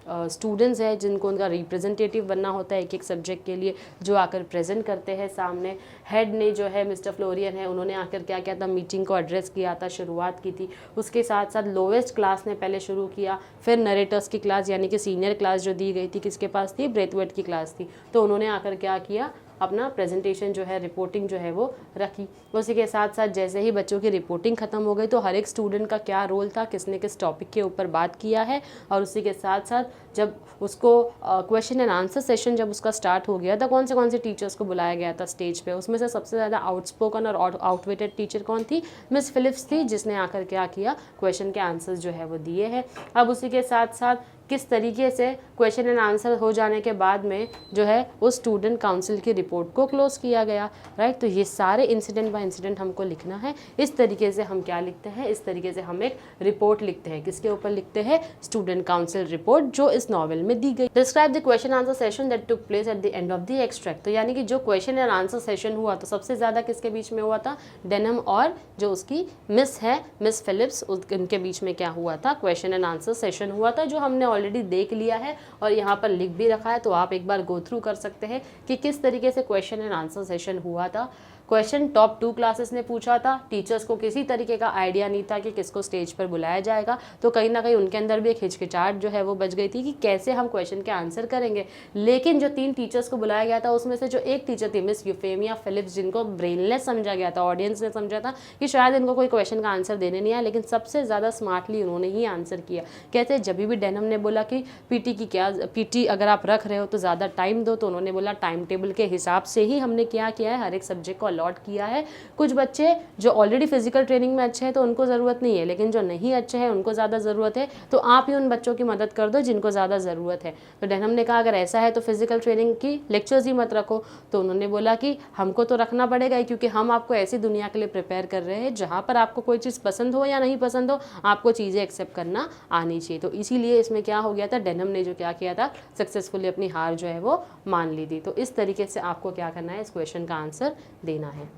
स्टूडेंट्स हैं जिनको उनका रिप्रेजेंटेटिव बनना होता है एक एक सब्जेक्ट के लिए, जो आकर प्रेजेंट करते हैं सामने. हेड ने जो है मिस्टर फ्लोरियन है, उन्होंने आकर क्या किया था, मीटिंग को एड्रेस किया था, शुरुआत की थी. उसके साथ साथ लोवेस्ट क्लास ने पहले शुरू किया, फिर नरेटर्स की क्लास यानी कि सीनियर क्लास जो दी गई थी किसके पास थी, ब्रेथवेट की क्लास थी. तो उन्होंने आकर क्या किया, अपना प्रेजेंटेशन जो है, रिपोर्टिंग जो है वो रखी. उसी के साथ साथ जैसे ही बच्चों की रिपोर्टिंग ख़त्म हो गई तो हर एक स्टूडेंट का क्या रोल था, किसने किस टॉपिक के ऊपर बात किया है, और उसी के साथ साथ जब उसको क्वेश्चन एंड आंसर सेशन जब उसका स्टार्ट हो गया था, कौन से टीचर्स को बुलाया गया था स्टेज पे. उसमें से सबसे ज़्यादा आउटस्पोकन और आउटवेटेड टीचर कौन थी, मिस फिलिप्स थी, जिसने आकर क्या किया, क्वेश्चन के आंसर्स जो है वो दिए हैं. अब उसी के साथ साथ किस तरीके से क्वेश्चन एंड आंसर हो जाने के बाद में जो है उस स्टूडेंट काउंसिल की रिपोर्ट को क्लोज किया गया, राइट. तो ये सारे इंसिडेंट बाय इंसिडेंट हमको लिखना है. इस तरीके से हम क्या लिखते हैं, इस तरीके से हम एक रिपोर्ट लिखते हैं. किसके ऊपर लिखते हैं, स्टूडेंट काउंसिल रिपोर्ट जो इस नॉवल में दी गई. Describe the question answer session that took place at the end of the extract. तो यानी कि जो क्वेश्चन एंड आंसर सेशन हुआ तो सबसे ज़्यादा किसके बीच में हुआ था, डेनहम और जो उसकी मिस है, मिस फिलिप्स, उनके बीच में क्या हुआ था, क्वेश्चन एंड आंसर सेशन हुआ था, जो हमने ऑलरेडी देख लिया है और यहाँ पर लिख भी रखा है. तो आप एक बार गो थ्रू कर सकते हैं कि किस तरीके से क्वेश्चन एंड आंसर सेशन हुआ था. क्वेश्चन टॉप 2 क्लासेस ने पूछा था. टीचर्स को किसी तरीके का आइडिया नहीं था कि किसको स्टेज पर बुलाया जाएगा, तो कहीं ना कहीं उनके अंदर भी एक हिचकिचाहट जो है वो बच गई थी कि कैसे हम क्वेश्चन के आंसर करेंगे. लेकिन जो 3 टीचर्स को बुलाया गया था उसमें से जो एक टीचर थी मिस यूफेमिया फिलिप्स, जिनको ब्रेनलेस समझा गया था, ऑडियंस ने समझा था कि शायद इनको कोई क्वेश्चन का आंसर देने नहीं आया, लेकिन सबसे ज़्यादा स्मार्टली उन्होंने ही आंसर किया. कहते जब भी डेनहम ने बोला कि पीटी अगर आप रख रहे हो तो ज़्यादा टाइम दो, तो उन्होंने बोला टाइम टेबल के हिसाब से ही हमने क्या किया है, हर एक सब्जेक्ट को अलॉट किया है। कुछ बच्चे जो ऑलरेडी फिजिकल ट्रेनिंग में अच्छे हैं तो उनको ज़रूरत नहीं है, लेकिन जो नहीं अच्छे हैं उनको ज़्यादा ज़रूरत है, तो आप ही उन बच्चों की मदद कर दो जिनको ज़्यादा ज़रूरत है। तो डेनहम ने कहा अगर ऐसा है तो फिजिकल ट्रेनिंग की लेक्चर्स ही मत रखो। तो उन्होंने बोला कि हमको तो रखना पड़ेगा, क्योंकि हम आपको ऐसी दुनिया के लिए प्रिपेयर कर रहे हैं जहाँ पर आपको कोई चीज़ पसंद हो या नहीं पसंद हो, आपको चीज़ें एक्सेप्ट करना आनी चाहिए। तो इसीलिए इसमें क्या हो गया था, डेनहम ने जो क्या किया था, सक्सेसफुली अपनी हार जो है वो मान ली थी। तो इस तरीके से आपको क्या करना है, इस क्वेश्चन का आंसर देना है।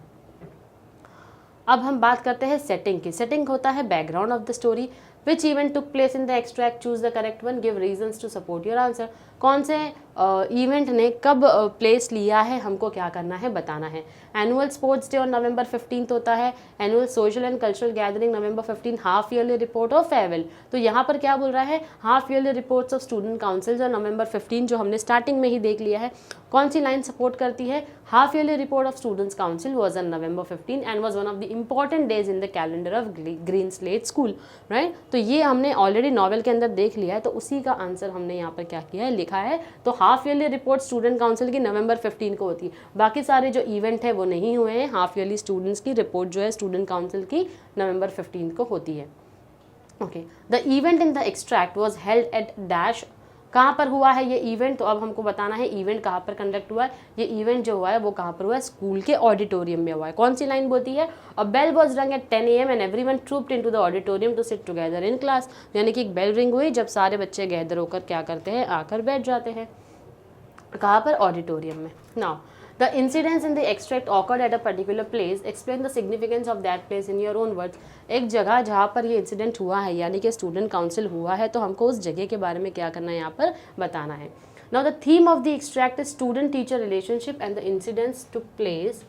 अब हम बात करते हैं सेटिंग की। सेटिंग होता है background of the story. Which event took place in the extract, choose the correct one, give reasons to support your answer. कौन से इवेंट ने कब प्लेस लिया है, हमको क्या करना है, बताना है। एनुअल स्पोर्ट्स डे और नवंबर 15 होता है। Annual social and cultural gathering November 15। Half yearly report और फेयरवेल। तो यहाँ पर क्या बोल रहा है, half yearly reports of student councils और नवंबर 15 जो हमने स्टार्टिंग में ही देख लिया है। कौन सी लाइन सपोर्ट करती है, half yearly report of students council was on November 15 and was one of the important days in the calendar of green slate school, right. तो ये हमने ऑलरेडी नॉवेल के अंदर देख लिया है, तो उसी का आंसर हमने यहाँ पर क्या किया है, लिखा है। तो half yearly report student council की नवंबर 15 को होती है। बाकी सारे जो इवेंट है वो नहीं हुए हैं। हाफ ईयरली स्टूडेंट्स की रिपोर्ट जो है स्टूडेंट काउंसिल की नवंबर 15 को होती है। Okay, the event in the extract was held at dash. कहाँ पर हुआ है ये इवेंट, तो अब हमको बताना है इवेंट कहाँ पर कंडक्ट हुआ है। ये इवेंट जो हुआ है वो कहाँ पर हुआ है, स्कूल के ऑडिटोरियम में हुआ है। कौन सी लाइन बोलती है, a bell was rung at 10 AM and everyone trooped into the auditorium to sit together in class. यानी कि एक बेल रिंग हुई जब सारे बच्चे गैदर होकर क्या करते हैं, आकर बैठ जाते हैं। कहाँ पर, ऑडिटोरियम में। Now the incidents in the extract awkward at a particular place, explain the significance of that place in your own words. एक जगह जहाँ पर ये इंसिडेंट हुआ है, यानी कि स्टूडेंट काउंसिल हुआ है, तो हमको उस जगह के बारे में क्या करना है, यहाँ पर बताना है। Now the theme of the extract is student teacher relationship and the incidents took place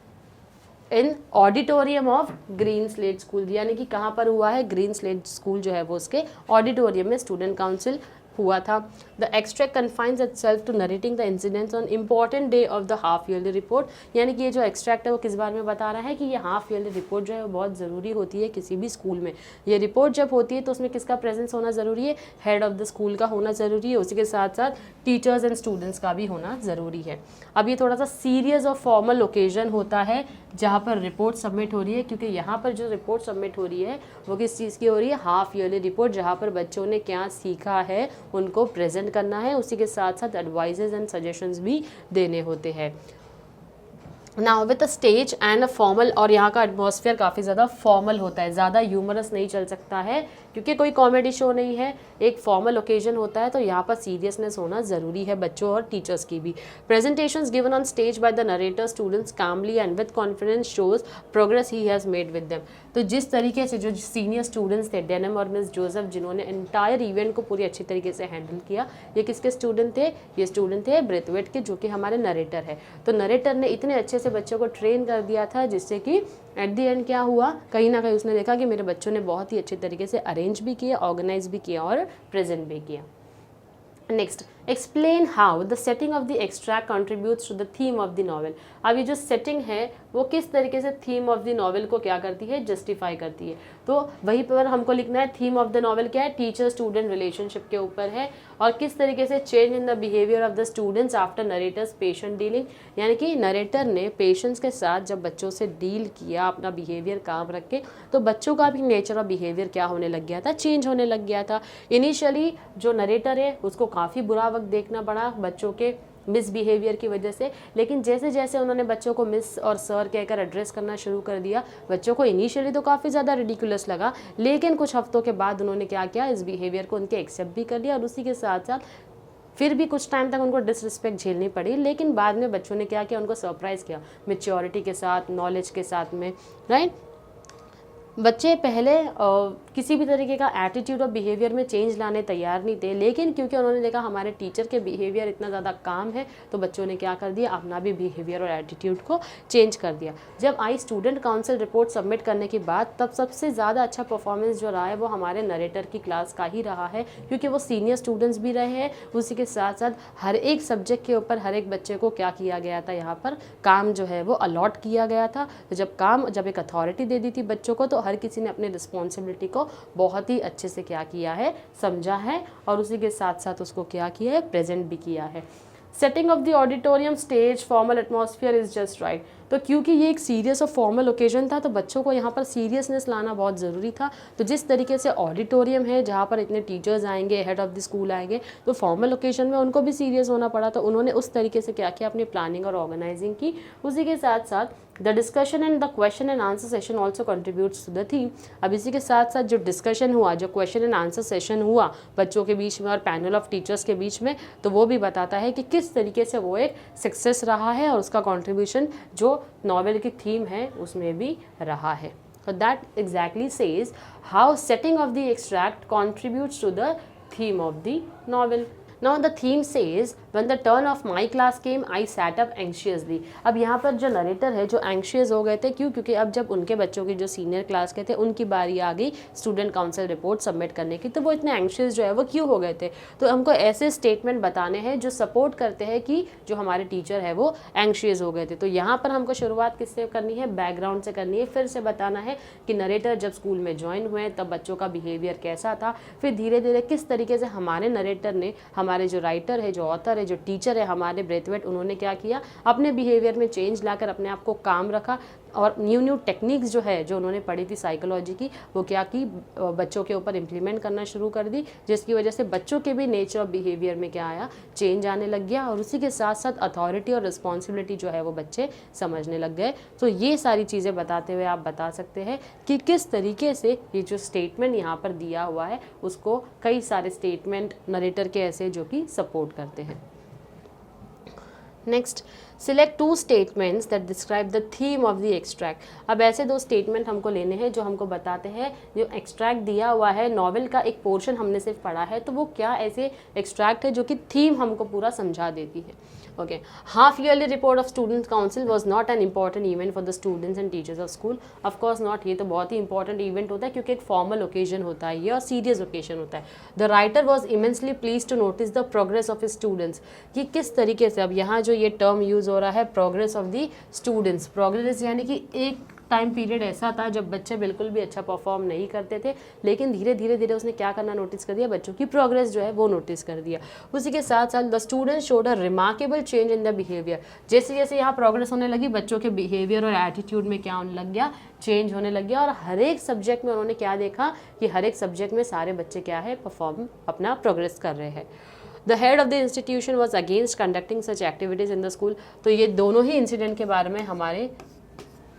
in auditorium of green slate school. यानी कि कहाँ पर हुआ है, ग्रीन स्लेट स्कूल जो है वो उसके ऑडिटोरियम में स्टूडेंट काउंसिल हुआ था। The extract confines itself to narrating the incidents on important day of the half yearly report. यानी कि ये जो एक्सट्रैक्ट है वो किस बारे में बता रहा है कि ये हाफ ईयरली रिपोर्ट जो है वो बहुत ज़रूरी होती है किसी भी स्कूल में। ये रिपोर्ट जब होती है तो उसमें किसका प्रेजेंस होना ज़रूरी है, हेड ऑफ द स्कूल का होना ज़रूरी है, उसी के साथ साथ टीचर्स एंड स्टूडेंट्स का भी होना ज़रूरी है। अब ये थोड़ा सा सीरियस और फॉर्मल ओकेजन होता है जहाँ पर रिपोर्ट सबमिट हो रही है, क्योंकि यहाँ पर जो रिपोर्ट सबमिट हो रही है वो किस चीज़ की हो रही है, हाफ ईयरली रिपोर्ट, जहाँ पर बच्चों ने क्या सीखा है उनको प्रेजेंट करना है, उसी के साथ साथ एडवाइजेज एंड सजेशंस भी देने होते हैं। Now with a stage and a formal, और यहाँ का एटमॉस्फेयर काफ़ी ज़्यादा फॉर्मल होता है, ज़्यादा ह्यूमरस नहीं चल सकता है क्योंकि कोई कॉमेडी शो नहीं है, एक फॉर्मल ओकेजन होता है, तो यहाँ पर सीरियसनेस होना ज़रूरी है बच्चों और टीचर्स की भी। Presentations given on stage by the narrator, students calmly and with confidence shows progress he has made with them. तो जिस तरीके से जो सीनियर स्टूडेंट्स थे, डेनम और मिस जोसेफ, जिन्होंने एंटायर इवेंट को पूरी अच्छी तरीके से हैंडल किया, ये किसके स्टूडेंट थे, ये स्टूडेंट थे ब्रेथवेट के, जो कि हमारे नरेटर है। तो नरेटर ने इतने अच्छे से बच्चों को ट्रेन कर दिया था जिससे कि एट द एंड क्या हुआ, कहीं ना कहीं उसने देखा कि मेरे बच्चों ने बहुत ही अच्छे तरीके से अरेंज भी किया, ऑर्गेनाइज भी किया और प्रेजेंट भी किया। Next, explain how the setting of the extract contributes to the theme of the novel. अब ये जो सेटिंग है वो किस तरीके से थीम ऑफ द नॉवेल को क्या करती है, जस्टिफाई करती है। तो वहीं पर हमको लिखना है थीम ऑफ द नॉवेल क्या है, टीचर स्टूडेंट रिलेशनशिप के ऊपर है, और किस तरीके से change in the behaviour of the students after narrator's patient dealing. यानी कि नरेटर ने पेशेंट्स के साथ जब बच्चों से डील किया, अपना बिहेवियर काम रख के, तो बच्चों का भी नेचर और बिहेवियर क्या होने लग गया था, चेंज होने लग गया था। इनिशियली जो नरेटर है उसको काफ़ी बुरा वक्त देखना पड़ा बच्चों के मिसबिहेवियर की वजह से, लेकिन जैसे जैसे उन्होंने बच्चों को मिस और सर कहकर एड्रेस करना शुरू कर दिया, बच्चों को इनिशियली तो काफ़ी ज़्यादा रिडिकुलस लगा, लेकिन कुछ हफ्तों के बाद उन्होंने क्या किया, इस बिहेवियर को उनके एक्सेप्ट भी कर लिया, और उसी के साथ साथ फिर भी कुछ टाइम तक उनको डिसरिस्पेक्ट झेलनी पड़ी, लेकिन बाद में बच्चों ने क्या किया, उनको सरप्राइज़ किया मैच्योरिटी के साथ, नॉलेज के साथ में, राइट। बच्चे पहले किसी भी तरीके का एटीट्यूड और बिहेवियर में चेंज लाने तैयार नहीं थे, लेकिन क्योंकि उन्होंने देखा हमारे टीचर के बिहेवियर इतना ज़्यादा काम है, तो बच्चों ने क्या कर दिया, अपना भी बिहेवियर और एटीट्यूड को चेंज कर दिया। जब I student council report submit करने के बाद, तब सबसे ज़्यादा अच्छा परफॉर्मेंस जो रहा है वो हमारे नरेटर की क्लास का ही रहा है, क्योंकि वो सीनियर स्टूडेंट्स भी रहे हैं, उसी के साथ साथ हर एक सब्जेक्ट के ऊपर हर एक बच्चे को क्या किया गया था, यहाँ पर काम जो है वो अलॉट किया गया था। तो जब एक अथॉरिटी दे दी थी बच्चों को, तो हर किसी ने अपनी रिस्पॉन्सिबिलिटी को बहुत ही अच्छे से क्या किया है, समझा है, और उसी के साथ साथ उसको क्या किया है, प्रेजेंट भी किया है। Setting of the auditorium, stage, formal atmosphere is just right. तो क्योंकि ये एक सीरियस और फॉर्मल ओकेजन था तो बच्चों को यहाँ पर सीरियसनेस लाना बहुत ज़रूरी था। तो जिस तरीके से ऑडिटोरियम है जहाँ पर इतने टीचर्स आएंगे, हेड ऑफ द स्कूल आएंगे, तो फॉर्मल ओकेजन में उनको भी सीरियस होना पड़ा। तो उन्होंने उस तरीके से क्या किया, अपनी प्लानिंग और ऑर्गेनाइजिंग की। उसी के साथ साथ the discussion and the question and answer session also contributes to the theme. अब इसी के साथ साथ जो डिस्कशन हुआ, जो क्वेश्चन एंड आंसर सेशन हुआ बच्चों के बीच में और पैनल ऑफ टीचर्स के बीच में, तो वो भी बताता है कि किस तरीके से वो एक सक्सेस रहा है और उसका कंट्रीब्यूशन जो नॉवेल की थीम है उसमें भी रहा है। So that exactly says how setting of the extract contributes to the theme of the novel. Now the theme says when the turn of my class came I sat up anxiously. अब यहाँ पर जो narrator है जो anxious हो गए थे, क्योंकि अब जब उनके बच्चों की जो सीनियर क्लास के थे उनकी बारी आ गई स्टूडेंट काउंसिल रिपोर्ट सबमिट करने की, तो वो इतने एंशियस जो है वो क्यों हो गए थे। तो हमको ऐसे स्टेटमेंट बताने हैं जो सपोर्ट करते हैं कि जो हमारे टीचर है वो एंशियस हो गए थे। तो यहाँ पर हमको शुरुआत किससे करनी है, बैकग्राउंड से करनी है। फिर से बताना है कि नरेटर जब स्कूल में ज्वाइन हुए तब बच्चों का बिहेवियर कैसा था, फिर धीरे धीरे किस तरीके से हमारे नरेटर ने, हमारे जो राइटर है, जो ऑथर है, जो टीचर है हमारे ब्रेथवेट, उन्होंने क्या किया, अपने बिहेवियर में चेंज लाकर अपने आप को काम रखा और न्यू टेक्निक्स जो है जो उन्होंने पढ़ी थी साइकोलॉजी की, वो क्या की बच्चों के ऊपर इम्प्लीमेंट करना शुरू कर दी, जिसकी वजह से बच्चों के भी नेचर और बिहेवियर में क्या आया, चेंज आने लग गया। और उसी के साथ साथ अथॉरिटी और रिस्पॉन्सिबिलिटी जो है वो बच्चे समझने लग गए। तो ये सारी चीज़ें बताते हुए आप बता सकते हैं कि किस तरीके से ये जो स्टेटमेंट यहाँ पर दिया हुआ है उसको कई सारे स्टेटमेंट नरेटर के ऐसे जो कि सपोर्ट करते हैं। Next, select two statements that describe the theme of the extract. अब ऐसे दो स्टेटमेंट हमको लेने हैं जो हमको बताते हैं जो एक्सट्रैक्ट दिया हुआ है, नॉवेल का एक पोर्शन हमने सिर्फ पढ़ा है, तो वो क्या ऐसे एक्सट्रैक्ट है जो कि थीम हमको पूरा समझा देती है। Okay, half yearly report of student council was not an important event for the students and teachers of school. Of course not, ये तो बहुत ही इंपॉर्टेंट इवेंट होता है क्योंकि एक फॉर्मल ओकेजन होता है ये और सीरियस ओकेजन होता है। The writer was immensely please to notice the progress of students, कि किस तरीके से, अब यहाँ जो ये टर्म यूज हो रहा है progress of the students, progress यानी कि एक टाइम पीरियड ऐसा था जब बच्चे बिल्कुल भी अच्छा परफॉर्म नहीं करते थे, लेकिन धीरे धीरे उसने क्या करना नोटिस कर दिया, बच्चों की प्रोग्रेस जो है वो नोटिस कर दिया। उसी के साथ साथ the student showed a remarkable change in the behaviour, जैसे जैसे यहाँ प्रोग्रेस होने लगी बच्चों के बिहेवियर और एटीट्यूड में क्या होने लग गया, चेंज होने लग गया। और हर एक सब्जेक्ट में उन्होंने क्या देखा कि हर एक सब्जेक्ट में सारे बच्चे क्या है, परफॉर्म अपना प्रोग्रेस कर रहे हैं। The head of the institution was against conducting such activities in the school. तो ये दोनों ही इंसिडेंट के बारे में हमारे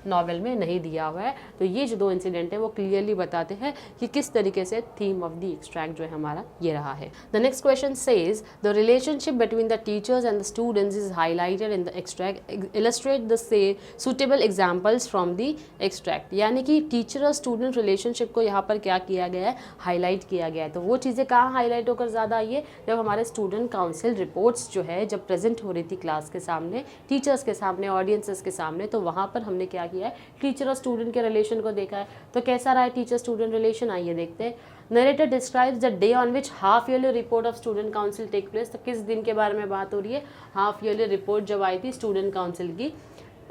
नॉवेल में नहीं दिया हुआ है। तो ये जो दो इंसिडेंट है वो क्लियरली बताते हैं कि किस तरीके से थीम ऑफ द एक्सट्रैक्ट जो है हमारा ये रहा है। The next question says the relationship between the teachers and the students is highlighted in the extract, illustrate the suitable examples from the extract. यानी कि टीचर और स्टूडेंट रिलेशनशिप को यहाँ पर क्या किया गया है, हाईलाइट किया गया है। तो वो चीज़ें कहाँ हाईलाइट होकर ज़्यादा आई है, जब हमारे स्टूडेंट काउंसिल रिपोर्ट्स जो है जब प्रेजेंट हो रही थी क्लास के सामने, टीचर्स के सामने, ऑडियंसेस के सामने, तो वहाँ पर हमने क्या किया है, टीचर और स्टूडेंट के रिलेशन को देखा है। तो कैसा रहा है टीचर स्टूडेंट रिलेशन, आइए देखते हैं। Narrator describes the day on which half yearly report of student council take place. तो किस दिन के बारे में बात हो रही है, हाफ ईयरली रिपोर्ट जब आई थी स्टूडेंट काउंसिल की।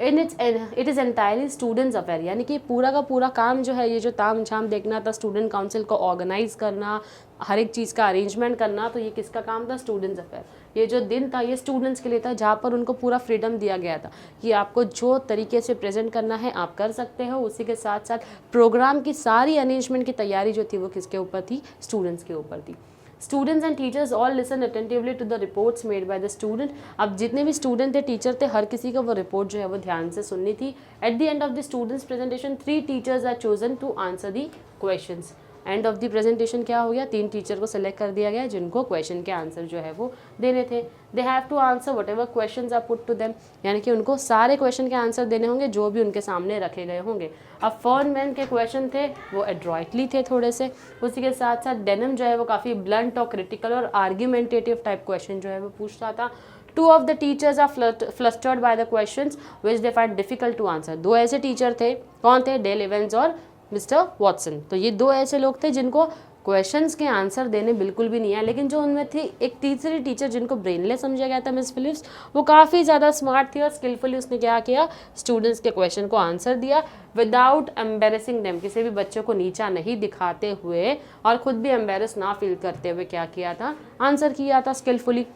It is entirely students affair, यानी कि पूरा का पूरा काम जो है, ये जो ताम झाम देखना था, स्टूडेंट काउंसिल को ऑर्गेनाइज करना, हर एक चीज़ का अरेंजमेंट करना, तो ये किसका काम था, स्टूडेंट्स अफेयर। ये जो दिन था ये स्टूडेंट्स के लिए था, जहाँ पर उनको पूरा फ्रीडम दिया गया था कि आपको जो तरीके से प्रेजेंट करना है आप कर सकते हो। उसी के साथ साथ प्रोग्राम की सारी अरेंजमेंट की तैयारी जो थी वो किसके ऊपर थी, स्टूडेंट्स के ऊपर थी। Students and teachers all listen attentively to the reports made by the student. अब जितने भी स्टूडेंट थे, टीचर थे, हर किसी को वो रिपोर्ट जो है वो ध्यान से सुननी थी। At the end of the students presentation 3 teachers are chosen to answer the questions. End of the presentation क्या हो गया, 3 टीचर को सिलेक्ट कर दिया गया जिनको क्वेश्चन के आंसर जो है वो देने थे। They have to answer whatever question are put to them, यानी कि उनको सारे क्वेश्चन के आंसर देने होंगे जो भी उनके सामने रखे गए होंगे। अब फर्नमैन के क्वेश्चन थे वो एड्रॉइटली थे थोड़े से। उसी के साथ साथ डेनम जो है वो काफ़ी ब्लंट और क्रिटिकल और आर्ग्यूमेंटेटिव टाइप क्वेश्चन जो है वो पूछता था। 2 of the teachers are flustered by the questions which they find difficult to answer। 2 ऐसे टीचर थे, कौन थे, डेल इवेंस और मिस्टर वॉटसन। तो ये 2 ऐसे लोग थे जिनको क्वेश्चंस के आंसर देने बिल्कुल भी नहीं है। लेकिन जो उनमें थी एक तीसरी टीचर जिनको ब्रेनलेस समझा गया था, मिस फिलिप्स, वो काफ़ी ज़्यादा स्मार्ट थी और स्किलफुली उसने क्या किया, स्टूडेंट्स के क्वेश्चन को आंसर दिया विदाउट एम्बेरसिंग देम, किसी भी बच्चों को नीचा नहीं दिखाते हुए और खुद भी एम्बेरस ना फील करते हुए क्या किया था, आंसर किया था स्किलफुली।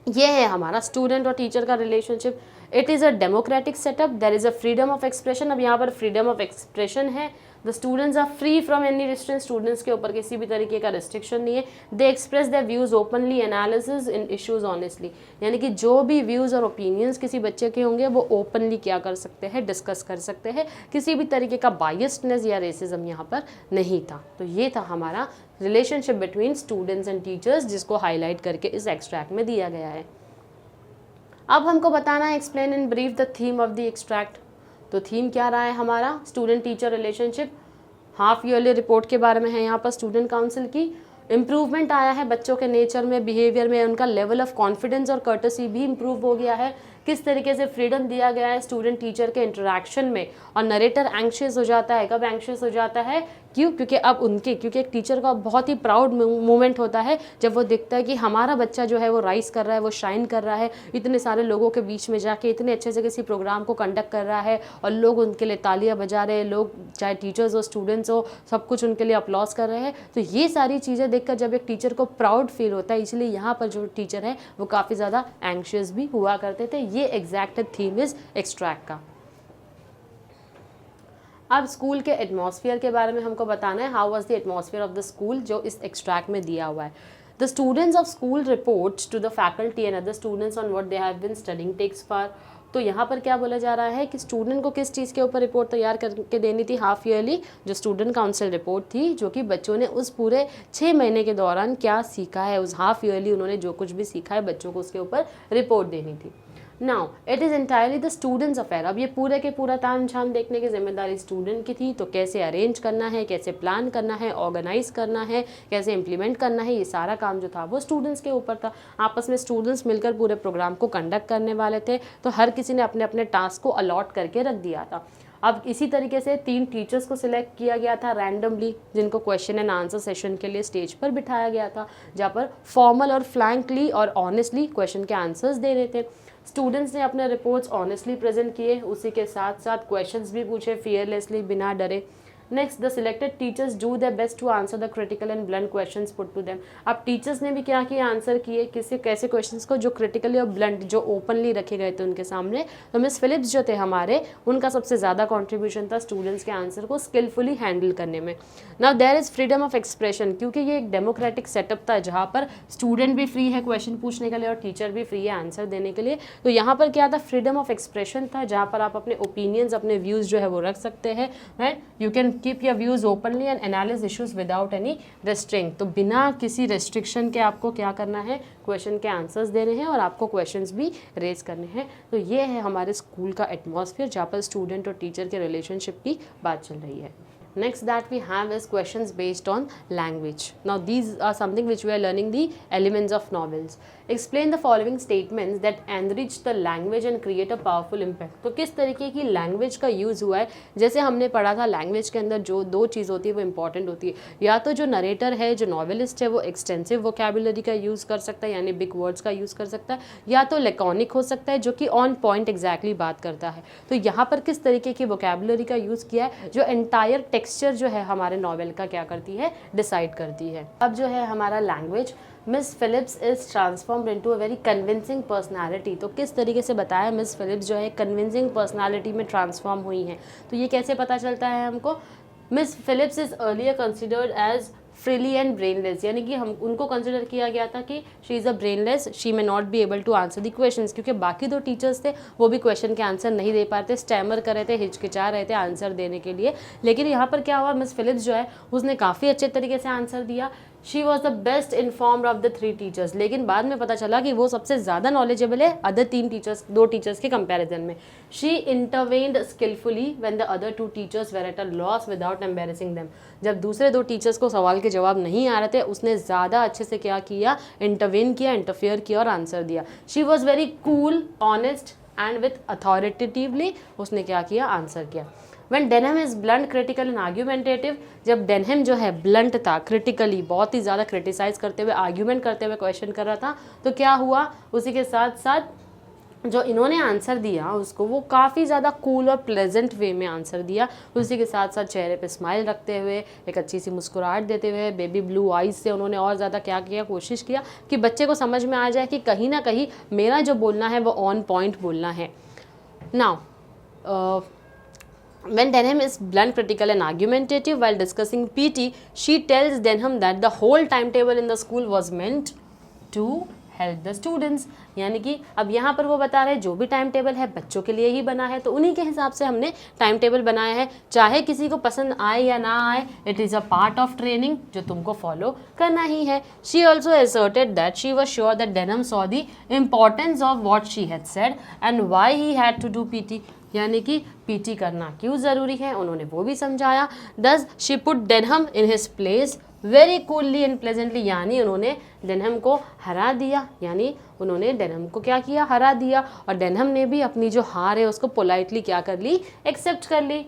ये है हमारा स्टूडेंट और टीचर का relationship. It is a democratic setup, there is a freedom of expression. अब यहाँ पर फ्रीडम ऑफ एक्सप्रेशन है, the students are free from any restriction, students के ऊपर किसी भी तरीके का रिस्ट्रिक्शन नहीं है। They express their views openly, analysis in issues honestly, यानी कि जो भी व्यूज़ और ओपिनियंस किसी बच्चे के होंगे वो ओपनली क्या कर सकते हैं, डिस्कस कर सकते हैं। किसी भी तरीके का बायस्डनेस या रेसिज्म यहाँ पर नहीं था। तो ये था हमारा relationship between students and teachers, जिसको हाईलाइट करके इस एक्सट्रैक्ट में दिया गया है। अब हमको बताना है explain in brief the theme of the extract. तो थीम क्या रहा है हमारा, student teacher relationship. Half yearly report के बारे में है यहाँ पर स्टूडेंट काउंसिल की। इम्प्रूवमेंट आया है बच्चों के नेचर में, बिहेवियर में, उनका लेवल ऑफ कॉन्फिडेंस और कर्टसी भी इम्प्रूव हो गया है। किस तरीके से फ्रीडम दिया गया है स्टूडेंट टीचर के इंटरेक्शन में। और नरेटर एंग्शियस हो जाता है, कब एंग्शियस हो जाता है, क्यों, क्योंकि अब क्योंकि एक टीचर का बहुत ही प्राउड मोमेंट होता है जब वो देखता है कि हमारा बच्चा जो है वो राइज कर रहा है, वो शाइन कर रहा है, इतने सारे लोगों के बीच में जाके इतने अच्छे से किसी प्रोग्राम को कंडक्ट कर रहा है और लोग उनके लिए तालियां बजा रहे हैं, लोग चाहे टीचर्स हो स्टूडेंट्स हो सब कुछ उनके लिए अपलॉस कर रहे हैं। तो ये सारी चीज़ें देखकर जब एक टीचर को प्राउड फील होता है, इसलिए यहाँ पर जो टीचर है वो काफ़ी ज़्यादा एंग्शियस भी हुआ करते थे। ये एग्जैक्ट थीम इज एक्सट्रैक्ट का। अब स्कूल के एटमॉस्फेयर के बारे में हमको बताना है, how was the atmosphere of the school, जो इस एक्सट्रैक्ट में दिया हुआ है। The students of school reports to the faculty and other students on what they have been studying texts for. तो यहाँ पर क्या बोला जा रहा है कि स्टूडेंट को किस चीज़ के ऊपर रिपोर्ट तैयार करके देनी थी, हाफ ईयरली जो स्टूडेंट काउंसिल रिपोर्ट थी, जो कि बच्चों ने उस पूरे 6 महीने के दौरान क्या सीखा है, उस हाफ ईयरली उन्होंने जो कुछ भी सीखा है बच्चों को उसके ऊपर रिपोर्ट देनी थी। Now it is entirely the students affair. अब ये पूरे के पूरा ताम झाम देखने की जिम्मेदारी स्टूडेंट की थी। तो कैसे अरेंज करना है, कैसे प्लान करना है, ऑर्गेनाइज करना है, कैसे इम्प्लीमेंट करना है, ये सारा काम जो था वो स्टूडेंट्स के ऊपर था। आपस में स्टूडेंट्स मिलकर पूरे प्रोग्राम को कंडक्ट करने वाले थे। तो हर किसी ने अपने अपने टास्क को अलॉट करके रख दिया था। अब इसी तरीके से 3 टीचर्स को सिलेक्ट किया गया था रैंडमली, जिनको क्वेश्चन एंड आंसर सेशन के लिए स्टेज पर बिठाया गया था, जहाँ पर फॉर्मल और फ्लैंकली और ऑनेस्टली क्वेश्चन के आंसर्स दे रहे थे। स्टूडेंट्स ने अपने रिपोर्ट्स ऑनेस्टली प्रेजेंट किए, उसी के साथ साथ क्वेश्चंस भी पूछे फियरलेसली, बिना डरे। Next, the selected teachers do their best to answer the critical and blunt questions put to them. अब टीचर्स ने भी क्या किया, आंसर किए किसी कैसे क्वेश्चंस को जो क्रिटिकली और ब्लंट, जो ओपनली रखे गए थे उनके सामने। तो मिस फिलिप्स जो थे हमारे, उनका सबसे ज़्यादा कॉन्ट्रीब्यूशन था स्टूडेंट्स के आंसर को स्किलफुली हैंडल करने में। Now there is freedom of expression, क्योंकि ये एक डेमोक्रेटिक सेटअप था जहाँ पर स्टूडेंट भी फ्री है क्वेश्चन पूछने के लिए और टीचर भी फ्री है आंसर देने के लिए। तो यहाँ पर क्या था, फ्रीडम ऑफ एक्सप्रेशन था, जहाँ पर आप अपने ओपिनियंस, अपने व्यूज़ जो है वो रख सकते हैं। Right, you can keep your views openly and analyse issues without any restrict. तो बिना किसी रेस्ट्रिक्शन के आपको क्या करना है, क्वेश्चन के आंसर्स देने हैं और आपको क्वेश्चंस भी रेज करने हैं। तो ये है हमारे स्कूल का एटमॉस्फेयर, जहाँ पर स्टूडेंट और टीचर के रिलेशनशिप की बात चल रही है। Next that we have is questions based on language. Now these are something which we are learning the elements of novels. Explain the following statements that enrich the language and create a powerful impact. तो किस तरीके की language का use हुआ है, जैसे हमने पढ़ा था लैंग्वेज के अंदर जो 2 चीज़ होती है वो इंपॉर्टेंट होती है, या तो जो नरेटर है, जो नॉवेलिस्ट है, वो एक्सटेंसिव वोकेबुलरी का यूज़ कर सकता है, यानी बिग वर्ड्स का यूज़ कर सकता है, या तो लेकॉनिक हो सकता है जो कि ऑन पॉइंट एग्जैक्टली बात करता है। तो यहाँ पर किस तरीके की वोकेबुलरी का यूज़ किया है, जो एंटायर टेक्सचर जो है हमारे नॉवेल का क्या करती है, डिसाइड करती है। अब जो है हमारा language, Miss Phillips is transformed into a very convincing personality. तो किस तरीके से बताया, मिस फिलिप्स जो है कन्विंसिंग पर्सनालिटी में ट्रांसफॉर्म हुई हैं। तो ये कैसे पता चलता है हमको, Miss Phillips is earlier considered as freely and brainless, यानी कि हम उनको कंसिडर किया गया था कि she is a brainless, she may not be able to answer the questions, क्योंकि बाकी 2 टीचर्स थे वो भी क्वेश्चन के आंसर नहीं दे पाते, स्टैमर कर रहे थे, हिचकिचा रहे थे आंसर देने के लिए। लेकिन यहाँ पर क्या हुआ, मिस फिलिप्स जो है उसने काफ़ी अच्छे तरीके से आंसर दिया। She was the best informed of the 3 teachers, लेकिन बाद में पता चला कि वो सबसे ज़्यादा नॉलेजेबल है अदर 2 टीचर्स के कंपैरिजन में। She intervened skilfully when the other 2 teachers were at a loss without embarrassing them. जब दूसरे 2 टीचर्स को सवाल के जवाब नहीं आ रहे थे, उसने ज़्यादा अच्छे से क्या किया, इंटरवेन किया, इंटरफेयर किया और आंसर दिया। She was very cool, honest and with authoritatively उसने क्या किया, आंसर किया। When Denham is blunt, critical and argumentative, जब डेनहम जो है ब्लंट था, क्रिटिकली बहुत ही ज़्यादा क्रिटिसाइज करते हुए, आर्ग्यूमेंट करते हुए क्वेश्चन कर रहा था, तो क्या हुआ, उसी के साथ साथ जो इन्होंने आंसर दिया उसको वो काफ़ी ज़्यादा कूल और प्लेजेंट वे में आंसर दिया, उसी के साथ साथ चेहरे पे स्माइल रखते हुए, एक अच्छी सी मुस्कुराहट देते हुए, बेबी ब्लू आइज़ से उन्होंने और ज़्यादा क्या किया, कोशिश किया कि बच्चे को समझ में आ जाए कि कहीं ना कहीं मेरा जो बोलना है वो ऑन पॉइंट बोलना है. Now when Denham is blunt, critical and argumentative while discussing PT, she tells Denham that the whole timetable in the school was meant to help the students. यानी कि अब यहाँ पर वो बता रहे हैं जो भी टाइम टेबल है बच्चों के लिए ही बना है, तो उन्हीं के हिसाब से हमने टाइम टेबल बनाया है, चाहे किसी को पसंद आए या ना आए, it is a part of training जो तुमको फॉलो करना ही है. She also asserted that she was sure that Denham saw the importance of what she had said and why he had to do PT. यानी कि PT करना क्यों ज़रूरी है उन्होंने वो भी समझाया. Thus she put Denham in his place very coolly and pleasantly, यानी उन्होंने डेनहम को हरा दिया, यानी उन्होंने डेनहम को क्या किया, हरा दिया, और डेनहम ने भी अपनी जो हार है उसको पोलाइटली क्या कर ली, एक्सेप्ट कर ली.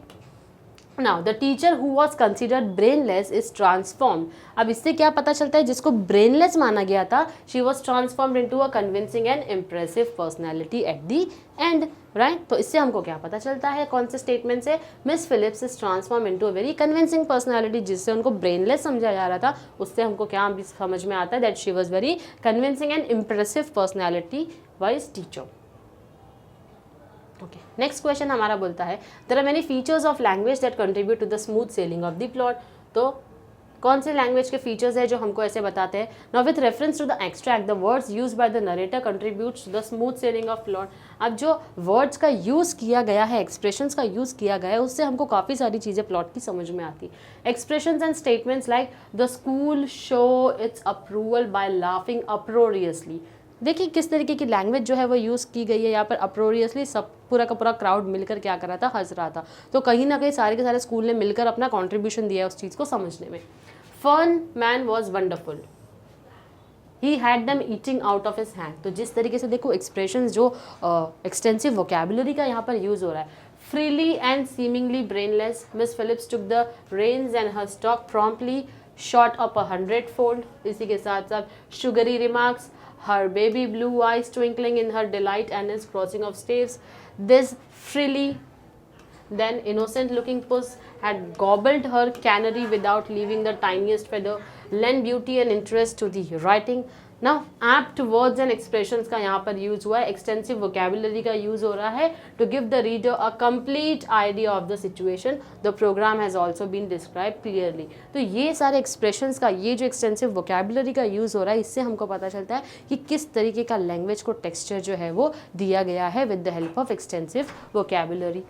Now the teacher who was considered brainless is transform. अब इससे क्या पता चलता है, जिसको ब्रेनलेस माना गया था she was transformed into a convincing and impressive personality at the and, right. तो इससे हमको क्या पता चलता है, कौन से स्टेटमेंट से, Miss Phillips is transform into a very convincing personality. जिससे उनको ब्रेनलेस समझा जा रहा था उससे हमको क्या समझ में आता है, that she was very convincing and impressive personality wise teacher. Okay, next question हमारा बोलता है there are many features of language that contribute to the smooth sailing of the plot. तो कौन से लैंग्वेज के फीचर्स है जो हमको ऐसे बताते हैं. Now with reference to the extract the words use by the narrator contributes to the smooth sailing of plot. अब जो वर्ड्स का यूज़ किया गया है, एक्सप्रेशंस का यूज़ किया गया है, उससे हमको काफ़ी सारी चीज़ें प्लॉट की समझ में आती. Expressions and statements like the school show its approval by laughing uproariously. देखिए किस तरीके की लैंग्वेज जो है वो यूज़ की गई है यहाँ पर. अप्रोरियसली, सब पूरा का पूरा क्राउड मिलकर क्या कर रहा था, हंस रहा था. तो कहीं ना कहीं सारे के सारे स्कूल ने मिलकर अपना कंट्रीब्यूशन दिया है उस चीज़ को समझने में. Fun man was wonderful, he had them eating out of his hand. तो जिस तरीके से देखो एक्सप्रेशंस जो एक्सटेंसिव वोकैबुलरी का यहाँ पर यूज़ हो रहा है. Freely and seemingly brainless, Miss Phillips took the reins and her stock promptly shot up 100-fold. इसी के साथ साथ sugary remarks, her baby blue eyes twinkling in her delight and his crossing of staves. This frilly then innocent looking puss had gobbled her canary without leaving the tiniest feather, lend beauty and interest to the writing. Now apt words and expressions का यहाँ पर use हुआ है, extensive vocabulary का use हो रहा है to give the reader a complete idea of the situation. The program has also been described clearly. तो ये सारे expressions का, ये जो extensive vocabulary का यूज़ हो रहा है, इससे हमको पता चलता है कि किस तरीके का language को texture जो है वो दिया गया है with the help of extensive vocabulary.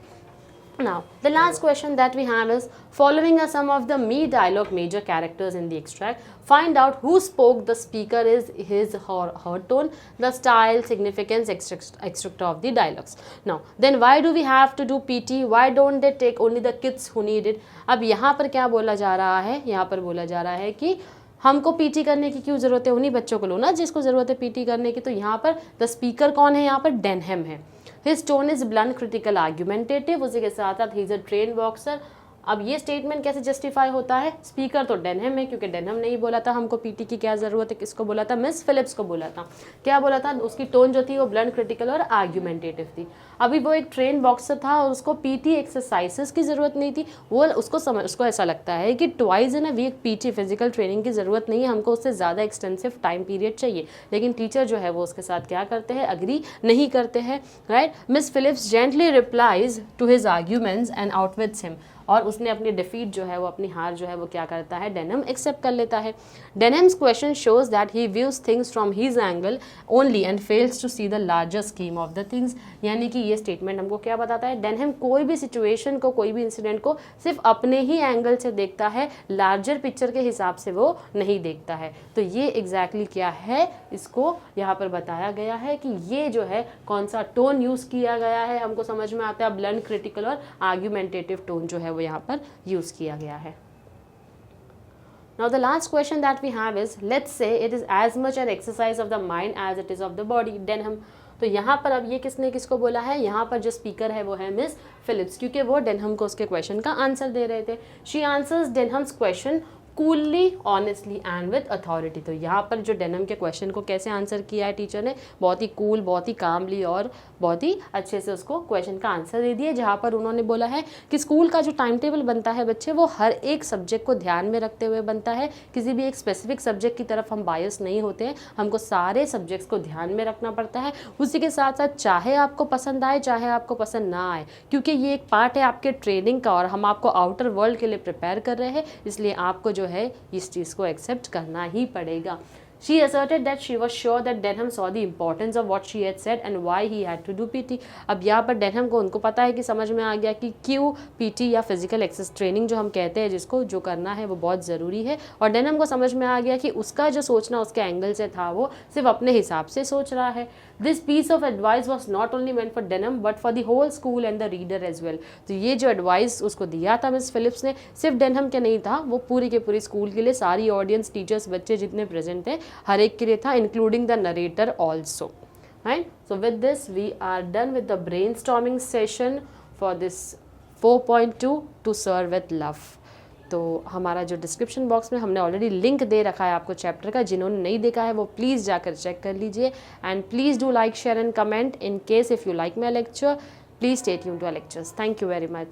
Now, the last question that we have is, following are some of the me dialogue major characters in the extract. Find out who spoke, the speaker is his or her tone, the style, significance, extract of the dialogues. Now, then why do we have to do PT? Why don't they take only the kids who need it? अब यहाँ पर क्या बोला जा रहा है, यहाँ पर बोला जा रहा है कि हमको पीटी करने की क्यों ज़रूरत है, उन्हीं बच्चों को लो ना जिसको ज़रूरत है पीटी करने की. तो यहाँ पर द स्पीकर कौन है, यहाँ पर डेनहम है. His tone is blunt, critical, argumentative. उसी के साथ साथ he is a train boxer. अब ये स्टेटमेंट कैसे जस्टिफाई होता है, स्पीकर तो डेनहम है क्योंकि डेनहम ने ही बोला था हमको पीटी की क्या ज़रूरत है, किसको बोला था, मिस फिलिप्स को बोला था. क्या बोला था, उसकी टोन जो थी वो ब्लंट, क्रिटिकल और आर्ग्यूमेंटेटिव थी. अभी वो एक ट्रेन बॉक्सर था और उसको पीटी एक्सरसाइजेस की ज़रूरत नहीं थी. वो उसको ऐसा लगता है कि twice in a week PT physical training की ज़रूरत नहीं है, हमको उससे ज़्यादा एक्सटेंसिव टाइम पीरियड चाहिए. लेकिन टीचर जो है वो उसके साथ क्या करते हैं, अग्री नहीं करते हैं. Right, Miss Phillips gently replies to his arguments and outwits him. और उसने अपनी डिफीट जो है वो, अपनी हार जो है वो क्या करता है, डेनहम एक्सेप्ट कर लेता है. Denham's question shows that he views things from his angle only and fails to see the larger scheme of the things. यानी कि ये स्टेटमेंट हमको क्या बताता है, डेनहम कोई भी सिचुएशन को, कोई भी इंसिडेंट को सिर्फ अपने ही एंगल से देखता है, लार्जर पिक्चर के हिसाब से वो नहीं देखता है. तो ये एग्जैक्टली क्या है, इसको यहाँ पर बताया गया है कि ये जो है कौन सा टोन यूज़ किया गया है, हमको समझ में आता है ब्लंट, क्रिटिकल और आर्ग्यूमेंटेटिव टोन जो है वो यहाँ पर यूज़ किया गया है. Now the last question that we have is, let's say it is as much an exercise of the mind as it is of the body. Denham. तो यहाँ पर अब ये किसने किसको बोला है, यहाँ पर जो स्पीकर है वो है मिस फिलिप्स, क्योंकि वो डेनहम को उसके क्वेश्चन का आंसर दे रहे थे. She answers Denham's question coolly, honestly and with authority. तो यहाँ पर जो डेनम के क्वेश्चन को कैसे आंसर किया है टीचर ने, बहुत ही कूल, बहुत ही कामली और बहुत ही अच्छे से उसको क्वेश्चन का आंसर दे दिया, जहाँ पर उन्होंने बोला है कि स्कूल का जो टाइम टेबल बनता है बच्चे, वो हर एक सब्जेक्ट को ध्यान में रखते हुए बनता है। किसी भी एक स्पेसिफिक सब्जेक्ट की तरफ हम बायस नहीं होते हैं, हमको सारे सब्जेक्ट्स को ध्यान में रखना पड़ता है। उसी के साथ साथ चाहे आपको पसंद आए चाहे आपको पसंद ना आए, क्योंकि ये एक पार्ट है आपके ट्रेनिंग का और हम आपको आउटर वर्ल्ड के लिए प्रिपेयर कर रहे हैं, इसलिए आपको जो है इस चीज़ को एक्सेप्ट करना ही पड़ेगा। She asserted that she was sure that Denham saw the importance of what she had said and why he had to do PT। अब यहाँ पर डेनहम को उनको पता है कि समझ में आ गया कि क्यों PT या फिजिकल एक्सरसाइज ट्रेनिंग जो हम कहते हैं जिसको जो करना है वो बहुत ज़रूरी है, और डेनहम को समझ में आ गया कि उसका जो सोचना उसके एंगल से था वो सिर्फ अपने हिसाब से सोच रहा है। This piece of advice was not only meant for Denham but for the whole school and the reader as well. तो ये जो एडवाइस उसको दिया था मिस फिलिप्स ने, सिर्फ डेनहम के नहीं था, वो पूरी के पूरी स्कूल के लिए, सारी ऑडियंस, टीचर्स, बच्चे जितने प्रेजेंट थे हर एक के लिए था, including the narrator also. Right, so with this we are done with the brainstorming session for this 4.2 to sir with love. तो हमारा जो डिस्क्रिप्शन बॉक्स में हमने ऑलरेडी लिंक दे रखा है आपको चैप्टर का, जिन्होंने नहीं देखा है वो प्लीज़ जाकर चेक कर लीजिए। And please do like, share and comment. In case if you like my lecture, please stay tuned to our lectures. Thank you very much.